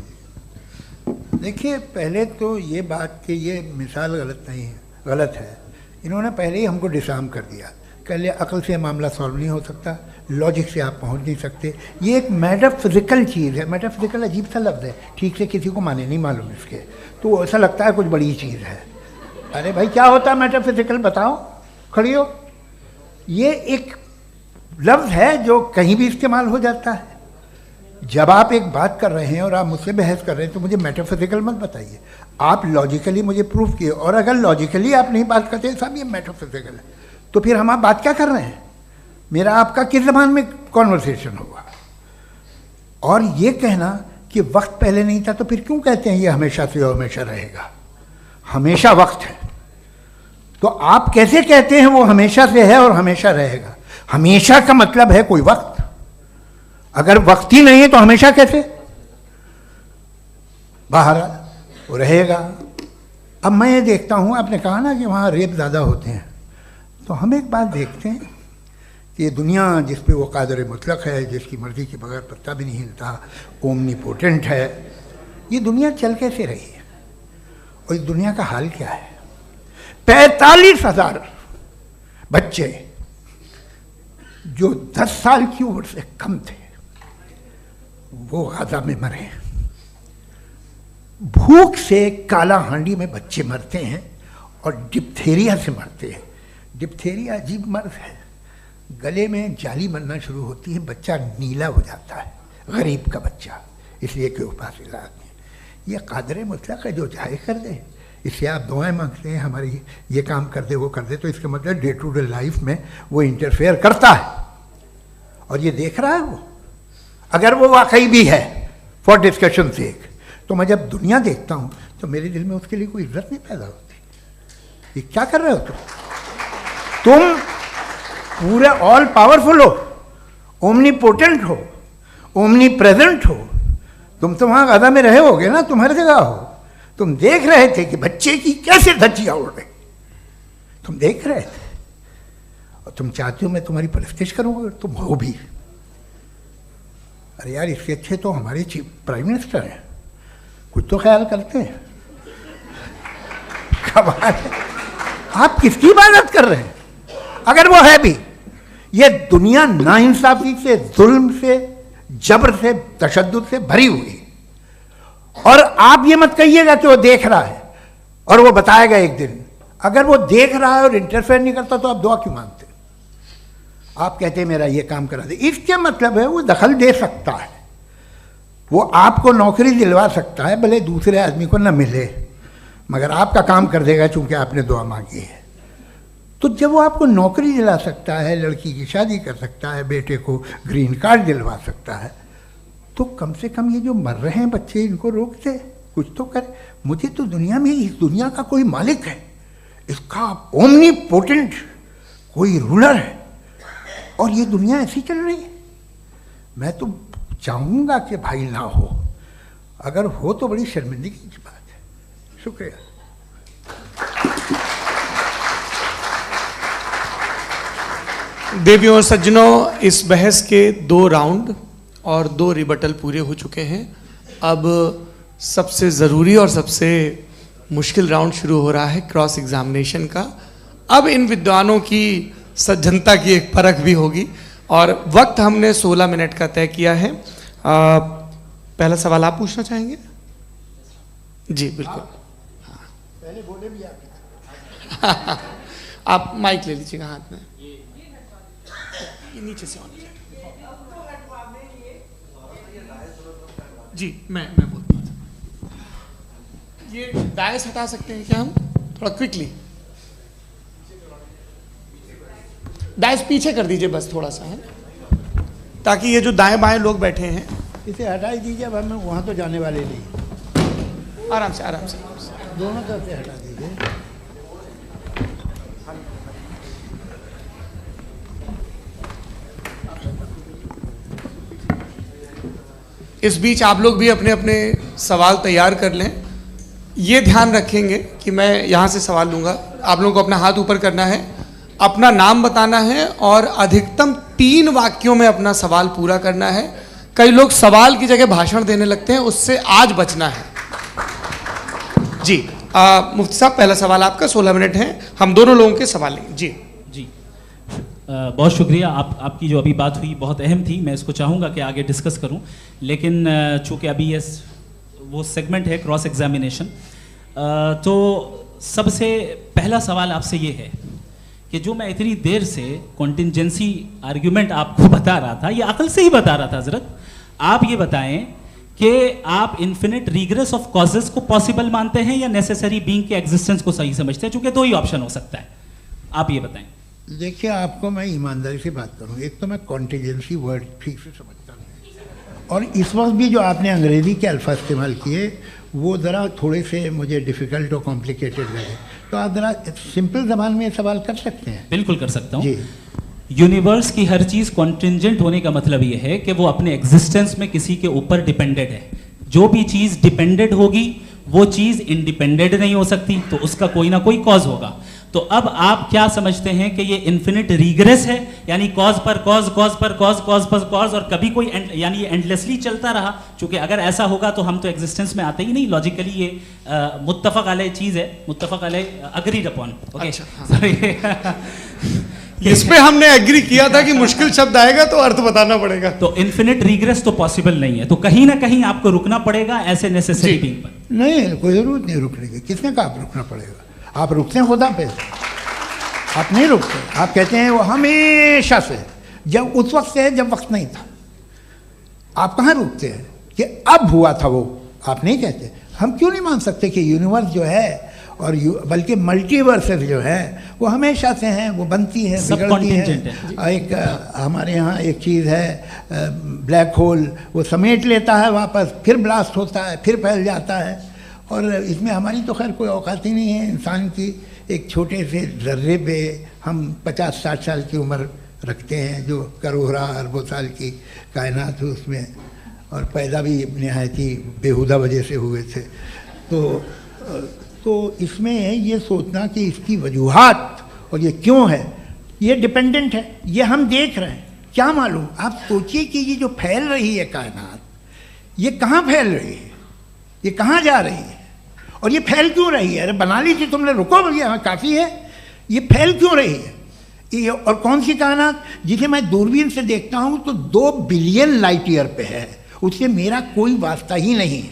देखिए पहले तो ये बात कि ये मिसाल गलत नहीं है, गलत है। इन्होंने पहले ही हमको डिसार्म कर दिया, कह लिया अकल से मामला सॉल्व नहीं हो सकता, लॉजिक से आप पहुंच नहीं सकते। ये एक मेटाफिजिकल चीज़ है। मेटाफिजिकल अजीब सा लफ्ज़ है, ठीक से किसी को माने नहीं मालूम इसके, तो ऐसा लगता है कुछ बड़ी चीज़ है। अरे भाई क्या होता है मेटाफिजिकल, बताओ, खड़ी हो। ये एक लफ्ज़ है जो कहीं भी इस्तेमाल हो जाता है। जब आप एक बात कर रहे हैं और आप मुझसे बहस कर रहे हैं तो मुझे मेटाफिजिकल मत बताइए, आप लॉजिकली मुझे प्रूफ किए। और अगर लॉजिकली आप नहीं बात करते साहब ये मेटाफिजिकल है, तो फिर हम आप बात क्या कर रहे हैं? मेरा आपका किस ज़बान में कॉन्वर्सेशन होगा? और ये कहना कि वक्त पहले नहीं था, तो फिर क्यों कहते हैं ये हमेशा से और हमेशा रहेगा? हमेशा वक्त है, तो आप कैसे कहते हैं वो हमेशा से है और हमेशा रहेगा? हमेशा का मतलब है कोई वक्त, अगर वक्त ही नहीं है तो हमेशा कैसे? बाहर वो रहेगा। अब मैं ये देखता हूँ, आपने कहा ना कि वहाँ रेप ज़्यादा होते हैं, तो हम एक बात देखते हैं कि ये दुनिया जिस पे वो कादर मुतलक है, जिसकी मर्ज़ी के बगैर पत्ता भी नहीं हिलता, ओमनीपोटेंट है, ये दुनिया चल कैसे रही है? और इस दुनिया का हाल क्या है? 45,000 बच्चे जो 10 साल की उम्र से कम थे वो गाजा में मरे। भूख से काला हांडी में बच्चे मरते हैं और डिप्थेरिया से मरते हैं। डिप्थेरिया अजीब मर्ज है, गले में जाली बनना शुरू होती है, बच्चा नीला हो जाता है, गरीब का बच्चा, इसलिए कि वो पास इलाज नहीं। ये कादर मुतलक है जो चाहे कर दे, इससे आप दुआएं मांगते हैं हमारी ये काम कर दे वो कर दे, तो इसका मतलब डे टू डे लाइफ में वो इंटरफेयर करता है और ये देख रहा है वो। अगर वो वाकई भी है फॉर डिस्कशन सेक, तो मैं जब दुनिया देखता हूँ तो मेरे दिल में उसके लिए कोई इज्जत नहीं पैदा होती। ये क्या कर रहे हो तुम पूरे ऑल पावरफुल हो, ओमनीपोटेंट हो, ओमनी प्रेजेंट हो। तुम तो वहाँ गाजा में रहे होगे ना, तुम हर जगह हो। तुम देख रहे थे कि बच्चे की कैसे धज्जियाँ उड़ रही, तुम देख रहे थे और तुम चाहते हो मैं तुम्हारी परस्तिश करूँगा, तुम हो भी। अरे यार, इसके अच्छे तो हमारे चीफ प्राइम मिनिस्टर हैं, कुछ तो ख्याल करते हैं। कमाल है, आप किसकी इबादत कर रहे हैं? अगर वो है भी, ये दुनिया नाइंसाफी से, जुल्म से, जबर से, तशद्दुद से भरी हुई। और आप ये मत कहिएगा कि वो देख रहा है और वो बताएगा एक दिन। अगर वो देख रहा है और इंटरफेयर नहीं करता तो आप दुआ क्यों मांगते? आप कहते हैं मेरा ये काम करा दे, इसके मतलब है वो दखल दे सकता है, वो आपको नौकरी दिलवा सकता है, भले दूसरे आदमी को न मिले, मगर आपका काम कर देगा चूंकि आपने दुआ मांगी है। तो जब वो आपको नौकरी दिला सकता है, लड़की की शादी कर सकता है, बेटे को ग्रीन कार्ड दिलवा सकता है, तो कम से कम ये जो मर रहे हैं बच्चे, इनको रोक दे, कुछ तो करे। मुझे तो दुनिया में, इस दुनिया का कोई मालिक है, इसका ओमनीपोटेंट कोई रूलर है, और ये दुनिया ऐसी चल रही है। मैं तो चाहूँगा कि भाई ना हो, अगर हो तो बड़ी शर्मिंदगी की बात है। शुक्रिया। देवियों और सज्जनों, इस बहस के 2 राउंड और 2 रिबटल पूरे हो चुके हैं। अब सबसे ज़रूरी और सबसे मुश्किल राउंड शुरू हो रहा है, क्रॉस एग्जामिनेशन का। अब इन विद्वानों की सज्जनता की एक परख भी होगी और वक्त हमने 16 मिनट का तय किया है। पहला सवाल आप पूछना चाहेंगे? जी बिल्कुल। पहले बोले भी आप। आप माइक ले लीजिएगा हाथ में, ये नीचे से ऑन कीजिए। जी मैं बोलता हूँ, ये डायस हटा सकते हैं क्या हम थोड़ा क्विकली? डायस पीछे कर दीजिए बस थोड़ा सा, है, ताकि ये जो दाएं बाएं लोग बैठे हैं, इसे हटा ही दीजिए। अब हम वहाँ तो जाने वाले नहीं। आराम से आराम से दोनों तरफ से हटा दीजिए। इस बीच आप लोग भी अपने अपने सवाल तैयार कर लें। ये ध्यान रखेंगे कि मैं यहाँ से सवाल लूँगा, आप लोगों को अपना हाथ ऊपर करना है, अपना नाम बताना है और अधिकतम 3 वाक्यों में अपना सवाल पूरा करना है। कई लोग सवाल की जगह भाषण देने लगते हैं, उससे आज बचना है। जी मुफ्ती साहब, पहला सवाल आपका, 16 मिनट हैं, हम दोनों लोगों के सवाल लेंगे। जी जी बहुत शुक्रिया। आपकी जो अभी बात हुई बहुत अहम थी, मैं इसको चाहूँगा कि आगे डिस्कस करूँ, लेकिन चूँकि अभी ये वो सेगमेंट है क्रॉस एग्जामिनेशन, तो सबसे पहला सवाल आपसे ये है कि जो मैं इतनी देर से कॉन्टिंजेंसी आर्ग्यूमेंट आपको बता रहा था, ये अकल से ही बता रहा था हजरत, आप ये बताएं कि आप इन्फिनिट रिग्रेस ऑफ कॉजेस को पॉसिबल मानते हैं या नेसेसरी बीइंग के एग्जिस्टेंस को सही समझते हैं, चूंकि 2 ही ऑप्शन हो सकता है, आप ये बताएं। देखिए, आपको मैं ईमानदारी से बात करूँ, एक तो मैं कॉन्टिजेंसी वर्ड ठीक से समझता नहीं, और इस वक्त भी जो आपने अंग्रेज़ी के अल्फाज इस्तेमाल किए वो ज़रा थोड़े से मुझे डिफ़िकल्ट और कॉम्प्लिकेटेड लगे, तो आप ज़रा सिंपल ज़बान में सवाल कर सकते हैं? बिल्कुल कर सकता हूँ जी। यूनिवर्स की हर चीज़ कॉन्टिंजेंट होने का मतलब ये है कि वो अपने एग्जिस्टेंस में किसी के ऊपर डिपेंडेड है। जो भी चीज़ डिपेंडेड होगी वो चीज़ इंडिपेंडेंट नहीं हो सकती, तो उसका कोई ना कोई कॉज होगा। तो अब आप क्या समझते हैं कि ये इन्फिनिट रिग्रेस है, यानी कॉज पर कॉज, कॉज पर कॉज, कॉज पर कॉज, और कभी कोई यानी ये एंडलेसली चलता रहा? क्योंकि अगर ऐसा होगा तो हम तो एग्जिस्टेंस में आते ही नहीं, लॉजिकली ये मुत्तफक अलैह चीज़ है, मुत्तफक अलैह, अग्रीड अपॉन। ओके, इस पे हमने एग्री किया था कि मुश्किल शब्द आएगा तो अर्थ बताना पड़ेगा। तो इन्फिनिट रिग्रेस तो पॉसिबल नहीं है, तो कहीं ना कहीं आपको रुकना पड़ेगा ऐसे नेसेसरी बीइंग पर। नहीं, कोई ज़रूरत नहीं रुकने की। किसने कहा आप रुकना पड़ेगा? आप रुकते हैं खुदा पे, आप नहीं रुकते। आप कहते हैं वो हमेशा से, जब उस वक्त से है जब वक्त नहीं था। आप कहाँ रुकते हैं कि अब हुआ था वो? आप नहीं कहते। हम क्यों नहीं मान सकते कि यूनिवर्स जो है और बल्कि मल्टीवर्सेस जो है वो हमेशा से हैं, वो बनती है, बिगड़ती है। एक हमारे यहाँ एक चीज़ है ब्लैक होल, वो समेट लेता है वापस, फिर ब्लास्ट होता है, फिर फैल जाता है। और इसमें हमारी तो खैर कोई औकात ही नहीं है। इंसान की एक छोटे से ज़र्रे पे हम 50-60 साल की उम्र रखते हैं, जो करोड़ों अरबों साल की कायनात है उसमें, और पैदा भी नहायत ही बेहुदा वजह से हुए थे। तो इसमें ये सोचना कि इसकी वजूहात और ये क्यों है, ये डिपेंडेंट है, ये हम देख रहे हैं। क्या मालूम, आप सोचिए कि ये जो फैल रही है कायनात, ये कहाँ फैल रही है, ये कहाँ जा रही है, और ये फैल क्यों रही है? अरे बना ली थी तुमने, रुको भैया काफ़ी है। ये फैल क्यों रही है? ये और कौन सी कायनात जिसे मैं दूरबीन से देखता हूँ तो 2 बिलियन लाइट ईयर पे है, उससे मेरा कोई वास्ता ही नहीं है।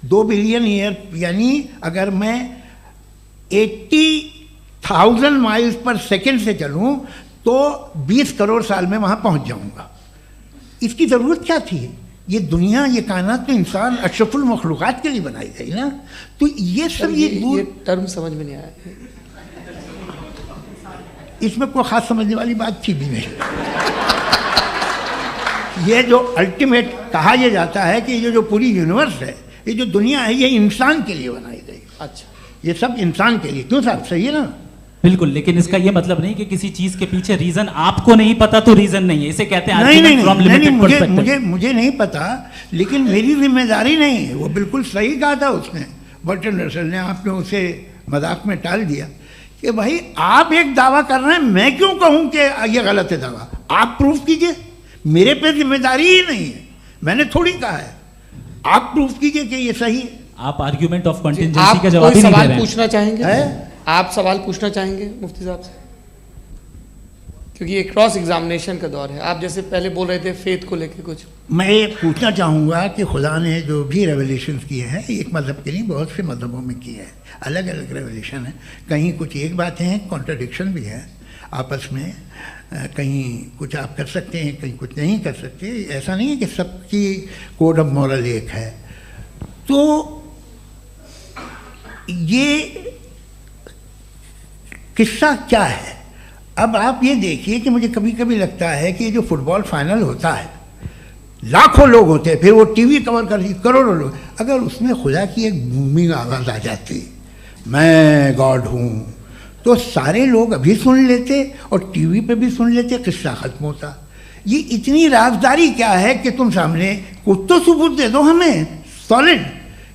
2 बिलियन ईयर यानी अगर मैं 80,000 माइल्स पर सेकेंड से चलूँ तो 20 करोड़ साल में वहाँ पहुँच जाऊँगा। इसकी ज़रूरत क्या थी? ये दुनिया, ये कायनात तो इंसान अशरफुल मखलूक़ात के लिए बनाई गई ना। तो ये सब ये टर्म समझ में नहीं आया, इसमें कोई ख़ास समझने वाली बात थी भी नहीं। ये जो अल्टीमेट कहा यह जाता है कि ये जो पूरी यूनिवर्स है, ये जो दुनिया है, ये इंसान के लिए बनाई गई। अच्छा, ये सब इंसान के लिए। क्यों साहब, सही है ना? बिल्कुल, लेकिन इसका ये मतलब नहीं कि किसी चीज के पीछे रीजन आपको नहीं पता तो रीजन नहीं है, इसे कहते हैं नहीं, मुझे नहीं पता, लेकिन मेरी जिम्मेदारी नहीं है। वो बिल्कुल सही कहा था उसने, बर्टन रसल ने। आपने उसे मजाक में टाल दिया कि भाई आप एक दावा कर रहे हैं, मैं क्यों कहूं कि ये गलत है दावा? आप प्रूफ कीजिए, मेरे पे जिम्मेदारी ही नहीं है, मैंने थोड़ी कहा है। आप प्रूफ कीजिए कि ये सही है। आप आर्ग्यूमेंट ऑफ कंटिजेंसी का जवाब ही नहीं दे रहे हैं। पूछना चाहेंगे? आप सवाल पूछना चाहेंगे मुफ्ती साहब से? क्योंकि ये क्रॉस एग्जामिनेशन का दौर है। आप जैसे पहले बोल रहे थे फेथ को लेके कुछ, मैं ये पूछना चाहूँगा कि खुदा ने जो भी रेवलेशन किए हैं, एक मज़हब के नहीं बहुत से मज़हबों में किए हैं, अलग अलग रेवलेशन है। कहीं कुछ एक बातें हैं, कॉन्ट्रडिक्शन भी है आपस में, कहीं कुछ आप कर सकते हैं, कहीं कुछ नहीं कर सकते। ऐसा नहीं है कि सबकी कोड ऑफ मॉरल एक है। तो ये किस्सा क्या है? अब आप ये देखिए कि मुझे कभी कभी लगता है कि जो फुटबॉल फाइनल होता है, लाखों लोग होते हैं, फिर वो टीवी कवर करती, करोड़ों लोग, अगर उसमें खुदा की एक बूमिंग आवाज़ आ जाती, मैं गॉड हूँ, तो सारे लोग अभी सुन लेते और टीवी पे भी सुन लेते, किस्सा ख़त्म होता। ये इतनी राजदारी क्या है कि तुम सामने कुछ तो सबूत दे दो हमें सॉलिड।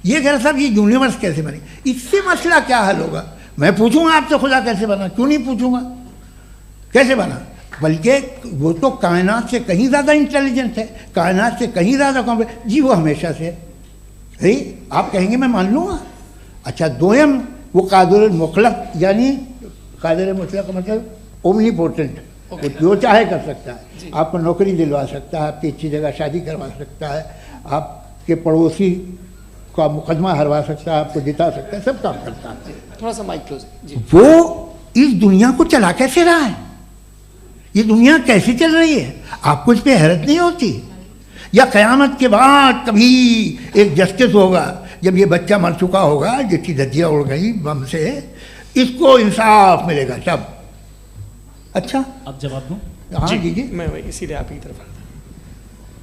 ये कह साहब ये यूनिवर्स कैसे बनी, इससे मसला क्या हल होगा? मैं पूछूंगा आपसे खुदा कैसे बना? क्यों नहीं पूछूंगा कैसे बना? बल्कि वो तो कायनात से कहीं ज़्यादा इंटेलिजेंट है, कायनात से कहीं ज़्यादा कॉम्प्लेक्स। जी वो हमेशा से सही, आप कहेंगे मैं मान लूँगा। अच्छा, दोयम वो कादिर मुतलक, यानी कादिर मुतलक का मतलब ओमनीपोटेंट, वो जो चाहे कर सकता है। आपको नौकरी दिलवा सकता है, आपकी अच्छी जगह शादी करवा सकता है, आपके पड़ोसी का मुकदमा हरवा सकता है, आपको जिता सकता है, सब काम करता है। थोड़ा सा माइक क्लोज जी। वो इस दुनिया को चला कैसे रहा है? ये दुनिया कैसे चल रही है? आपको इस पर हैरत नहीं होती? या क़यामत के बाद कभी एक जस्टिस होगा, जब ये बच्चा मर चुका होगा, जिसकी धज्जियाँ उड़ गई बम से, इसको इंसाफ मिलेगा तब? अच्छा, अब जवाब दूं? हाँ जी, मैं इसीलिए आप की तरफ।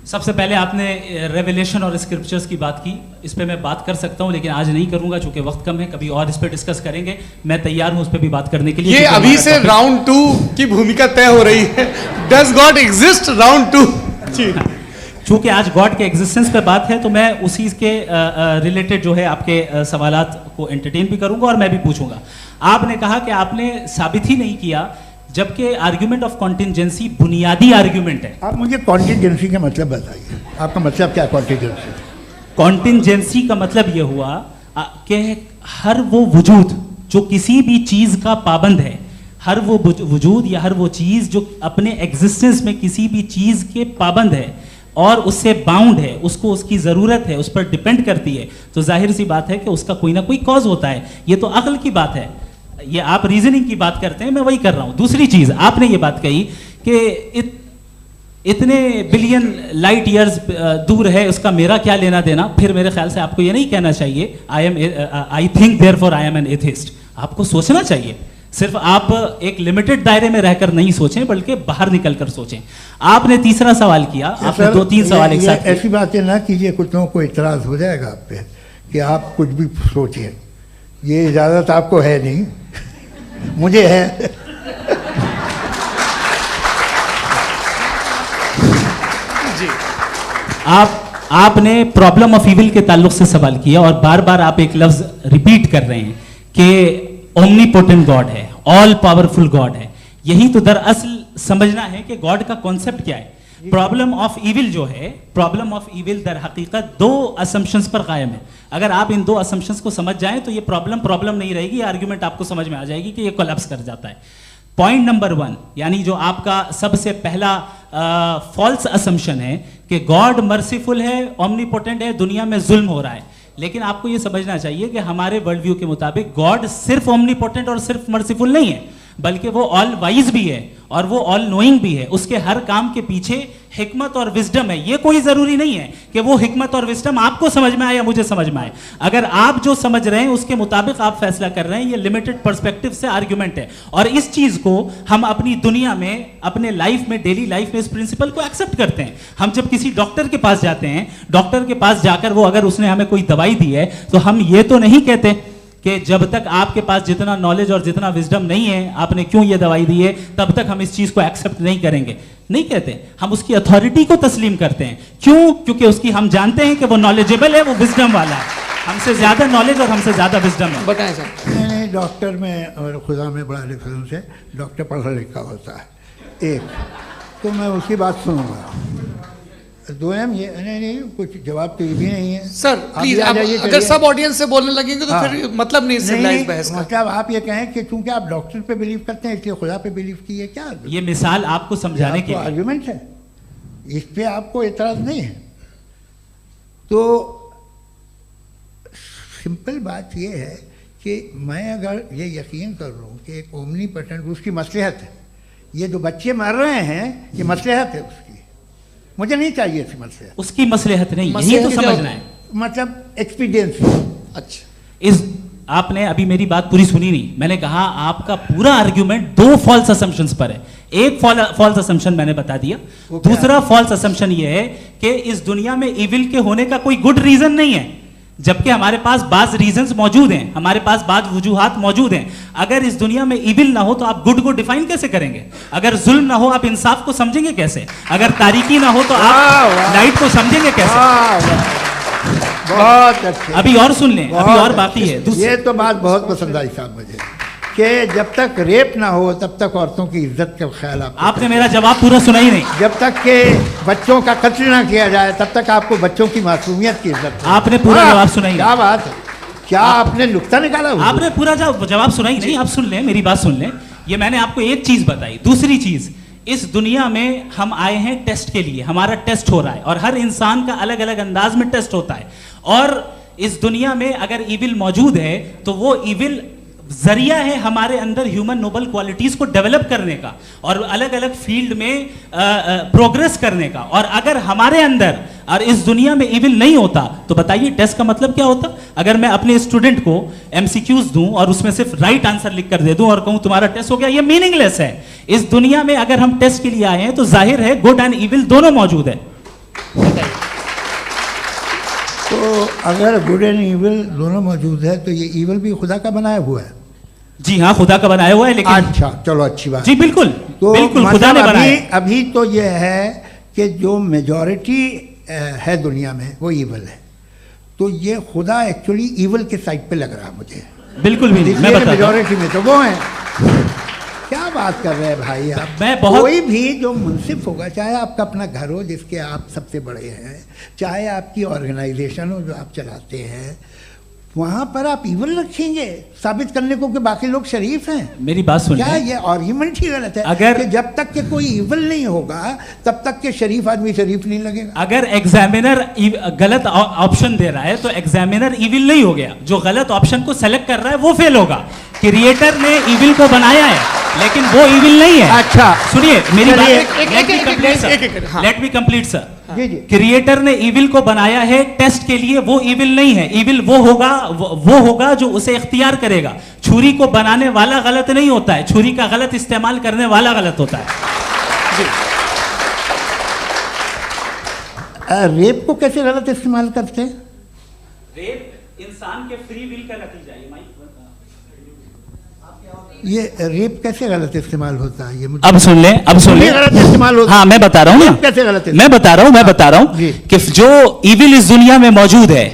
सबसे पहले आपने रेवलेशन और स्क्रिप्चर्स की बात की, इस पे मैं बात कर सकता हूं, लेकिन आज नहीं करूंगा चूंकि वक्त कम है, कभी और इस पे डिस्कस करेंगे। मैं तैयार हूं उस पे भी बात करने के लिए। ये अभी से राउंड 2 की भूमिका तय हो रही है। Does God exist round 2? चूंकि आज गॉड के एग्जिस्टेंस पे बात है, तो मैं उसी के रिलेटेड जो है आपके सवालात को एंटरटेन भी करूंगा और मैं भी पूछूंगा। आपने कहा कि आपने साबित ही नहीं किया, जबकि आर्ग्यूमेंट ऑफ कॉन्टिजेंसी बुनियादी आर्ग्यूमेंट है। आप मुझे कॉन्टिजेंसी का मतलब बताइए, आपका मतलब क्या? कॉन्टिजेंसी कॉन्टिजेंसी का मतलब यह हुआ कि हर वो वजूद जो किसी भी चीज का पाबंद है, हर वो वजूद या हर वो चीज जो अपने एग्जिस्टेंस में किसी भी चीज के पाबंद है और उससे बाउंड है, उसको उसकी ज़रूरत है, उस पर डिपेंड करती है, तो जाहिर सी बात है कि उसका कोई ना कोई कॉज होता है। ये तो अक्ल की बात है। ये आप रीजनिंग की बात करते हैं, मैं वही कर रहा हूं। दूसरी चीज आपने ये बात कही कि इतने बिलियन लाइट ईयर्स दूर है, उसका मेरा क्या लेना देना। फिर मेरे ख्याल से आपको ये नहीं कहना चाहिए I think therefore I am an atheist. आपको सोचना चाहिए, सिर्फ आप एक लिमिटेड दायरे में रहकर नहीं सोचें, बल्कि बाहर निकलकर सोचें। आपने तीसरा सवाल किया, आपने 2-3 सवाल एक साथ। ऐसी बातें ना कीजिए, कुछ लोगों को इतराज हो जाएगा आप पे कि आप कुछ भी सोचिए। ये इजाज़त आपको है नहीं, मुझे है। जी, आपने प्रॉब्लम ऑफ इविल के ताल्लुक से सवाल किया और बार बार आप एक लफ्ज रिपीट कर रहे हैं कि ओमनीपोटेंट गॉड है। ऑल पावरफुल गॉड है। यही तो दरअसल समझना है कि गॉड का कॉन्सेप्ट क्या है। प्रॉब्लम ऑफ इविल जो है, प्रॉब्लम ऑफ इविल दर हकीकत दो असम्पशंस पर कायम है। अगर आप इन दो असम्पशंस को समझ जाएं तो ये प्रॉब्लम नहीं रहेगी, आर्ग्यूमेंट आपको समझ में आ जाएगी कि ये कोलैप्स कर जाता है। पॉइंट नंबर 1, यानी जो आपका सबसे पहला फॉल्स असम्पशन है कि गॉड मर्सीफुल है, ओमनीपोटेंट है, दुनिया में जुल्म हो रहा है। लेकिन आपको ये समझना चाहिए कि हमारे वर्ल्ड व्यू के मुताबिक गॉड सिर्फ ओमनीपोटेंट और सिर्फ मर्सीफुल नहीं है, बल्कि वो ऑल वाइज भी है और वो ऑल नोइंग भी है। उसके हर काम के पीछे हिकमत और विजडम है। ये कोई जरूरी नहीं है कि वो हिकमत और विजडम आपको समझ में आए या मुझे समझ में आए। अगर आप जो समझ रहे हैं उसके मुताबिक आप फैसला कर रहे हैं, ये लिमिटेड पर्सपेक्टिव से आर्ग्यूमेंट है। और इस चीज को हम अपनी दुनिया में, अपने लाइफ में, डेली लाइफ में इस प्रिंसिपल को एक्सेप्ट करते हैं। हम जब किसी डॉक्टर के पास जाते हैं, डॉक्टर के पास जाकर वो अगर उसने हमें कोई दवाई दी है तो हम ये तो नहीं कहते कि जब तक आपके पास जितना नॉलेज और जितना विजडम नहीं है, आपने क्यों ये दवाई दी है, तब तक हम इस चीज को एक्सेप्ट नहीं करेंगे। नहीं कहते, हम उसकी अथॉरिटी को तस्लीम करते हैं। क्यों? क्योंकि उसकी हम जानते हैं कि वो नॉलेजेबल है, वो विजडम वाला है, हमसे ज्यादा नॉलेज और हमसे ज्यादा विजडम है। बताएं सर। नहीं, डॉक्टर में और खुदा में बड़ा डिफरेंस है। डॉक्टर पढ़ा लिखा होता है एक, तो मैं उसकी बात सुनूंगा। दो ये नहीं कुछ जवाब तो ये भी नहीं है सर। प्लीज अगर सब ऑडियंस से बोलने लगेंगे तो फिर मतलब नहीं सिविलाइज्ड बहस का। मतलब आप ये कहें कि चूंकि आप डॉक्टर पे बिलीव करते हैं इसलिए खुदा पे बिलीव किए, क्या ये मिसाल आपको समझाने के लिए आर्गुमेंट है, इस पे आपको एतराज नहीं है। तो सिंपल बात ये है कि मैं अगर ये यकीन कर लूँ कि एक ओमनीपोटेंट, उसकी मसलहत है, ये जो बच्चे मर रहे हैं ये मसलहत है उसकी, मुझे नहीं चाहिए थी मसलहत, उसकी मसलहत नहीं, यही तो समझना है। मतलब एक्सपीरियंस। अच्छा, इस आपने अभी मेरी बात पूरी सुनी नहीं। मैंने कहा आपका पूरा आर्ग्यूमेंट दो फॉल्स असम्पशंस पर है। एक फॉल्स असम्पशन मैंने बता दिया, दूसरा फॉल्स असम्पशन ये है कि इस दुनिया में इविल के होने का कोई गुड रीजन नहीं है, जबकि हमारे पास बाज रीजंस मौजूद हैं, हमारे पास बाज वजूहात मौजूद हैं। अगर इस दुनिया में इविल ना हो तो आप गुड को डिफाइन कैसे करेंगे? अगर जुल्म ना हो आप इंसाफ को समझेंगे कैसे? अगर तारीकी ना हो तो आप लाइट को समझेंगे कैसे? बहुत अच्छे। अभी और सुन लें, अभी और बाकी है। ये तो बात बहुत पसंद आई साहब मुझे, कि जब तक रेप ना हो तब तक औरतों की इज्जत का ख्याल आपने मेरा जवाब पूरा सुना ही नहीं। जब तक के बच्चों का कत्ल ना किया जाए तब तक आपको बच्चों की मासूमियत की इज्जत। आपने पूरा जवाब सुना ही नहीं। क्या बात है, क्या आपने नुक्ता निकाला? आपने पूरा जवाब सुना ही नहीं। आप सुन लें, मेरी बात सुन लें। ये मैंने आपको एक चीज बताई। दूसरी चीज, इस दुनिया में हम आए हैं टेस्ट के लिए, हमारा टेस्ट हो रहा है और हर इंसान का अलग अलग अंदाज में टेस्ट होता है। और इस दुनिया में अगर इविल मौजूद है तो वो इविल जरिया है हमारे अंदर ह्यूमन नोबल क्वालिटीज को डेवलप करने का और अलग अलग फील्ड में प्रोग्रेस करने का। और अगर हमारे अंदर और इस दुनिया में इविल नहीं होता तो बताइए टेस्ट का मतलब क्या होता? अगर मैं अपने स्टूडेंट को एमसीक्यूज दूं और उसमें सिर्फ राइट आंसर लिख कर दे दूं और कहूं तुम्हारा टेस्ट हो गया, ये मीनिंगलेस है। इस दुनिया में अगर हम टेस्ट के लिए आए हैं तो जाहिर है गुड एंड इविल दोनों मौजूद है। तो अगर गुड एंड इविल दोनों मौजूद है तो ये इविल भी खुदा का बनाया हुआ है? जी हाँ, खुदा का बनाया हुआ है। लेकिन अच्छा, चलो अच्छी बात। जी बिल्कुल, तो बिल्कुल मतलब खुदा ने बनाया। अभी तो ये है कि जो मेजॉरिटी है दुनिया में वो इविल है, तो ये खुदा एक्चुअली इविल के साइड पे लग रहा है मुझे। बिल्कुल भी नहीं, मैं बताता हूं। मेजॉरिटी में तो वो है। क्या बात कर रहे हैं भाई आप? मैं बहुत कोई भी जो मुंसिफ होगा, चाहे आपका अपना घर हो जिसके आप सबसे बड़े हैं, चाहे आपकी ऑर्गेनाइजेशन हो जो आप चलाते हैं, वहां पर आप इविल रखेंगे साबित करने को कि बाकी लोग शरीफ हैं? मेरी बात सुनिए। क्या ये आर्ग्यूमेंट ही गलत है? अगर कि जब तक के कोई इविल नहीं होगा तब तक के शरीफ आदमी शरीफ नहीं लगेगा। अगर एग्जामिनर गलत ऑप्शन दे रहा है तो एग्जामिनर इविल नहीं हो गया, जो गलत ऑप्शन को सेलेक्ट कर रहा है वो फेल होगा। क्रिएटर ने इविल को बनाया है लेकिन वो इविल नहीं है। अच्छा सुनिए मेरी बात, let me complete sir. Creator ने इविल को बनाया है टेस्ट के लिए, वो इविल नहीं है। इविल वो होगा जो उसे इख्तियार करेगा। छुरी को बनाने वाला गलत नहीं होता है, छुरी का गलत इस्तेमाल करने वाला गलत होता है। रेप को कैसे गलत इस्तेमाल करते हैं? रेप इंसान के फ्री विल का नतीजा है। ये रेप कैसे गलत इस्तेमाल होता है? ये मुझे अब सुन ले, गलत इस्तेमाल होता है। हाँ मैं बता रहा हूँ ना, कैसे गलत? मैं बता रहा हूँ कि जो इविल इस दुनिया में मौजूद है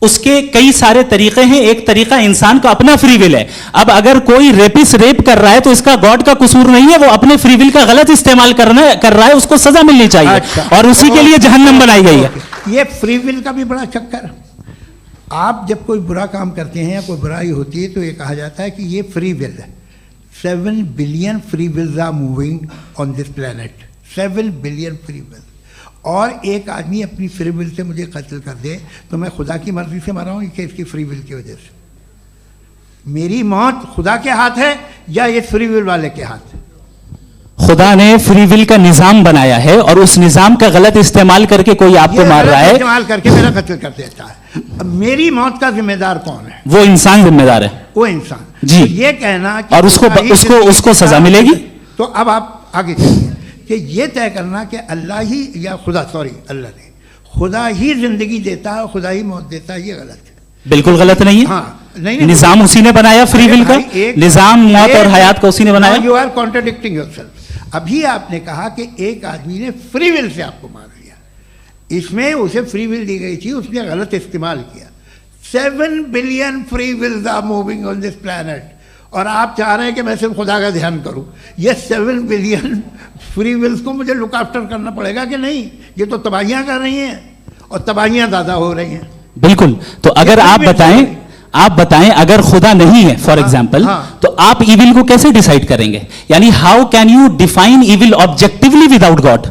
उसके कई सारे तरीके हैं, एक तरीका इंसान का अपना फ्री विल है। अब अगर कोई रेपिस्ट रेप कर रहा है तो इसका गॉड का कसूर नहीं है, वो अपने फ्री विल का गलत इस्तेमाल कर रहा है, उसको सजा मिलनी चाहिए। अच्छा, और उसी के लिए जहन्नम बनाई गई है। ये फ्री विल का भी बड़ा चक्कर। आप जब कोई बुरा काम करते हैं या कोई बुराई होती है तो ये कहा जाता है कि ये फ्री विल है। 7 billion free wills are moving on this planet, 7 billion free will. और एक आदमी अपनी फ्री विल से मुझे कत्ल कर दे तो मैं खुदा की मर्जी से मरा हूँ कि इसकी फ्री विल की वजह से? मेरी मौत खुदा के हाथ है या ये फ्री विल वाले के हाथ है? खुदा ने फ्री विल का निजाम बनाया है और उस निजाम का गलत इस्तेमाल करके कोई आपको मार रहा है, इस्तेमाल करके मेरा कत्ल कर देता है। अब मेरी मौत का जिम्मेदार कौन है? वो इंसान जिम्मेदार है, वो इंसान जी। तो ये कहना कि और उसको सजा मिलेगी। तो अब आप आगे चलिए कि ये तय करना कि अल्लाह ही या अल्लाह ने खुदा ही जिंदगी देता है, खुदा ही मौत देता है, ये गलत है। बिल्कुल गलत नहीं है। हाँ, नहीं, निजाम उसी ने बनाया, फ्री विल का निजाम मौत और हयात का उसी ने बनाया। You are contradicting yourself. अभी आपने कहा कि एक आदमी ने फ्री विल से आपको मार दिया, इसमें उसे फ्री विल दी गई थी, उसने गलत इस्तेमाल किया। 7 billion free wills are moving on this planet और आप चाह रहे हैं कि मैं सिर्फ खुदा का ध्यान करूं। ये 7 बिलियन फ्री विल्स को मुझे लुक आफ्टर करना पड़ेगा कि नहीं? ये तो तबाहियां कर रही हैं और तबाहियां ज़्यादा हो रही हैं। बिल्कुल। तो अगर आप बताएं अगर खुदा नहीं है फॉर एग्जाम्पल, तो आप इविल को कैसे डिसाइड करेंगे? यानी how can you define evil objectively without God?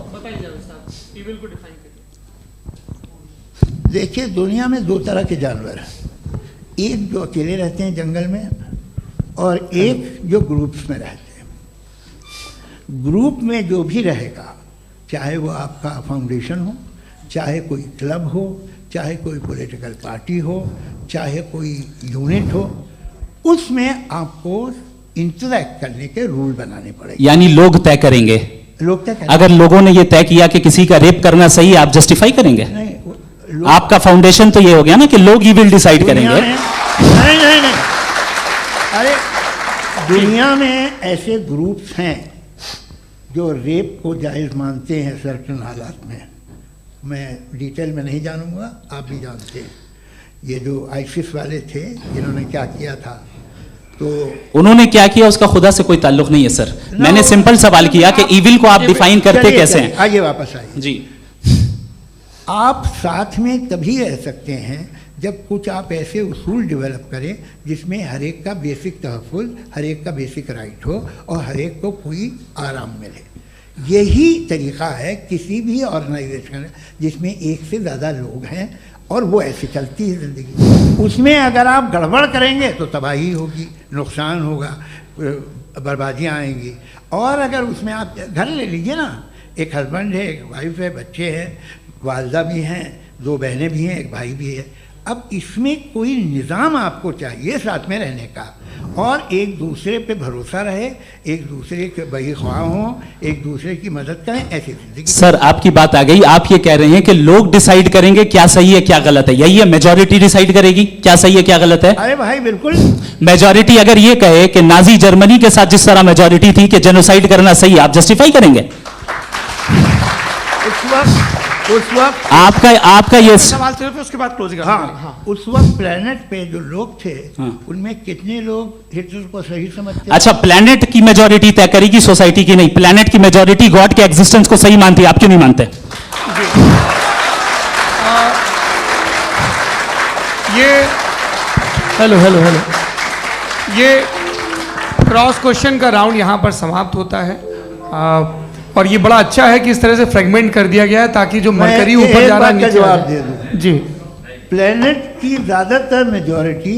देखिए, दुनिया में 2 तरह के जानवर हैं, एक जो अकेले रहते हैं जंगल में और एक जो ग्रुप्स में रहते हैं। ग्रुप में जो भी रहेगा, चाहे वो आपका फाउंडेशन हो, चाहे कोई क्लब हो, चाहे कोई पॉलिटिकल पार्टी हो, चाहे कोई यूनिट हो, उसमें आपको इंटरैक्ट करने के रूल बनाने पड़ेंगे। यानी लोग तय करेंगे। लोग तय करेंगे। अगर लोगों ने ये तय किया कि किसी का रेप करना सही है, आप जस्टिफाई करेंगे? नहीं, आपका फाउंडेशन तो ये हो गया ना कि लोग ही विल डिसाइड करेंगे। नहीं, अरे दुनिया में ऐसे ग्रुप्स हैं जो रेप को जायज़ मानते हैं सर्टेन हालात में। मैं डिटेल में नहीं जानूंगा, आप भी जानते हैं। ये जो आईसिस वाले थे जिन्होंने क्या किया था, तो उन्होंने क्या किया उसका खुदा से कोई ताल्लुक नहीं है सर। मैंने सिंपल सवाल किया कि इविल को आप डिफाइन करते कैसे हैं? आइए वापस आइए जी। आप साथ में तभी रह सकते हैं जब कुछ आप ऐसे उसूल डेवलप करें जिसमें हर एक का बेसिक तहफ़्फ़ुज़, हर एक का बेसिक राइट हो और हर एक को कोई आराम मिले। यही तरीक़ा है किसी भी ऑर्गेनाइजेशन जिसमें एक से ज़्यादा लोग हैं और वो ऐसे चलती है ज़िंदगी। उसमें अगर आप गड़बड़ करेंगे तो तबाही होगी, नुकसान होगा, बर्बादियाँ आएंगी। और अगर उसमें आप घर ले लीजिए ना, एक हस्बैंड है, एक वाइफ है, बच्चे हैं, वालदा भी हैं, 2 बहनें भी हैं, एक भाई भी है। अब इसमें कोई निज़ाम आपको चाहिए साथ में रहने का और एक दूसरे पे भरोसा रहे, एक दूसरे के बहीख्वाह हों, एक दूसरे की मदद करें, ऐसी जिंदगी। सर आपकी बात आ गई, आप ये कह रहे हैं कि लोग डिसाइड करेंगे क्या सही है क्या गलत है, यही है? मेजॉरिटी डिसाइड करेगी क्या सही है क्या गलत है? अरे भाई बिल्कुल। मेजॉरिटी अगर ये कहे कि नाजी जर्मनी के साथ जिस तरह मेजॉरिटी थी कि जेनोसाइड करना सही, आप जस्टिफाई करेंगे? उस वक्त आपका ये सवाल सिर्फ उसके बाद क्लोजिंग। हाँ, उस वक्त प्लेनेट पे जो लोग थे उनमें कितने लोग हिटलर को सही समझते? अच्छा, प्लेनेट की मेजॉरिटी तय करेगी, सोसाइटी की नहीं। प्लेनेट की मेजॉरिटी गॉड के एग्जिस्टेंस को सही मानती है, आप क्यों नहीं मानते? हेलो ये क्रॉस क्वेश्चन का राउंड यहाँ पर समाप्त होता है। और ये बड़ा अच्छा है कि इस तरह से फ्रेगमेंट कर दिया गया है ताकि जो मरकरी ऊपर जा रहा है नीचे जवाब दे दूं जी। प्लेनेट की ज़्यादातर मेजॉरिटी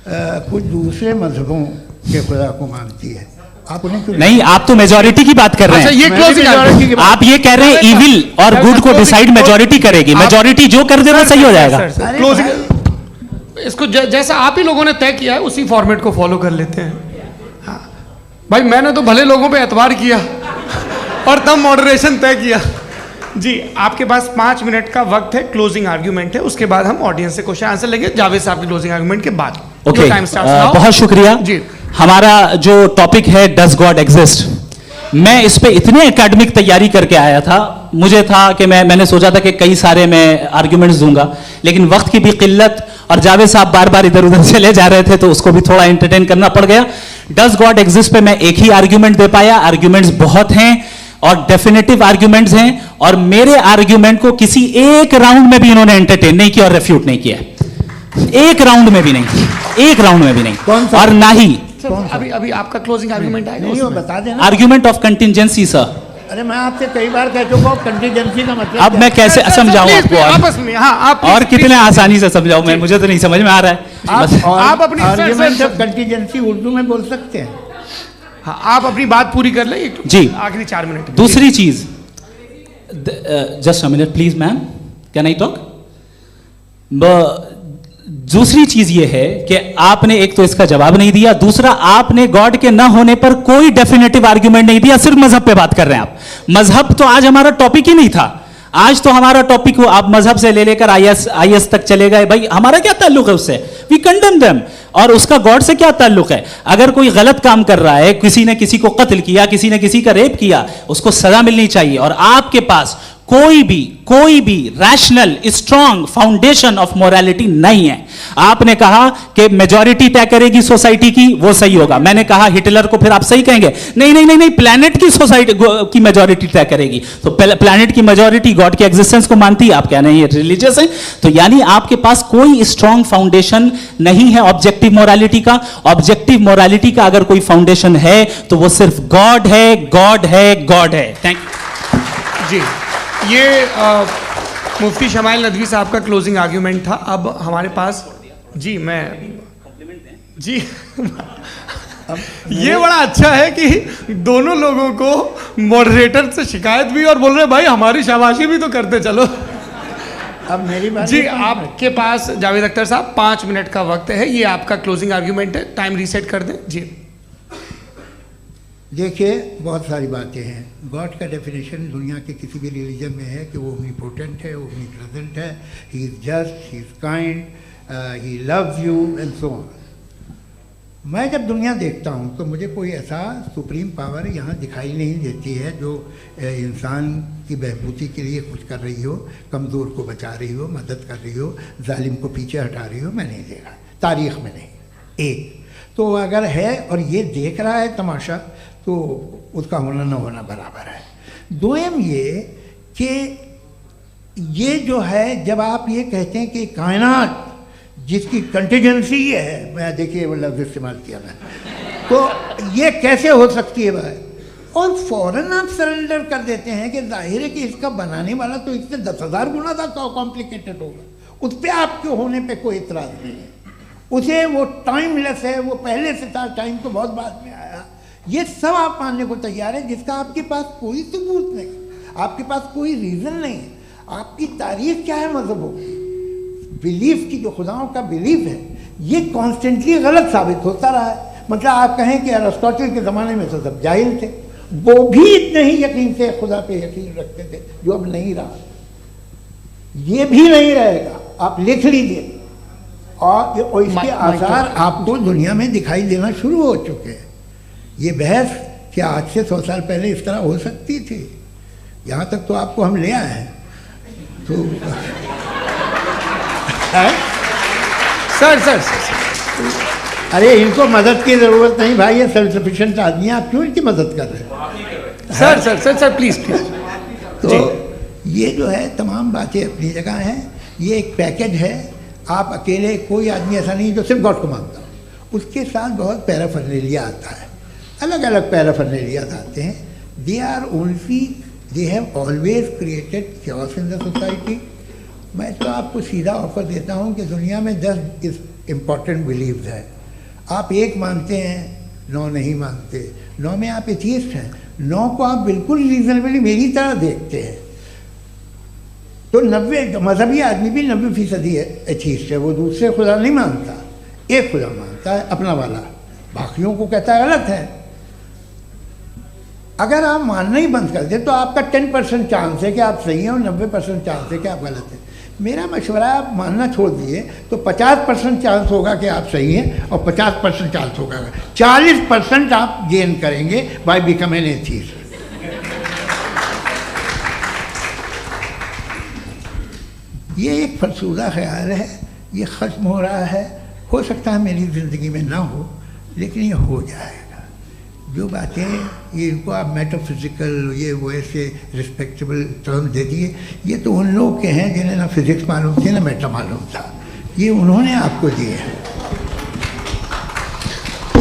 कुछ दूसरे मजहबों के खुदा को मानती है। आप उन्हें क्यों नहीं? आप तो मेजॉरिटी की बात कर रहे हैं। ये क्लोजिंग आप ये कह रहे हैं इविल और गुड को डिसाइड मेजॉरिटी करेगी, मेजॉरिटी जो कर देगा सही हो जाएगा। क्लोजिंग इसको जैसा आप ही लोगों ने तय किया है उसी फॉर्मेट को फॉलो कर लेते हैं। हाँ भाई, मैंने तो भले लोगों पे एतबार किया और तब मॉडरेशन तय किया जी। आपके पास 5 मिनट का वक्त है, क्लोजिंग आर्ग्यूमेंट है, उसके बाद हम ऑडियंस से क्वेश्चन आंसर लेंगे जावेद साहब के क्लोजिंग आर्ग्यूमेंट के बाद। ओके, बहुत शुक्रिया जी। हमारा जो टॉपिक है डज गॉड एग्जिस्ट, मैं इस पे इतने एकेडमिक तैयारी करके आया था, मुझे था कि मैंने सोचा था कि कई सारे मैं आर्ग्यूमेंट्स दूंगा, लेकिन वक्त की भी किल्लत और जावेद साहब बार बार इधर उधर चले जा रहे थे तो उसको भी थोड़ा एंटरटेन करना पड़ गया। डज गॉड एग्जिस्ट पे मैं एक ही आर्ग्यूमेंट दे पाया, आर्ग्यूमेंट्स बहुत हैं और डेफिनेटिव आर्ग्यूमेंट्स हैं, और मेरे आर्ग्यूमेंट को किसी एक राउंड में भी इन्होंने एंटरटेन नहीं किया और रेफ्यूट नहीं किया, एक राउंड में भी नहीं, एक राउंड में भी नहीं। और ना ही अभी अभी आपका क्लोजिंग आर्गुमेंट आएगा, नहीं वो बता देना। Argument of contingency sir. अरे मैं आपसे कई बार कह चुका हूँ कंटीजेंसी का मतलब अब मैं कैसे समझाऊं आपको आपस में? हाँ, आप और कितने आसानी से समझाऊं मैं, मुझे तो नहीं समझ में आ रहा है। आप अपनी आर्ग्यूमेंट ऑफ कंटीजेंसी उर्दू में बोल सकते हैं। हाँ, आप अपनी बात पूरी कर लें जी, आखिरी 4 मिनट। दूसरी चीज, just a minute please ma'am, can I talk? दूसरी चीज ये है कि आपने एक तो इसका जवाब नहीं दिया, दूसरा आपने गॉड के ना होने पर कोई डेफिनेटिव आर्ग्यूमेंट नहीं दिया, सिर्फ मजहब पे बात कर रहे हैं आप। मजहब तो आज हमारा टॉपिक ही नहीं था, आज तो हमारा टॉपिक हो, आप मजहब से ले लेकर आईएस तक चले गए। भाई हमारा क्या ताल्लुक है उससे? We condemn them. और उसका गॉड से क्या ताल्लुक है? अगर कोई गलत काम कर रहा है, किसी ने किसी को कत्ल किया, किसी ने किसी का रेप किया, उसको सजा मिलनी चाहिए। और आपके पास कोई भी rational strong foundation of morality नहीं है। आपने कहा कि मेजॉरिटी तय करेगी सोसाइटी की, वो सही होगा। मैंने कहा हिटलर को, फिर आप सही कहेंगे नहीं नहीं नहीं नहीं, प्लैनेट की सोसाइटी की मेजॉरिटी तय करेगी। तो प्लैनेट की मेजॉरिटी गॉड के एग्जिस्टेंस को मानती है, आप कह रहे हैं ये रिलीजियस है। तो यानी आपके पास कोई स्ट्रॉन्ग फाउंडेशन नहीं है ऑब्जेक्टिव मोरालिटी का। ऑब्जेक्टिव मोरालिटी का अगर कोई फाउंडेशन है तो वो सिर्फ गॉड है, गॉड है, गॉड है। थैंक यू जी। ये मुफ्ती शमाइल नदवी साहब का क्लोजिंग आर्ग्यूमेंट था। अब हमारे पास जी, मैं जी ये बड़ा अच्छा है कि दोनों लोगों को मॉडरेटर से शिकायत भी और बोल रहे भाई हमारी शाबाशी भी तो करते चलो। अब मेरी बात जी, आपके पास जावेद अख्तर साहब 5 मिनट का वक्त है, ये आपका क्लोजिंग आर्ग्यूमेंट है, टाइम रीसेट कर दें जी। देखिए, बहुत सारी बातें हैं। गॉड का डेफिनेशन दुनिया के किसी भी रिलीजन में है कि वो ओमनीपोटेंट है, ओमनीप्रेजेंट है, he is just, he is kind, he loves you and so on. मैं जब दुनिया देखता हूँ तो मुझे कोई ऐसा सुप्रीम पावर यहाँ दिखाई नहीं देती है जो इंसान की बहबूदी के लिए कुछ कर रही हो, कमज़ोर को बचा रही हो, मदद कर रही हो, जालिम को पीछे हटा रही हो। मैं नहीं देखा, तारीख़ में नहीं। एक तो अगर है और ये देख रहा है तमाशा, तो उसका होना न होना बराबर है। दोयम ये कि ये जो है, जब आप ये कहते हैं कि कायनात जिसकी कंटीजेंसी ये है, मैं देखिए वो लफ्ज़ इस्तेमाल किया मैं, तो ये कैसे हो सकती है भाई? और फ़ौरन आप सरेंडर कर देते हैं कि जाहिर है कि इसका बनाने वाला तो इससे 10,000 गुना ज़्यादा कॉम्प्लिकेटेड होगा। उस पर आपके होने पे कोई इतराज़ नहीं है। उसे वो टाइमलेस है, वो पहले से था, टाइम तो बहुत बाद में आया। ये सब आप मानने को तैयार है जिसका आपके पास कोई सबूत नहीं, आपके पास कोई रीज़न नहीं है। आपकी तारीख क्या है मज़हबों की? बिलीफ की, जो खुदाओं का बिलीफ है, ये कॉन्स्टेंटली गलत साबित होता रहा है। मतलब आप कहें कि अरिस्टोटल के ज़माने में तो सब जाहिल थे, वो भी इतने ही यकीन से खुदा पे यकीन रखते थे, जो अब नहीं रहा। ये भी नहीं रहेगा, आप लिख लीजिए। और इसके आसार आपको दुनिया में दिखाई देना शुरू हो चुके हैं। ये बहस क्या आज से 100 साल पहले इस तरह हो सकती थी? यहाँ तक तो आपको हम ले आए हैं। तो सर अरे इनको मदद की ज़रूरत नहीं भाई, ये सेल्फ सफिशिएंट आदमी है, आप क्यों इनकी मदद कर रहे हैं? Sir please. तो ये जो है तमाम बातें अपनी जगह हैं। ये एक पैकेज है। आप अकेले, कोई आदमी ऐसा नहीं जो सिर्फ गॉड को मानता हो, उसके साथ बहुत पैराफर्नेलिया आता है, अलग अलग पैराफर्नेलियाज आते हैं। They have always created chaos in the society. मैं तो आपको सीधा ऑफर देता हूँ कि दुनिया में 10 इम्पॉर्टेंट बिलीव्स हैं। आप एक मानते हैं, 9 नहीं मानते, 9 में आप एथियस्ट हैं, 9 को आप बिल्कुल रीजनेबली मेरी तरह देखते हैं। तो 90 मजहबी आदमी भी 90% एथियस्ट है, वो दूसरे खुदा नहीं मानता, एक खुदा मानता है अपना वाला, बाकियों को कहता है गलत है। अगर आप मानना ही बंद कर दें तो आपका 10% चांस है कि आप सही हैं और 90% चांस है कि आप गलत हैं। मेरा मशवरा है आप मानना छोड़ दिए तो 50% चांस होगा कि आप सही हैं और 50% चांस होगा, 40% आप गेन करेंगे बाय बिकमिंग एन एथियस्ट। ये एक फरसूदा ख्याल है, ये ख़त्म हो रहा है। हो सकता है मेरी ज़िंदगी में ना हो, लेकिन ये हो जाएगा। जो बातें ये इनको आप मेटाफिज़िकल ये वो ऐसे रिस्पेक्टेबल टर्म दे दिए, ये तो उन लोग के हैं जिन्हें ना फिज़िक्स मालूम थी ना मेटा मालूम था, ये उन्होंने आपको दिए हैं।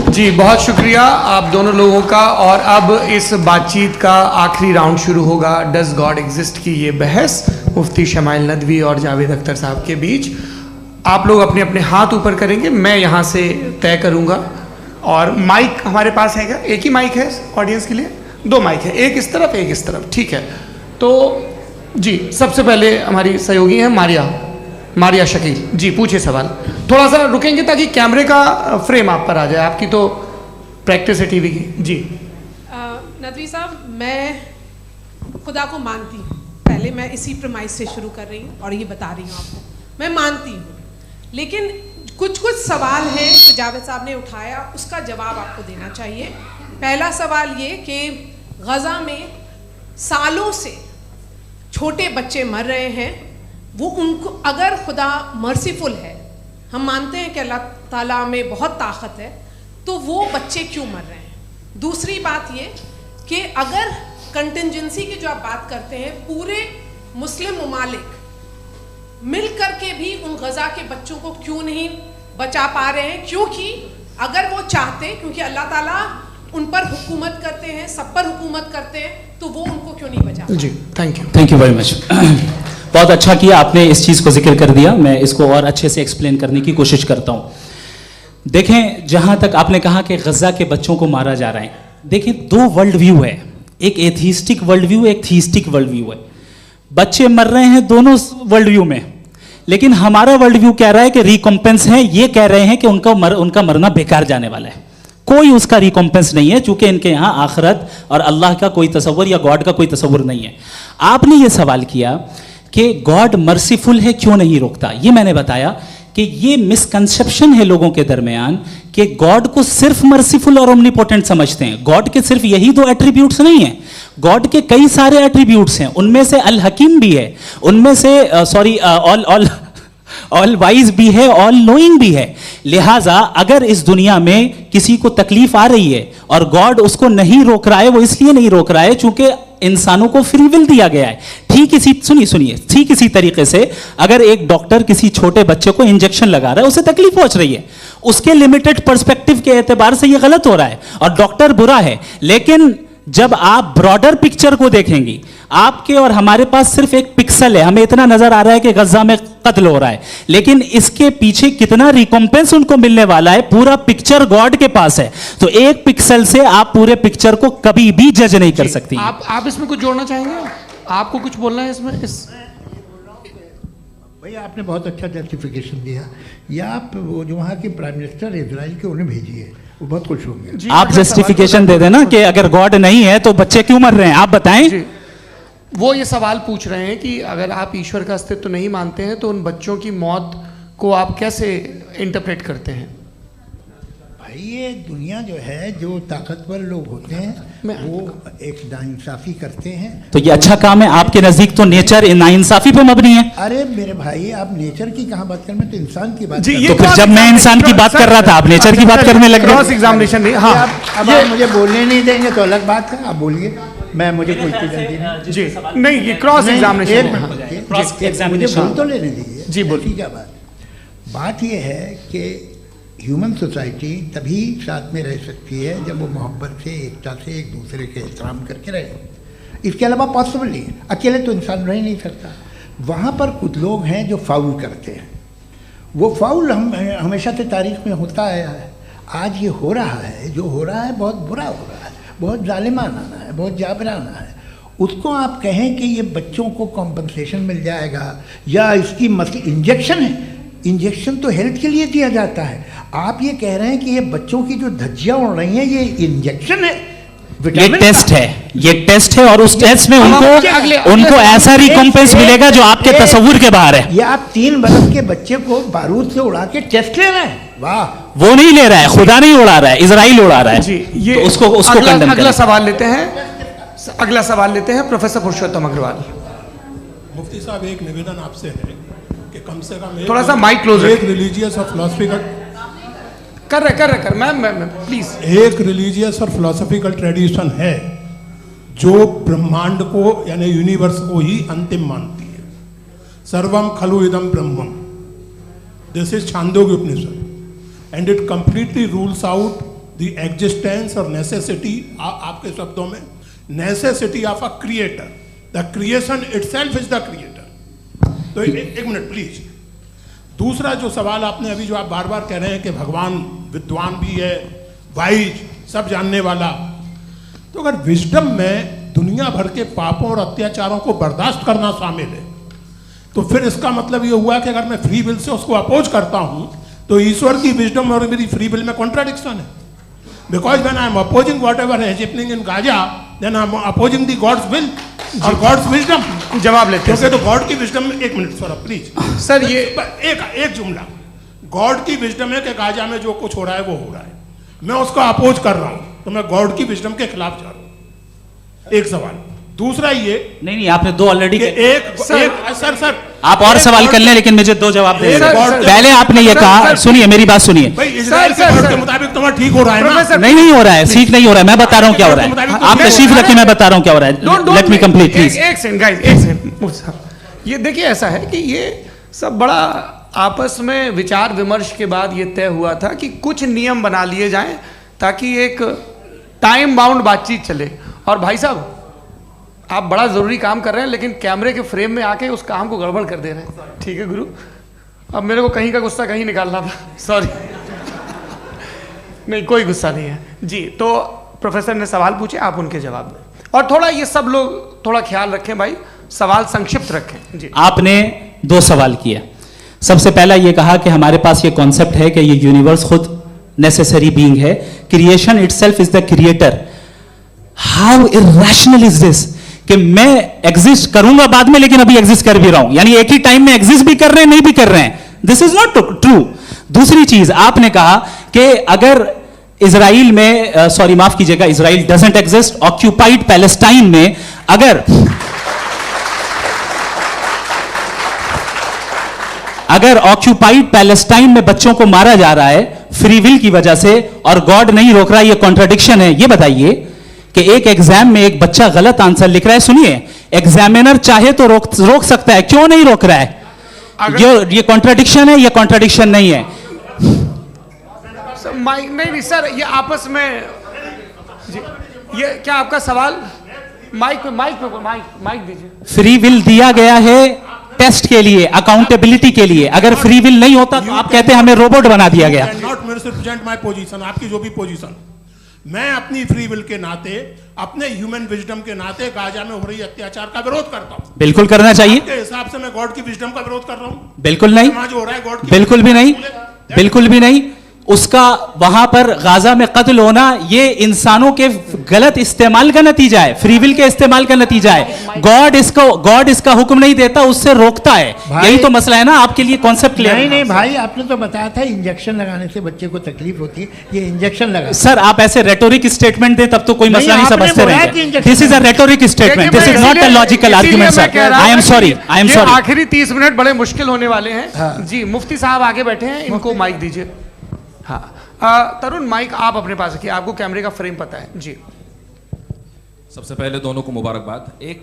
जी बहुत शुक्रिया आप दोनों लोगों का। और अब इस बातचीत का आखिरी राउंड शुरू होगा, डज गॉड एग्जिस्ट की ये बहस मुफ्ती शमाइल नदवी और जावेद अख्तर साहब के बीच। आप लोग अपने अपने हाथ ऊपर करेंगे, मैं यहाँ से तय करूँगा। और माइक हमारे पास है क्या? एक ही माइक है ऑडियंस के लिए? 2 माइक है, एक इस तरफ एक इस तरफ, ठीक है। तो जी सबसे पहले हमारी सहयोगी हैं मारिया शकील जी, पूछिए सवाल। थोड़ा सा रुकेंगे ताकि कैमरे का फ्रेम आप पर आ जाए, आपकी तो प्रैक्टिस है टीवी की। जी नदवी साहब, मैं खुदा को मानती हूँ, पहले मैं इसी प्रमाइस से शुरू कर रही हूँ और ये बता रही हूँ आपको, मैं मानती हूँ। लेकिन कुछ सवाल हैं जो जावेद साहब ने उठाया, उसका जवाब आपको देना चाहिए। पहला सवाल ये कि गज़ा में सालों से छोटे बच्चे मर रहे हैं, वो उनको अगर खुदा मर्सीफुल है, हम मानते हैं कि अल्लाह ताला में बहुत ताकत है, तो वो बच्चे क्यों मर रहे हैं? दूसरी बात ये कि अगर कंटिजेंसी की जो आप बात करते हैं, पूरे मुस्लिम ममालिक मिल कर के भी उन गज़ा के बच्चों को क्यों नहीं बचा पा रहे हैं? क्योंकि अगर वो चाहते, क्योंकि अल्लाह ताला उन पर हुकूमत करते हैं, सब पर हुकूमत करते हैं, तो वो उनको क्यों नहीं बचा? जी थैंक यू वेरी मच। बहुत अच्छा किया आपने इस चीज़ को जिक्र कर दिया, मैं इसको और अच्छे से एक्सप्लेन करने की कोशिश करता हूँ। देखें, जहाँ तक आपने कहा कि गज़ा के बच्चों को मारा जा रहा है, देखिए 2 वर्ल्ड व्यू है, एक एथीस्टिक वर्ल्ड व्यू, एक थीस्टिक वर्ल्ड व्यू है। बच्चे मर रहे हैं दोनों वर्ल्ड व्यू में, लेकिन हमारा वर्ल्ड व्यू कह रहा है कि रिकॉम्पेंस है, ये कह रहे हैं कि उनका मरना बेकार जाने वाला है, कोई उसका रिकॉम्पेंस नहीं है, चूंकि इनके यहाँ आखिरत और अल्लाह का कोई तसव्वुर या गॉड का कोई तसव्वुर नहीं है। आपने ये सवाल किया कि गॉड मर्सीफुल है, क्यों नहीं रोकता? ये मैंने बताया कि ये मिसकंसेप्शन है लोगों के दरमियान कि गॉड को सिर्फ मर्सीफुल और ओमनीपोटेंट समझते हैं। गॉड के सिर्फ यही 2 एट्रीब्यूट्स नहीं हैं, गॉड के कई सारे एट्रीब्यूट्स हैं, उनमें से अल हकीम भी है, उनमें से ऑल वाइज भी है, ऑल नोइंग भी है। लिहाजा अगर इस दुनिया में किसी को तकलीफ आ रही है और गॉड उसको नहीं रोक रहा है, वो इसलिए नहीं रोक रहा है चूंकि इंसानों को फ्री विल दिया गया है। ठीक इसी तरीके से अगर एक डॉक्टर किसी छोटे बच्चे को इंजेक्शन लगा रहा है, उसे तकलीफ पहुंच रही है, उसके लिमिटेड पर्सपेक्टिव के एतबार से यह गलत हो रहा है और डॉक्टर बुरा है। लेकिन जब आप ब्रॉडर पिक्चर को देखेंगी, आपके और हमारे पास सिर्फ एक पिक्सल है, हमें इतना नजर आ रहा है कि गज़ा में कत्ल हो रहा है, लेकिन इसके पीछे कितना रिकॉम्पेंस उनको मिलने वाला है, पूरा पिक्चर गॉड के पास है। तो एक पिक्सल से आप पूरे पिक्चर को कभी भी जज नहीं कर सकती। आप इसमें कुछ जोड़ना चाहेंगे? आपको कुछ बोलना है इसमें? भैया आपने बहुत अच्छा जस्टिफिकेशन दिया, या आप वो जो वहाँ के प्राइम मिनिस्टर इजराइल के उन्हें भेजिए, वो बहुत खुश होंगे। आप जस्टिफिकेशन दे देना कि अगर गॉड नहीं है तो बच्चे क्यों मर रहे हैं, आप बताएं। वो ये सवाल पूछ रहे हैं कि अगर आप ईश्वर का अस्तित्व नहीं मानते हैं तो उन बच्चों की मौत को आप कैसे इंटरप्रेट करते हैं? भाई ये दुनिया जो है, जो ताकतवर लोग होते हैं वो एक नाइंसाफ़ी करते हैं। तो ये अच्छा काम है आपके नजदीक, तो नेचर नाइंसाफ़ी पे मबनी है। अरे मेरे भाई, आप नेचर की कहाँ बात कर रहे हैं, तो इंसान की बात। तो फिर जब मैं इंसान की बात कर रहा था, आप नेचर की बात करने लग गए। क्रॉस एग्जामिनेशन नहीं। हाँ, अब आप मुझे बोलने नहीं देंगे तो अलग बात है, आप बोलिए, मुझे कोई जल्दी नहीं। जी नहीं, ये क्रॉस एग्जामिनेशन मुझे बोल तो लेने दीजिए। जी बोलिए। क्या बात ये है कि ह्यूमन सोसाइटी तभी साथ में रह सकती है जब वो मोहब्बत से, एकता से, एक दूसरे के एहतराम करके रहे। इसके अलावा पॉसिबल नहीं है, अकेले तो इंसान रह ही नहीं सकता। वहाँ पर कुछ लोग हैं जो फाउल करते हैं, वो फाउल हमेशा से तारीख में होता आया है। आज ये हो रहा है, जो हो रहा है बहुत बुरा हो रहा है, बहुत जालिमाना है, बहुत जाबराना है। उसको आप कहें कि ये बच्चों को कॉम्पनसेशन मिल जाएगा या इसकी इंजेक्शन है, इंजेक्शन तो हेल्थ के लिए दिया जाता है। आप ये कह रहे हैं कि ये बच्चों की जो धज्जियां उड़ रही हैं ये इंजेक्शन है, ये टेस्ट है, ये टेस्ट है और उस टेस्ट में उनको ऐसा रिकॉम्पेंस मिलेगा जो आपके तसव्वुर के बाहर है। ये आप 3 बरस के बच्चे को बारूद से उड़ा के टेस्ट ले रहे हैं। वाह, वो नहीं ले रहा है, खुदा नहीं उड़ा रहा है, इजराइल उड़ा रहा है। जी, ये तो उसको कंडेम करें। अगला सवाल लेते हैं प्रोफेसर पुरुषोत्तम अग्रवाल। मुफ्ती साहब, एक निवेदन आपसे है कि कम से कम थोड़ा सा माइक क्लोज एक रिलीजियस और फिलोसफिकल कर मैं प्लीज। एक रिलीजियस और फिलोसफिकल ट्रेडिशन है जो ब्रह्मांड को यानी यूनिवर्स को ही अंतिम मानती है। सर्वम खलु इदम ब्रह्मम, this is Chandogya Upanishad, and it completely rules out the existence or necessity, आपके शब्दों में necessity of a creator, the creation itself is the creator. तो एक मिनट प्लीज। दूसरा जो सवाल आपने अभी, जो आप बार बार कह रहे हैं कि भगवान विद्वान भी है, वाइज, सब जानने वाला, तो अगर विजडम में दुनिया भर के पापों और अत्याचारों को बर्दाश्त करना शामिल है, तो फिर इसका मतलब ये हुआ कि अगर मैं फ्री विल से उसको अपोज करता हूं तो ईश्वर की विजडम और मेरी फ्री विल में कॉन्ट्राडिक्शन है। Because when I am opposing whatever is happening in Gaza, then I am opposing the God's will और गॉड्स विजडम। जवाब लेते हैं क्योंकि तो गॉड की विजडम में, एक मिनट सर प्लीज सर, ये एक जुमला, गॉड की विजडम है कि गाजा में जो कुछ हो रहा है वो हो रहा है, मैं उसको अपोज कर रहा हूं, तो मैं गॉड की विजडम के खिलाफ जा रहा हूं। एक सवाल। दूसरा ये नहीं, आपने दो ऑलरेडी। सर आप और सवाल कर लें, लेकिन मुझे दो जवाब दे। पहले आपने ये कहा, सुनिए मेरी बात सुनिए। इजराइल के गॉड के मुताबिक तुम्हारा ठीक हो रहा है ना? नहीं हो रहा है, ठीक नहीं हो रहा है, मैं बता रहा हूँ क्या हो रहा है। आप तशरीफ रखिए, मैं बता रहा हूँ क्या हो रहा है। Let me complete please. एक सेकंड गाइस, एक सेकंड। ये देखिए, ऐसा है कि ये सब बड़ा आपस में विचार विमर्श के बाद ये तय हुआ था कि कुछ नियम बना लिए जाएं ताकि एक टाइम बाउंड बातचीत चले। और भाई साहब, आप बड़ा जरूरी काम कर रहे हैं, लेकिन कैमरे के फ्रेम में आके उस काम को गड़बड़ कर दे रहे हैं। ठीक है गुरु, अब मेरे को कहीं का गुस्सा कहीं निकालना था, सॉरी। नहीं, कोई गुस्सा नहीं है जी। तो प्रोफेसर ने सवाल पूछे, आप उनके जवाब दें, और थोड़ा ये सब लोग थोड़ा ख्याल रखें भाई, सवाल संक्षिप्त रखें जी। आपने दो सवाल किया। सबसे पहला ये कहा कि हमारे पास ये कॉन्सेप्ट है कि ये यूनिवर्स खुद नेसेसरी बीइंग है, creation itself is the creator. How irrational is this कि मैं एग्जिस्ट करूंगा बाद में, लेकिन अभी एग्जिस्ट कर भी रहा हूं, यानी एक ही टाइम में एग्जिस्ट भी कर रहे हैं, नहीं भी कर रहे हैं। This is not true. दूसरी चीज, आपने कहा कि अगर इजराइल में, सॉरी माफ कीजिएगा, Israel doesn't exist, occupied Palestine में अगर ऑक्यूपाइड पैलेस्टाइन में बच्चों को मारा जा रहा है फ्री विल की वजह से और गॉड नहीं रोक रहा, ये कॉन्ट्रडिक्शन है। ये बताइए कि एक एग्जाम में एक बच्चा गलत आंसर लिख रहा है, सुनिए, एग्जामिनर चाहे तो रोक सकता है, क्यों नहीं रोक रहा है? ये कॉन्ट्रडिक्शन है या कॉन्ट्रडिक्शन नहीं है? नहीं सर, ये आपस में जी, ये क्या आपका सवाल? माइक दीजिए। फ्री विल दिया गया है टेस्ट के लिए, अकाउंटेबिलिटी के लिए। अगर फ्री विल नहीं होता तो आप कहते हैं हमें रोबोट बना दिया गया। नॉट मिसरिप्रेजेंट माय पोजीशन, आपकी जो भी पोजीशन, मैं अपनी फ्री विल के नाते, अपने ह्यूमन विजडम के नाते गाजा में हो रही अत्याचार का विरोध करता हूं। बिल्कुल करना चाहिए। आपके हिसाब से मैं गॉड की विजडम का विरोध कर रहा हूं? बिल्कुल नहीं, जो हो रहा है गॉड की, बिल्कुल भी नहीं, बिल्कुल भी नहीं। उसका वहां पर गाजा में कत्ल होना ये इंसानों के गलत इस्तेमाल का नतीजा है, फ्री विल के इस्तेमाल का नतीजा है। गॉड इसका हुक्म नहीं देता, उससे रोकता है। यही तो मसला है ना, आपके लिए कॉन्सेप्ट क्लियर नहीं भाई, आपने तो बताया था इंजेक्शन लगाने से बच्चे को तकलीफ होती है, ये इंजेक्शन लगा। सर आप ऐसे रेटोरिक स्टेटमेंट दे तब तो कोई मसला नहीं समझते रहेंगे। This is a rhetoric statement, this is not a logical argument sir. I am sorry, I am sorry. आखिरी 30 मिनट बड़े मुश्किल होने वाले हैं जी। मुफ्ती साहब आगे बैठे हैं, इनको माइक दीजिए। हाँ तरुण, माइक आप अपने पास रखिए, आपको कैमरे का फ्रेम पता है जी। सबसे पहले दोनों को मुबारकबाद। एक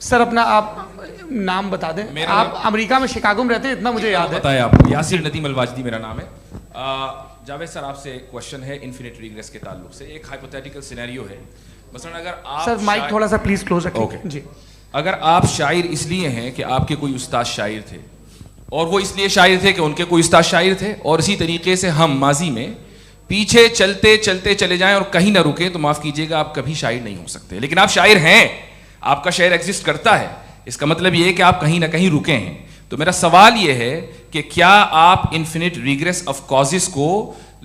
सर अपना आप नाम बता दें। आप अमेरिका में शिकागो में रहते हैं, इतना मुझे याद है। बताया आपको, यासिर नदीम अलवाजदी मेरा नाम है। जावेद सर, आपसे एक क्वेश्चन है इन्फिनिट रिग्रेस के ताल्लुक से। एक हाइपोथेटिकल सिनेरियो है, मसलन अगर आप सर माइक थोड़ा सा प्लीज क्लोज रखिए जी। अगर आप शायर इसलिए हैं कि आपके कोई उस्ताद शायर थे, और वो इसलिए शायर थे कि उनके कोई उस्ताद शायर थे, और इसी तरीके से हम माजी में पीछे चलते चलते चले जाएं और कहीं ना रुके, तो माफ कीजिएगा आप कभी शायर नहीं हो सकते। लेकिन आप शायर हैं, आपका शायर एग्जिस्ट करता है, इसका मतलब ये है कि आप कहीं ना कहीं रुके हैं। तो मेरा सवाल ये है कि क्या आप इन्फिनिट रिग्रेस ऑफ कॉजेस को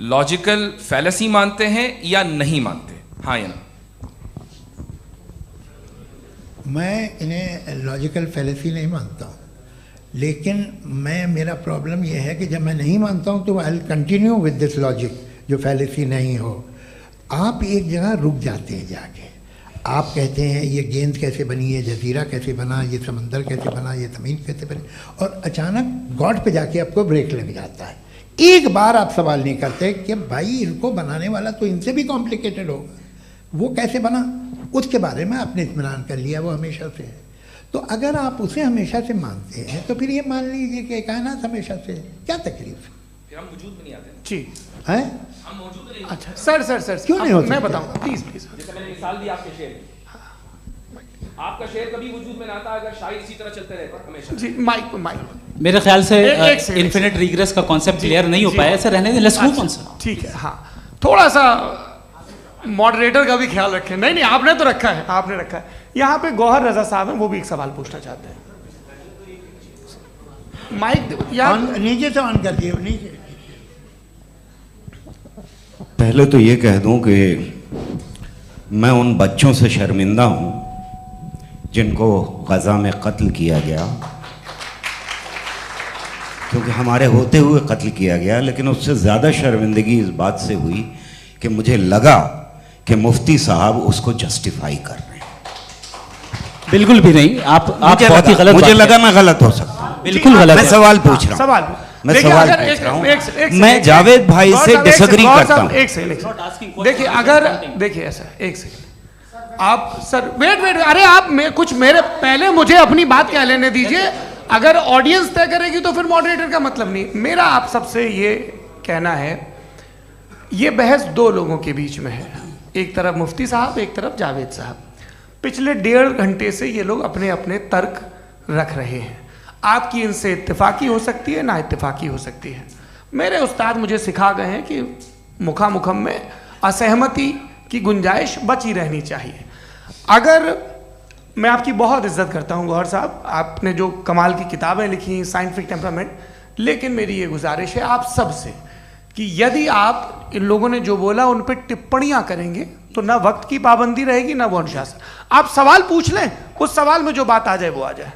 लॉजिकल फैलेसी मानते हैं या नहीं मानते? हाँ या ना? मैं इन्हें लॉजिकल फैलेसी नहीं मानता हूँ, लेकिन मेरा प्रॉब्लम यह है कि जब मैं नहीं मानता हूँ तो I will continue with this logic जो फैलेसी नहीं हो। आप एक जगह रुक जाते हैं जाके, आप कहते हैं ये गेंद कैसे बनी, ये जजीरा कैसे बना, ये समंदर कैसे बना, ये ज़मीन कैसे बनी, और अचानक गॉड पे जाके आपको ब्रेक लग जाता है। एक बार आप सवाल नहीं करते कि भाई इनको बनाने वाला तो इनसे भी कॉम्प्लिकेटेड होगा, वो कैसे बना, उसके बारे में आपने इत्मीनान कर लिया, वो हमेशा से है। तो अगर आप उसे हमेशा से मानते हैं तो फिर ये मान लीजिए कि कायनात हमेशा से है, क्या तकलीफ है? फिर हम वजूद में नहीं आते जी हैं? हम मौजूद नहीं। अच्छा सर क्यों नहीं हो मैं सकते? बताऊंगा प्लीज प्लीज। जैसे मैंने मिसाल दी आपके शेर की, आपका शेर कभी वजूद में ना आता अगर शायर इसी तरह चलते रहते हमेशा। जी माइक मेरे ख्याल से एक सेकंड। इन्फिनिट रिग्रेस का कॉन्सेप्ट क्लियर नहीं हो जी। पाया, ऐसा रहने दें, लेट्स मूव ऑन सर। ठीक है, हाँ थोड़ा सा मॉडरेटर का भी ख्याल रखें। नहीं नहीं आपने तो रखा है, आपने रखा है। यहाँ पे गौहर रजा साहब हैं, वो भी एक सवाल पूछना चाहते हैं। माइक यार नीचे से ऑन कर दिए, नीचे। पहले तो ये कह दूं कि मैं उन बच्चों से शर्मिंदा हूं जिनको गजा में कत्ल किया गया, क्योंकि हमारे होते हुए कत्ल किया गया। लेकिन उससे ज़्यादा शर्मिंदगी इस बात से हुई कि मुझे लगा कि मुफ्ती साहब उसको जस्टिफाई कर रहे हैं। बिल्कुल भी नहीं, आप बहुत ही गलत मुझे बात लगा कह रहे मैं गलत हो सकता हूं। हैं। बिल्कुल गलत मैं है। सवाल पूछ रहा हूं, सवाल मैं देखिए, सवाल अगर पूछ रहा हूं। एक मैं जावेद भाई गौर से साहब, एक डिसएग्री गौर करता साहब, हूं। एक सेकंड देखिए, अगर देखिए ऐसा एक सेकंड आप सर वेट अरे आप कुछ मेरे पहले मुझे अपनी बात कह लेने दीजिए। अगर ऑडियंस तय करेगी तो फिर मॉडरेटर का मतलब नहीं। मेरा आप सबसे ये कहना है, ये बहस दो लोगों के बीच में है, एक तरफ मुफ्ती साहब, एक तरफ जावेद साहब। पिछले 1.5 घंटे से ये लोग अपने अपने तर्क रख रहे हैं। आपकी इनसे इत्तेफाकी हो सकती है, ना इत्तेफाकी हो सकती है। मेरे उस्ताद मुझे सिखा गए हैं कि मुखामुखम में असहमति की गुंजाइश बची रहनी चाहिए। अगर मैं आपकी बहुत इज्जत करता हूं गौहर साहब, आपने जो कमाल की किताबें लिखी, साइंटिफिक टेम्परामेंट, लेकिन मेरी ये गुजारिश है आप सबसे कि यदि आप इन लोगों ने जो बोला उन पर टिप्पणियां करेंगे तो ना वक्त की पाबंदी रहेगी, ना वो अनुशासन। आप सवाल पूछ लें, उस सवाल में जो बात आ जाए वो आ जाए।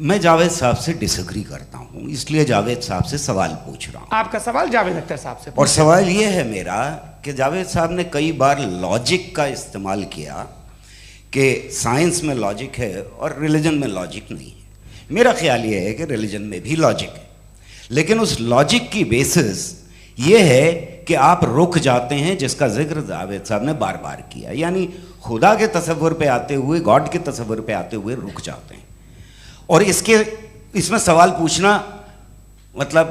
मैं जावेद साहब से डिसएग्री करता हूं, इसलिए जावेद साहब से सवाल पूछ रहा हूं। आपका सवाल जावेद अख्तर साहब से। और सवाल ये है मेरा कि जावेद साहब ने कई बार लॉजिक का इस्तेमाल किया कि साइंस में लॉजिक है और रिलीजन में लॉजिक नहीं है। मेरा ख्याल ये है कि रिलीजन में भी लॉजिक है, लेकिन उस लॉजिक की बेसिस ये है कि आप रुक जाते हैं, जिसका जिक्र जावेद साहब ने बार बार किया, यानी खुदा के तसव्वुर पे आते हुए, गॉड के तसव्वुर पे आते हुए रुक जाते हैं। और इसमें सवाल पूछना मतलब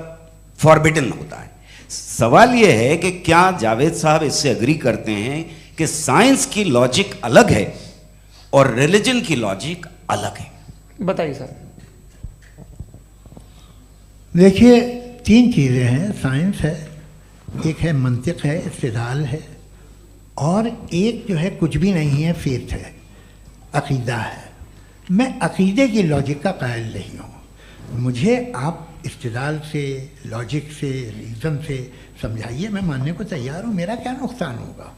फॉरबिडन होता है। सवाल यह है कि क्या जावेद साहब इससे एग्री करते हैं कि साइंस की लॉजिक अलग है और रिलीजन की लॉजिक अलग है? बताइए सर। देखिए, 3 चीज़ें हैं, साइंस है, एक है मंतिक है, इस्तिदलाल है, और एक जो है कुछ भी नहीं है, फेथ है, अकीदा है। मैं अकीदे की लॉजिक का कायल नहीं हूँ। मुझे आप इस्तिदलाल से, लॉजिक से, रीज़न से समझाइए, मैं मानने को तैयार हूँ, मेरा क्या नुकसान होगा।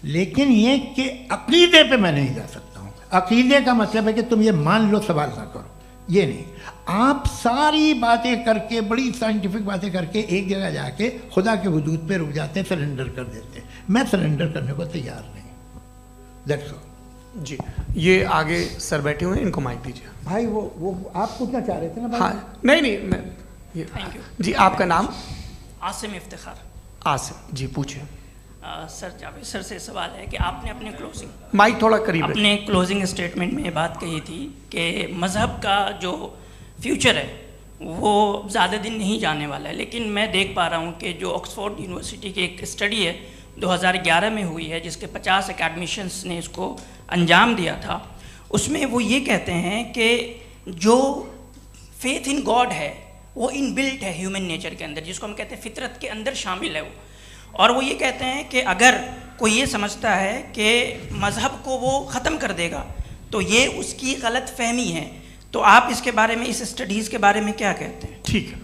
लेकिन ये कि अकीदे पे मैं नहीं जा सकता हूँ। अकीदे का मतलब है कि तुम ये मान लो, सवाल ना करो, ये नहीं। आप सारी बातें करके, बड़ी साइंटिफिक बातें करके एक जगह जाके खुदा के वजूद पे रुक जाते हैं, सरेंडर कर देते हैं। मैं सरेंडर करने को तैयार नहीं। That's all. जी, ये आगे सर बैठे हुए हैं, इनको माइक दीजिए। भाई वो आप पूछना चाह रहे थे ना भाई? हाँ, नहीं मैं ये जी, आपका नाम? आसिम इफ्तिखार। आसिम जी, पूछिए। सर, जावेद सर से सवाल है कि आपने अपने माइक थोड़ा करीब अपने क्लोजिंग स्टेटमेंट में ये बात कही थी कि मज़हब का जो फ्यूचर है वो ज़्यादा दिन नहीं जाने वाला है। लेकिन मैं देख पा रहा हूँ कि जो ऑक्सफोर्ड यूनिवर्सिटी की एक स्टडी है 2011 में हुई है, जिसके 50 एकेडमिशियंस ने इसको अंजाम दिया था, उसमें वो ये कहते हैं कि जो फेथ इन गॉड है वो इनबिल्ट है ह्यूमन नेचर के अंदर, जिसको हम कहते हैं फितरत के अंदर शामिल है वो। और वो ये कहते हैं कि अगर कोई ये समझता है कि मज़हब को वो ख़त्म कर देगा तो ये उसकी गलत फहमी है। तो आप इसके बारे में, इस स्टडीज़ के बारे में क्या कहते हैं? ठीक है,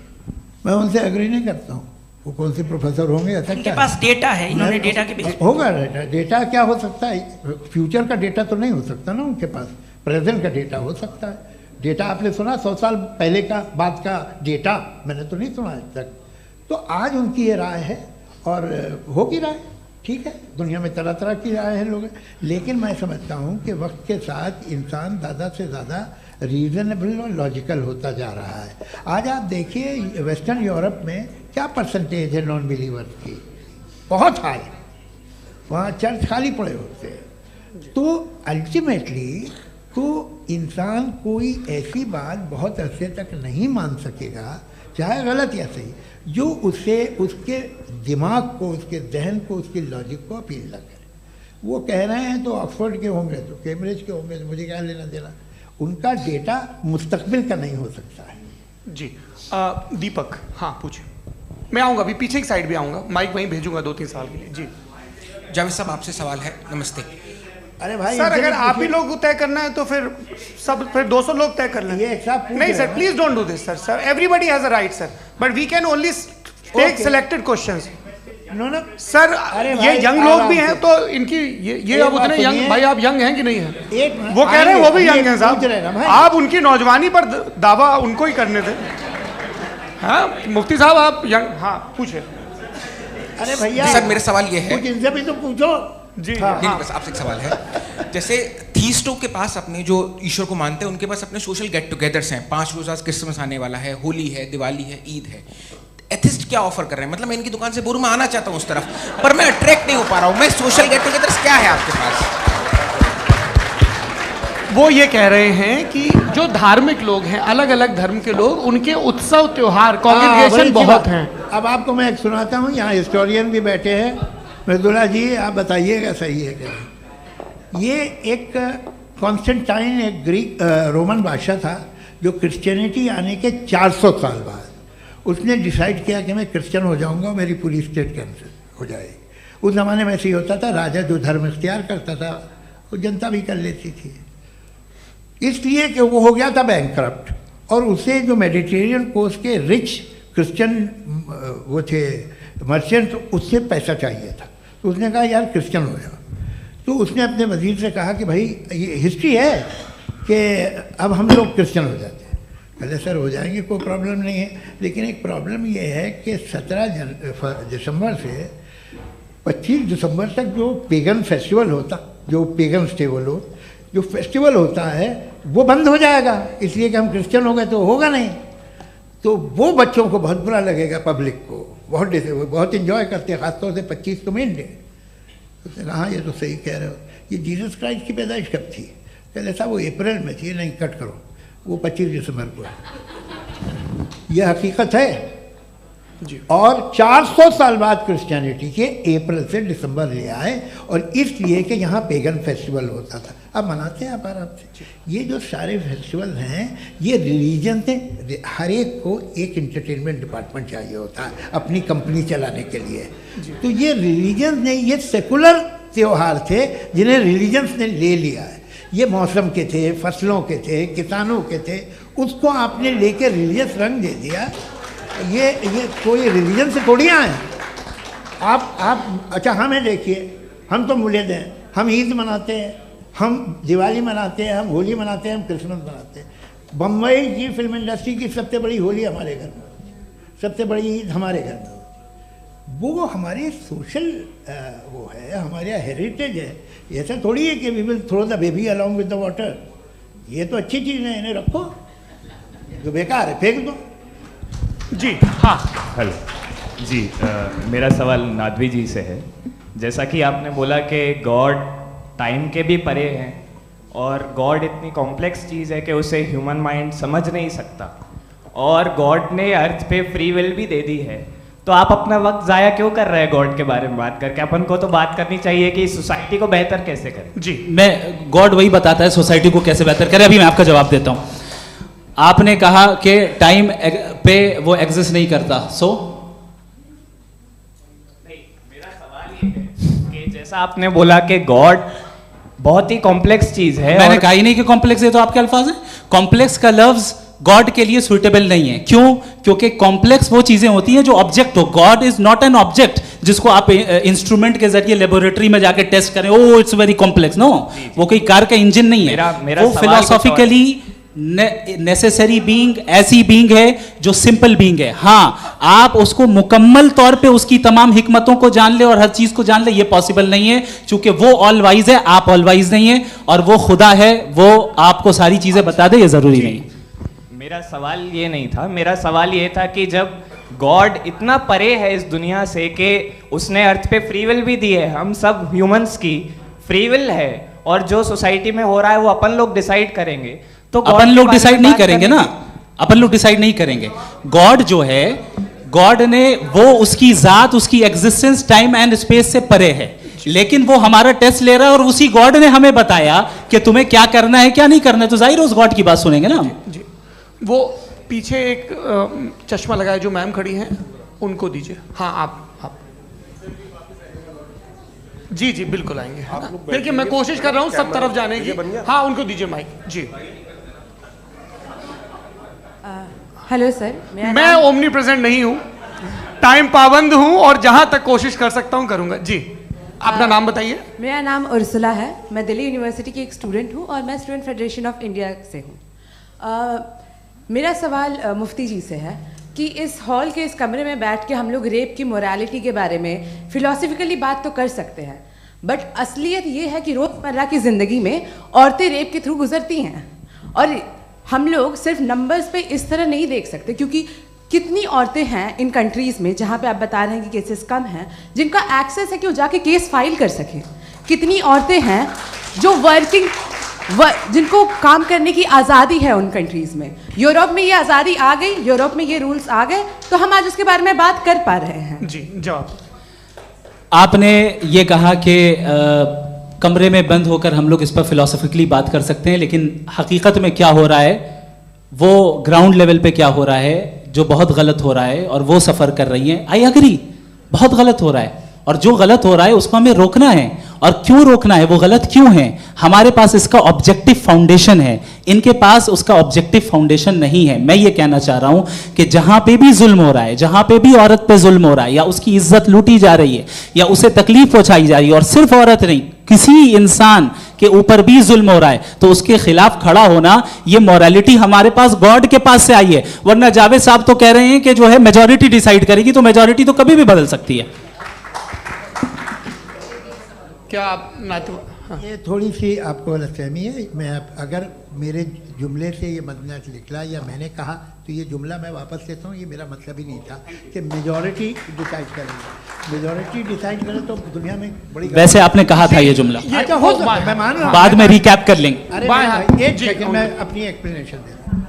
मैं उनसे एग्री नहीं करता हूँ। वो कौन से प्रोफेसर होंगे? ऐसा उनके पास डेटा है, इन्होंने डेटा के बेस होगा। डेटा क्या हो सकता है? फ्यूचर का डेटा तो नहीं हो सकता ना उनके पास, प्रेजेंट का डेटा हो सकता है। डेटा आपने सुना 100 साल पहले का बाद का डेटा? मैंने तो नहीं सुना आज तक। तो आज उनकी ये राय है और होगी राय, ठीक है, दुनिया में तरह तरह की राय है लोग, लेकिन मैं समझता हूँ कि वक्त के साथ इंसान ज़्यादा से ज़्यादा रीज़नेबल और लॉजिकल होता जा रहा है। आज आप देखिए वेस्टर्न यूरोप में क्या परसेंटेज है नॉन बिलीवर्स की, बहुत हाई, वहाँ चर्च खाली पड़े होते हैं। तो अल्टीमेटली तो इंसान कोई ऐसी बात बहुत अरसे तक नहीं मान सकेगा, चाहे गलत या सही, जो उससे उसके दिमाग को, उसके जहन को, उसकी लॉजिक को अपील न करे। वो कह रहे हैं तो ऑक्सफोर्ड के होंगे तो कैम्ब्रिज के होंगे, तो मुझे क्या लेना देना, उनका डेटा मुस्तकबिल का नहीं हो सकता है। जी दीपक, हाँ पूछिए। मैं आऊँगा, अभी पीछे की साइड भी आऊँगा, माइक वहीं भेजूंगा 2-3 साल के लिए। जी जावेद साहब, आपसे सवाल है। नमस्ते। अरे भाई सर, अगर आप ही लोग तय करना है तो फिर 200 लोग तय कर लें। नहीं sir, please don't do this sir. Everybody has a right sir, but we can only take selected questions. No sir, ये यंग लोग भी हैं तो इनकी ये अब उतने यंग, भाई आप यंग हैं कि नहीं है? वो कह रहे हैं वो भी यंग हैं साहब, आप उनकी नौजवानी पर दावा उनको ही करने थे। हाँ मुफ्ती साहब आप यंग, हाँ पूछे। अरे भैया सर, मेरा सवाल ये है, इनसे भी तो पूछो जी। नहीं, बस आपसे एक सवाल है। जैसे थीस्टों के पास अपने जो ईश्वर को मानते हैं, उनके पास अपने सोशल गेट टुगेदर्स हैं। 5 रोज़ आज क्रिसमस आने वाला है, होली है, दिवाली है, ईद है। एथिस्ट क्या ऑफर कर रहे हैं? मतलब मैं इनकी दुकान से बोलूं, मैं आना चाहता हूं उस तरफ, पर मैं अट्रैक्ट नहीं हो पा रहा हूं। मैं सोशल गेट टुगेदर्स क्या है आपके पास? वो ये कह रहे हैं कि जो धार्मिक लोग हैं, अलग अलग धर्म के लोग, उनके उत्सव त्योहार, कांग्रेगेशन बहुत हैं। अब आपको मैं एक सुनाता हूँ, यहाँ हिस्टोरियन भी बैठे हैं। मृदुला जी, आप बताइएगा सही है क्या? ये एक कॉन्स्टेंटाइन, एक ग्रीक रोमन बादशाह था, जो क्रिश्चियनिटी आने के 400 साल बाद उसने डिसाइड किया कि मैं क्रिश्चियन हो जाऊंगा, मेरी पूरी स्टेट कैंसिल हो जाएगी। उस ज़माने में ऐसे ही होता था, राजा जो धर्म इख्तियार करता था वो जनता भी कर लेती थी। इसलिए कि वो हो गया था बैंकक्रप्ट, और उसे जो मेडिटेरियन कोस्ट के रिच क्रिश्चियन वो थे मर्चेंट, उससे पैसा चाहिए था। तो उसने कहा यार क्रिश्चियन हो जाओ। तो उसने अपने वजीर से कहा कि भाई ये हिस्ट्री है कि अब हम लोग क्रिश्चियन हो जाते हैं। पहले सर हो जाएंगे, कोई प्रॉब्लम नहीं है, लेकिन एक प्रॉब्लम ये है कि 17 दिसंबर से 25 दिसंबर तक जो पेगन फेस्टिवल होता, जो पेगन थे वो लोग, जो फेस्टिवल होता है वो बंद हो जाएगा, इसलिए कि हम क्रिश्चियन हो गए तो होगा नहीं। तो वो बच्चों को बहुत बुरा लगेगा, पब्लिक को बहुत इन्जॉय करते हैं, खासतौर से 25 को मेन डे। उसने कहा ये तो सही कह रहे हो, ये जीसस क्राइस्ट की पैदाइश कब थी? पहले साहब वो अप्रैल में थी। नहीं, कट करो, वो 25 दिसंबर को है। यह हकीकत है जी। और 400 साल बाद क्रिश्चियनिटी के अप्रैल से दिसंबर ले आए, और इसलिए कि यहाँ पेगन फेस्टिवल होता था। अब मनाते हैं आप आराम से। ये जो सारे फेस्टिवल हैं, ये रिलीजन ने, हर एक को एक इंटरटेनमेंट डिपार्टमेंट चाहिए होता है अपनी कंपनी चलाने के लिए। तो ये रिलीजन ने, ये सेकुलर त्यौहार थे जिन्हें रिलीजन्स ने ले लिया है। ये मौसम के थे, फसलों के थे, किसानों के थे, उसको आपने लेके रिलीजियस रंग दे दिया। ये कोई रिलीजन से थोड़ी आए आप। अच्छा हमें देखिए, हम तो मुल्द हैं, हम ईद मनाते हैं, हम दिवाली मनाते हैं, हम होली मनाते हैं, हम क्रिसमस मनाते हैं। बम्बई की फिल्म इंडस्ट्री की सबसे बड़ी होली हमारे घर में होती है, सबसे बड़ी ईद हमारे घर में होती है। वो हमारे सोशल वो है, हमारा हेरिटेज है। ऐसा थोड़ी है कि we will throw the baby along with the water. ये तो अच्छी चीज़ है, इन्हें रखो, जो बेकार है फेंक दो। जी हाँ, हेलो जी, मेरा सवाल नादवी जी से है। जैसा कि आपने बोला कि गॉड टाइम के भी परे हैं, और गॉड इतनी कॉम्प्लेक्स चीज़ है कि उसे ह्यूमन माइंड समझ नहीं सकता, और गॉड ने अर्थ पे फ्री विल भी दे दी है। तो आप अपना वक्त ज़ाया क्यों कर रहे हैं गॉड के बारे में बात करके? अपन को तो बात करनी चाहिए कि सोसाइटी को बेहतर कैसे करें। जी, मैं गॉड वही बताता है सोसाइटी को कैसे बेहतर करें। अभी मैं आपका जवाब देता हूँ। आपने कहा कि टाइम पे वो एग्जिस्ट नहीं करता, नहीं, मेरा सवाल ये है कि जैसा आपने बोला कि गॉड बहुत ही कॉम्प्लेक्स चीज है। मैंने कहा ही नहीं कि कॉम्प्लेक्स है, तो आपके अल्फाज हैं। कॉम्प्लेक्स का लफ्ज गॉड के लिए सुइटेबल नहीं है। क्यों? क्योंकि कॉम्प्लेक्स वो चीजें होती हैं जो ऑब्जेक्ट हो। God is not an object जिसको आप इंस्ट्रूमेंट के जरिए लेबोरेटरी में जाके टेस्ट करें, oh it's very complex. No, वो कोई कार का इंजन नहीं है। मेरा वो फिलोसॉफिकली नेसेसरी बीइंग ऐसी बीइंग है जो सिंपल बीइंग है। हाँ, आप उसको मुकम्मल तौर पे उसकी तमाम हिकमतों को जान ले और हर चीज को जान ले, ये पॉसिबल नहीं है, क्योंकि वो ऑल वाइज है, आप ऑल वाइज नहीं है, और वो खुदा है, वो आपको सारी चीजें बता दे, ये जरूरी नहीं। मेरा सवाल ये नहीं था, मेरा सवाल ये था कि जब गॉड इतना परे है इस दुनिया से कि उसने अर्थ पे फ्री विल भी दी है, हम सब ह्यूमंस की फ्री विल है, और जो सोसाइटी में हो रहा है वो अपन लोग डिसाइड करेंगे, तो अपन लोग डिसाइड नहीं करेंगे ना, अपन लोग डिसाइड नहीं करेंगे। गॉड जो है, गॉड ने वो उसकी जात, उसकी एग्जिस्टेंस टाइम एंड स्पेस से परे है, लेकिन वो हमारा टेस्ट ले रहा है और उसी गॉड ने हमें बताया कि तुम्हें क्या करना है क्या नहीं करना है, तो जाहिर है उस गॉड की बात सुनेंगे ना हम। जी, वो पीछे एक चश्मा लगाए जो मैम खड़ी हैं, उनको दीजिए। हाँ, आप जी जी बिल्कुल आएंगे। देखिए मैं कोशिश कर रहा हूँ सब तरफ जाने की। हाँ, उनको दीजिए माइक। जी, हेलो सर, मैं ओमनी प्रेजेंट नहीं हूँ, टाइम पाबंद हूँ और जहां तक कोशिश कर सकता हूँ करूंगा। जी, अपना नाम बताइए। मेरा नाम उर्सुला है, मैं दिल्ली यूनिवर्सिटी की एक स्टूडेंट हूँ और मैं स्टूडेंट फेडरेशन ऑफ इंडिया से हूँ। मेरा सवाल मुफ्ती जी से है कि इस हॉल के इस कमरे में बैठ के हम लोग रेप की मोरालिटी के बारे में फिलोसफिकली बात तो कर सकते हैं, बट असलियत ये है कि रोज़मर्रा की ज़िंदगी में औरतें रेप के थ्रू गुजरती हैं, और हम लोग सिर्फ नंबर्स पे इस तरह नहीं देख सकते, क्योंकि कितनी औरतें हैं इन कंट्रीज़ में जहाँ पे आप बता रहे हैं कि केसेस कम हैं, जिनका एक्सेस है कि वो जाके केस फाइल कर सकें। कितनी औरतें हैं जो जिनको काम करने की आज़ादी है उन कंट्रीज़ में। यूरोप में ये आज़ादी आ गई, यूरोप में ये रूल्स आ गए, तो हम आज उसके बारे में बात कर पा रहे हैं। जी, जवाब। आपने ये कहा कि कमरे में बंद होकर हम लोग इस पर फिलोसफिकली बात कर सकते हैं, लेकिन हकीकत में क्या हो रहा है, वो ग्राउंड लेवल पे क्या हो रहा है जो बहुत गलत हो रहा है, और वो सफ़र कर रही हैं। आई अग्री, बहुत गलत हो रहा है, और जो गलत हो रहा है उसको हमें रोकना है। और क्यों रोकना है, वो गलत क्यों है, हमारे पास इसका ऑब्जेक्टिव फाउंडेशन है, इनके पास उसका ऑब्जेक्टिव फाउंडेशन नहीं है। मैं ये कहना चाह रहा हूं कि जहां पे भी जुल्म हो रहा है, जहां पे भी औरत पे जुल्म हो रहा है, या उसकी इज्जत लूटी जा रही है, या उसे तकलीफ पहुंचाई जा रही है, और सिर्फ औरत नहीं, किसी इंसान के ऊपर भी जुल्म हो रहा है, तो उसके खिलाफ खड़ा होना, ये मॉरलिटी हमारे पास गॉड के पास से आई है। वरना जावेद साहब तो कह रहे हैं कि जो है मेजॉरिटी डिसाइड करेगी, तो मेजॉरिटी तो कभी भी बदल सकती है। क्या आप हाँ। ये थोड़ी सी आपको गलतफहमी है। मैं अगर मेरे जुमले से ये मदना निकला या मैंने कहा, तो ये जुमला मैं वापस लेता हूँ, ये मेरा मतलब ही नहीं था कि मेजॉरिटी डिसाइड करेगी। मेजॉरिटी डिसाइड करे तो दुनिया में बड़ी, वैसे आपने कहा था ये जुमला। अच्छा, हो सकता है, मैं मान रहा हूँ, बाद में रिकैप कर लेंगे। अरे एक सेकंड, मैं अपनी एक्सप्लेनेशन देता हूँ।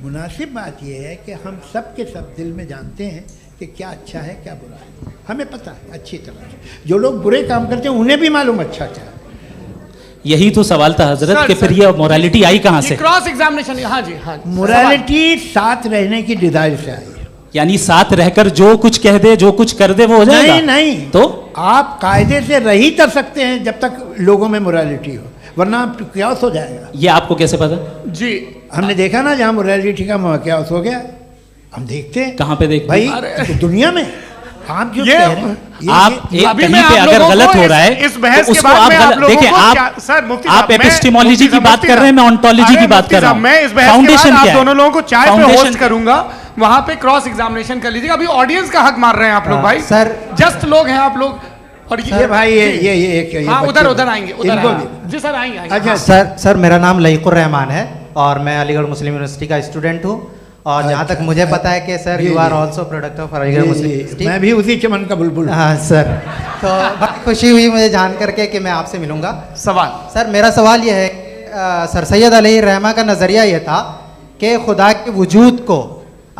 मुनासिब बात यह है कि हम सब के सब दिल में जानते हैं कि क्या अच्छा है क्या बुरा है, हमें पता है अच्छी तरह से। जो लोग बुरे काम करते हैं उन्हें भी मालूम अच्छा क्या है। यही तो सवाल था हजरत कि फिर ये मोरालिटी आई कहां से? Cross examination. हाँ जी, हाँ। मोरालिटी साथ रहने की डिजायर से आई है, यानी साथ रहकर जो कुछ कह दे, जो कुछ कर दे, वो हो जाएगा? नहीं, तो आप कायदे से रह ही कर सकते हैं जब तक लोगों में मोरालिटी हो, वरना क्यास हो जाएगा। ये आपको कैसे पता? जी, हमने देखा ना, जहाँ मोरालिटी का क्यास हो गया, हम देखते हैं। कहां पे देखते भाई? तो दुनिया में आप जो कह रहे हैं, आप कहीं पे अगर गलत हो रहा है, इस बहस तो के उसको बाद आप मैं आप लोगों देखिए, को सर मुफ्ती आप एपिस्टेमोलॉजी की बात कर रहे हैं, मैं ऑन्टोलॉजी की बात कर रहा हूं। मैं इस बहस के बाद आप दोनों लोगों को चाय पे होस्ट करूंगा, वहां पे क्रॉस एग्जामिनेशन कर लीजिएगा। अभी ऑडियंस का हक मार रहे हैं आप लोग भाई, सर जस्ट लोग हैं आप लोग। और ये भाई ये हाँ, उधर आएंगे, जी सर आएंगे। अच्छा सर, मेरा नाम लईकुर रहमान है और मैं अलीगढ़ मुस्लिम यूनिवर्सिटी का स्टूडेंट हूँ, और जहाँ तक मुझे पता है कि sir you are also product of Aligarh Muslim University. मैं भी उसी चमन का बुलबुल। हाँ सर, तो बहुत खुशी हुई मुझे जान करके कि मैं आपसे मिलूंगा। सवाल सर, मेरा सवाल यह है, सर सैयद अलैहिर्रहमा का नज़रिया यह था कि खुदा के वजूद को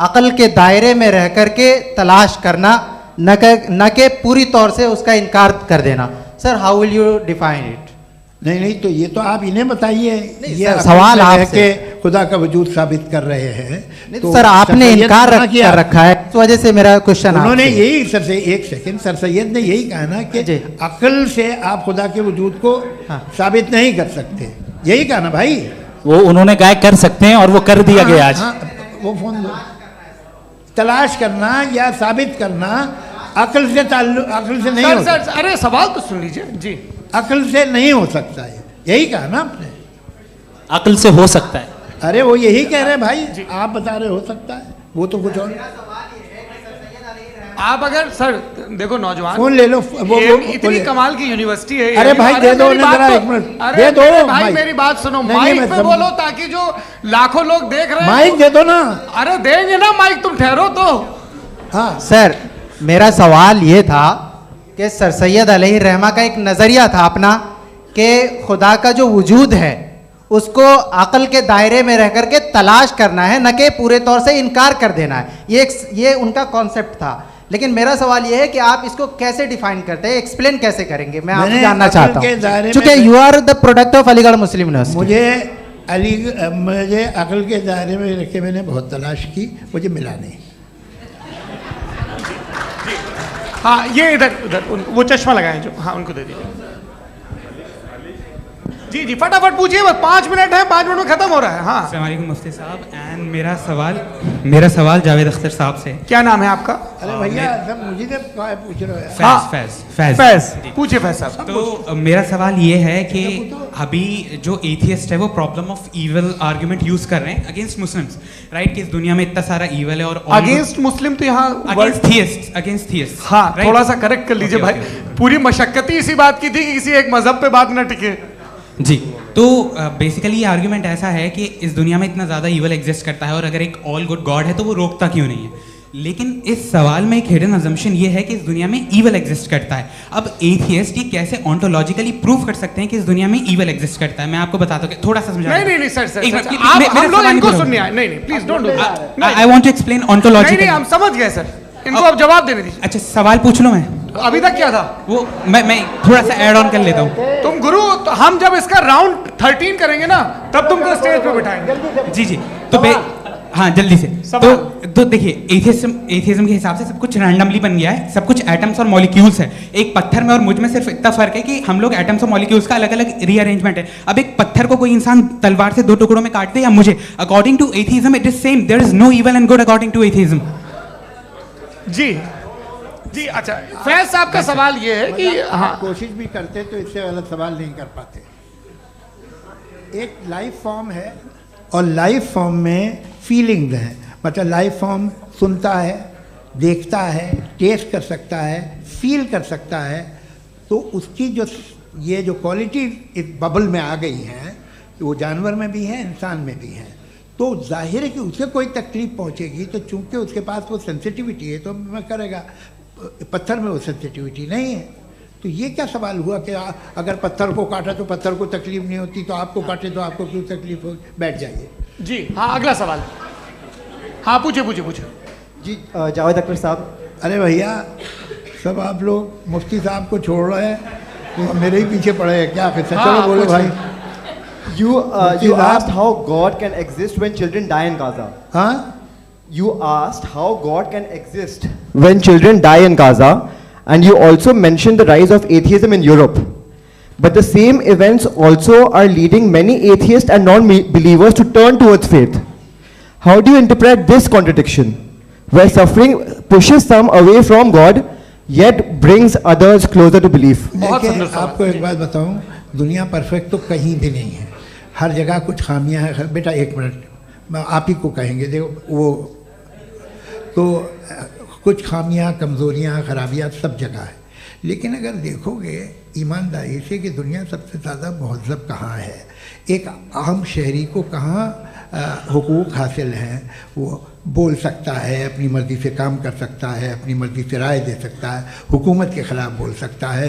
अक़ल के दायरे में रह कर के तलाश करना, न कि पूरी तौर से उसका इनकार कर देना। Sir, how will you define it? नहीं, तो ये तो आप इन्हें बताइए। ये सवाल आपसे कि खुदा का वजूद साबित कर रहे हैं। तो सर, आपने इनकार कर रखा है, इस वजह से मेरा क्वेश्चन उन्होंने यही सर से, एक सेकंड, सर सैयद ने यही कहा ना कि अक्ल से आप खुदा के वजूद को साबित नहीं कर सकते, यही कहा ना भाई। वो उन्होंने कहा कर सकते हैं और वो कर दिया गया आज। वो फोन दो। तलाश करना या साबित करना अक्ल से नहीं हो सकता। अरे सवाल तो सुन लीजिए जी। अक्ल से नहीं हो सकता है, यही कहा ना आपने। अक्ल से हो सकता है। अरे वो यही कह रहे हैं भाई, आप बता रहे हो सकता है, वो तो कुछ और। आप अगर सर देखो नौजवान फोन ले लो, वो इतनी कमाल की यूनिवर्सिटी है। अरे भाई दे दो ना जरा, एक मिनट दे दो भाई, मेरी बात सुनो, माइक पे बोलो ताकि जो लाखों लोग देख रहे हैं। माइक दे दो ना। अरे देंगे ना माइक, तुम ठहरो तो। हाँ सर, मेरा सवाल ये था कि सर सैयद अलैहि रहमा का एक नज़रिया था अपना कि खुदा का जो वजूद है उसको अक़ल के दायरे में रह करके तलाश करना है, न कि पूरे तौर से इनकार कर देना है। ये उनका कॉन्सेप्ट था। लेकिन मेरा सवाल ये है कि आप इसको कैसे डिफाइन करते हैं, एक्सप्लेन कैसे करेंगे, मैं आपसे जानना चाहता हूँ, क्योंकि you are the product of Aligarh Muslim University. मुझे अक़ल के दायरे में रख के मैंने बहुत तलाश की, मुझे मिला नहीं। हाँ ये इधर वो चश्मा लगाए जो, हाँ उनको दे दीजिए। जी जी फटाफट पूछिए, बस 5 मिनट है, 5 मिनट में खत्म हो रहा है। हाँ अस्सलाम वालेकुम मुफ्ती साहब। एंड मेरा सवाल जावेद अख्तर साहब से। क्या नाम है आपका? अरे भैया सब मुझे पूछ रहे हो। फैज पूछिए फैज साहब। तो मेरा सवाल ये है कि अभी जो एथियस्ट है वो problem of evil argument use कर रहे हैं अगेंस्ट मुस्लिम्स, राइट? कि इस दुनिया में इतना सारा इविल है और अगेंस्ट मुस्लिम तो यहाँ अगेंस्ट थियस्ट। हाँ थोड़ा सा करेक्ट कर लीजिए भाई, पूरी मशक्कत ही इसी बात की थी कि किसी एक मजहब पे बात न टिके। जी, तो बेसिकली ये आर्ग्यूमेंट ऐसा है कि इस दुनिया में इतना ज़्यादा ईवल एग्जिस्ट करता है और अगर एक ऑल गुड गॉड है तो वो रोकता क्यों नहीं है? लेकिन इस सवाल में एक हिडन अजम्पशन ये है कि इस दुनिया में ईवल एग्जिस्ट करता है। अब एथियस्ट ये कैसे ऑन्टोलॉजिकली प्रूव कर सकते हैं कि इस दुनिया में ईवल एग्जिस्ट करता है? मैं आपको बताता हूँ, थोड़ा सा समझा। नहीं सर, हम लोग इनको सुनिए। नहीं please don't do that. I want to explain ontologically. नहीं हम समझ गए सर, इनको अब जवाब देने दीजिए। अच्छा सवाल पूछ लो मैं। अभी तक क्या था वो मैं थोड़ा सा ऐड ऑन कर लेता हूँ। तुम गुरु, तो हम जब इसका राउंड 13 करेंगे ना तब तुमको स्टेज पे बिठाएंगे। जी तो हाँ जल्दी से। तो देखिए एथियज्म के हिसाब से सब कुछ रैंडमली बन गया है, सब कुछ एटम्स और मॉलिक्यूल्स है। एक पत्थर में और मुझ में सिर्फ इतना फर्क है कि हम लोग एटम्स और मॉलिक्यूल्स का अलग अलग रीअरेंजमेंट है। अब एक पत्थर को कोई इंसान तलवार से 2 टुकड़ों में काट दे या मुझे, according to atheism it is same, there is no evil and good according to atheism. जी अच्छा, फैज साहब का सवाल ये है कि हाँ कोशिश भी करते तो इससे गलत सवाल नहीं कर पाते। एक लाइफ फॉर्म है और लाइफ फॉर्म में फीलिंग्स हैं, मतलब लाइफ फॉर्म सुनता है, देखता है, टेस्ट कर सकता है, फील कर सकता है, तो उसकी जो ये जो क्वालिटी इस बबल में आ गई हैं वो जानवर में भी है, इंसान में भी है। तो जाहिर है कि उसे कोई तकलीफ पहुंचेगी, तो चूंकि उसके पास वो सेंसिटिविटी है तो मैं करेगा। पत्थर में वो सेंसिटिविटी नहीं है। तो ये क्या सवाल हुआ कि अगर पत्थर को काटा तो पत्थर को तकलीफ नहीं होती, तो आपको काटे तो आपको क्यों तकलीफ हो? बैठ जाइए। जी हाँ अगला सवाल। हाँ पूछे जी जावेद अख्तर साहब। अरे भैया सब आप लोग मुफ्ती साहब को छोड़ रहे हैं, तो मेरे ही पीछे पड़े हैं क्या? फिर चलो बोलो भाई। You asked how God can exist when children die in Gaza. हाँ? You asked how God can exist when children die in Gaza, and you also mentioned the rise of atheism in Europe. But the same events also are leading many atheists and non-believers to turn towards faith. How do you interpret this contradiction, where suffering pushes some away from God, yet brings others closer to belief? देखिए आपको एक बात बताऊं, दुनिया परफेक्ट तो कहीं भी नहीं है, हर जगह कुछ खामियां हैं। बेटा एक मिनट आप ही को कहेंगे, देखो वो तो कुछ खामियां, कमज़ोरियां, खराबियां सब जगह है। लेकिन अगर देखोगे ईमानदारी से कि दुनिया सबसे ज़्यादा महज़ब कहाँ है, एक आम शहरी को कहाँ हुकूक हासिल हैं, वो बोल सकता है, अपनी मर्ज़ी से काम कर सकता है, अपनी मर्ज़ी से राय दे सकता है, हुकूमत के ख़िलाफ़ बोल सकता है,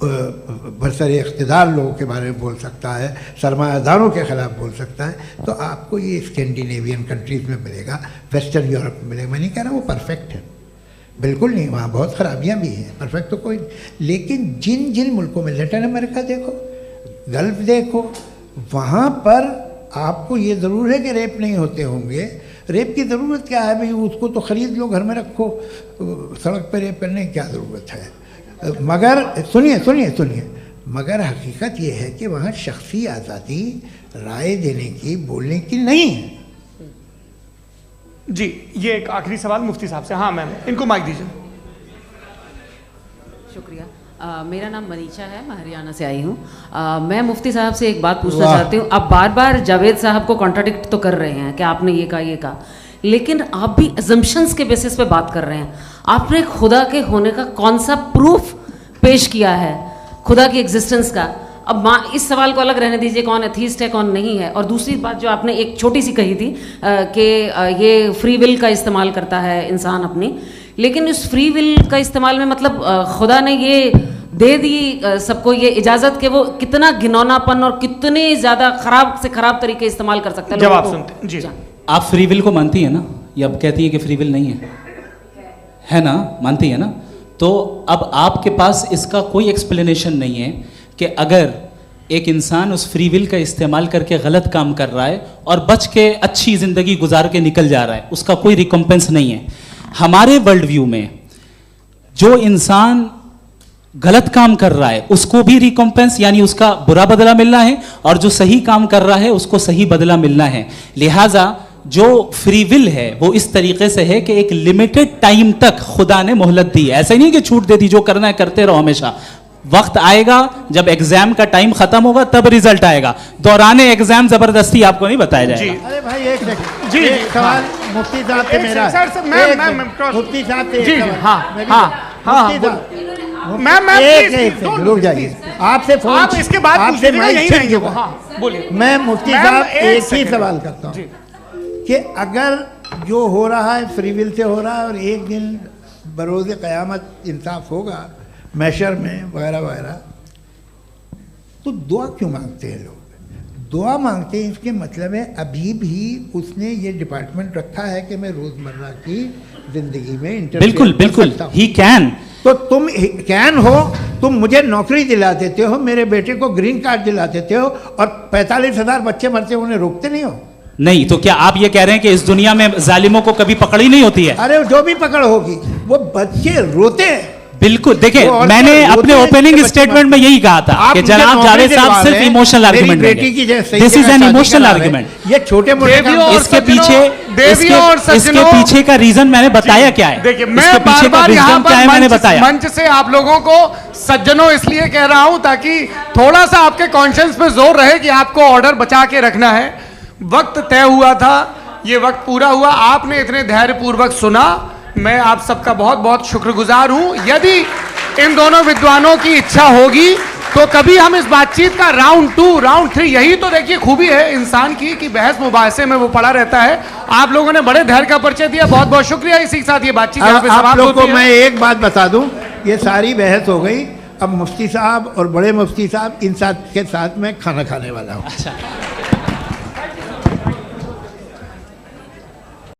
बरसर इक़्तिदार लोगों के बारे में बोल सकता है, सरमायादारों के ख़िलाफ़ बोल सकता है। तो आपको ये स्कैंडिनेवियन कंट्रीज़ में मिलेगा, वेस्टर्न यूरोप में मिलेगा। मैं नहीं कह रहा वो परफेक्ट है, बिल्कुल नहीं, वहाँ बहुत ख़राबियाँ भी हैं, परफेक्ट तो कोई। लेकिन जिन जिन मुल्कों में, लैटिन अमेरिका देखो, गल्फ़ देखो, वहाँ पर आपको ये ज़रूर है कि रेप नहीं होते होंगे। रेप की ज़रूरत क्या है भाई? उसको तो ख़रीद लो, घर में रखो, सड़क पर रेप करने की क्या ज़रूरत है? मगर सुनिए, मगर हकीकत ये है कि वहाँ शख्सी आज़ादी राय देने की, बोलने की नहीं है। जी ये एक आखिरी सवाल मुफ्ती साहब से। हाँ मैम, इनको माइक दीजिए। शुक्रिया। मेरा नाम मनीषा है, मैं हरियाणा से आई हूँ। मैं मुफ्ती साहब से एक बात पूछना चाहती हूँ। आप बार बार जावेद साहब को कॉन्ट्राडिक्ट तो कर रहे हैं कि आपने ये कहा, लेकिन आप भी अजम्पशंस के बेसिस पे बात कर रहे हैं। आपने खुदा के होने का कौन सा प्रूफ पेश किया है, खुदा की एग्जिस्टेंस का? अब इस सवाल को अलग रहने दीजिए, कौन एथीस्ट है कौन नहीं है। और दूसरी बात जो आपने एक छोटी सी कही थी कि ये फ्री विल का इस्तेमाल करता है इंसान अपनी, लेकिन इस फ्री विल का इस्तेमाल में मतलब खुदा ने ये दे दी सबको ये इजाज़त कि वो कितना घिनौनापन और कितने ज़्यादा ख़राब से ख़राब तरीके इस्तेमाल कर सकता है। जब आप सुनते जी, आप फ्री विल को मानती है ना, या अब कहती है कि फ्री विल नहीं है ना, मानती है ना? तो अब आपके पास इसका कोई एक्सप्लेनेशन नहीं है कि अगर एक इंसान उस फ्री विल का इस्तेमाल करके गलत काम कर रहा है और बच के अच्छी ज़िंदगी गुजार के निकल जा रहा है, उसका कोई रिकम्पेंस नहीं है। हमारे वर्ल्ड व्यू में जो इंसान गलत काम कर रहा है उसको भी रिकम्पेंस यानी उसका बुरा बदला मिलना है, और जो सही काम कर रहा है उसको सही बदला मिलना है। लिहाजा जो फ्री विल है वो इस तरीके से है कि एक लिमिटेड टाइम तक खुदा ने मोहलत दी है। ऐसा नहीं कि छूट दे दी, जो करना है करते रहो हमेशा। वक्त आएगा जब एग्जाम का टाइम खत्म होगा तब रिजल्ट आएगा, दौराने एग्जाम जबरदस्ती आपको नहीं बताया जाएगा। अरे भाई एक सेकंड, जी सवाल मुफ्ती साहब से मेरा, मुफ्ती साहब से रुक जाइए, आपसे फोन, आप इसके बाद आपसे बोलिए। मैं मुफ्ती साहब एक ही सवाल करता हूँ कि अगर जो हो रहा है फ्री विल से हो रहा है और एक दिन बरोज़ क़यामत इंसाफ होगा मैशर में वगैरह वगैरह, तो दुआ क्यों मांगते हैं लोग? दुआ मांगते हैं इसके मतलब है अभी भी उसने ये डिपार्टमेंट रखा है कि मैं रोज़मर्रा की ज़िंदगी में बिल्कुल बिल्कुल ही कैन। तो तुम कैन हो, तुम मुझे नौकरी दिला देते हो, मेरे बेटे को ग्रीन कार्ड दिला देते हो, और 45,000 बच्चे मरते हो उन्हें रोकते नहीं हो। नहीं तो क्या आप ये कह रहे हैं कि इस दुनिया में जालिमों को कभी पकड़ ही नहीं होती है? अरे जो भी पकड़ होगी वो बच्चे रोते हैं। बिल्कुल, देखिए मैंने अपने ओपनिंग स्टेटमेंट में यही कहा था कि जनाब जावेद साहब सिर्फ इमोशनल आर्गुमेंट देंगे। This is an emotional argument. ये छोटे मोटे इसके पीछे का रीजन मैंने बताया क्या है। देखिए मैं बार-बार यहाँ पर मंच से आप लोगों को सज्जनों इसलिए कह रहा हूं ताकि थोड़ा सा आपके कॉन्शियंस पे जोर रहे कि आपको ऑर्डर बचा के रखना है। वक्त तय हुआ था, ये वक्त पूरा हुआ, आपने इतने धैर्यपूर्वक सुना, मैं आप सबका बहुत बहुत शुक्रगुजार हूं। यदि इन दोनों विद्वानों की इच्छा होगी तो कभी हम इस बातचीत का राउंड 2, राउंड 3, यही तो देखिए खूबी है इंसान की कि बहस मुबाहसे में वो पड़ा रहता है। आप लोगों ने बड़े धैर्य का परिचय दिया, बहुत बहुत शुक्रिया। इसी के साथ ये बातचीत यहाँ पे समाप्त होती है। आप लोगों को मैं एक बात बता दूं, ये सारी बहस हो गई, अब मुफ्ती साहब और बड़े मुफ्ती साहब इन साथ के साथ मैं खाना खाने वाला हूँ।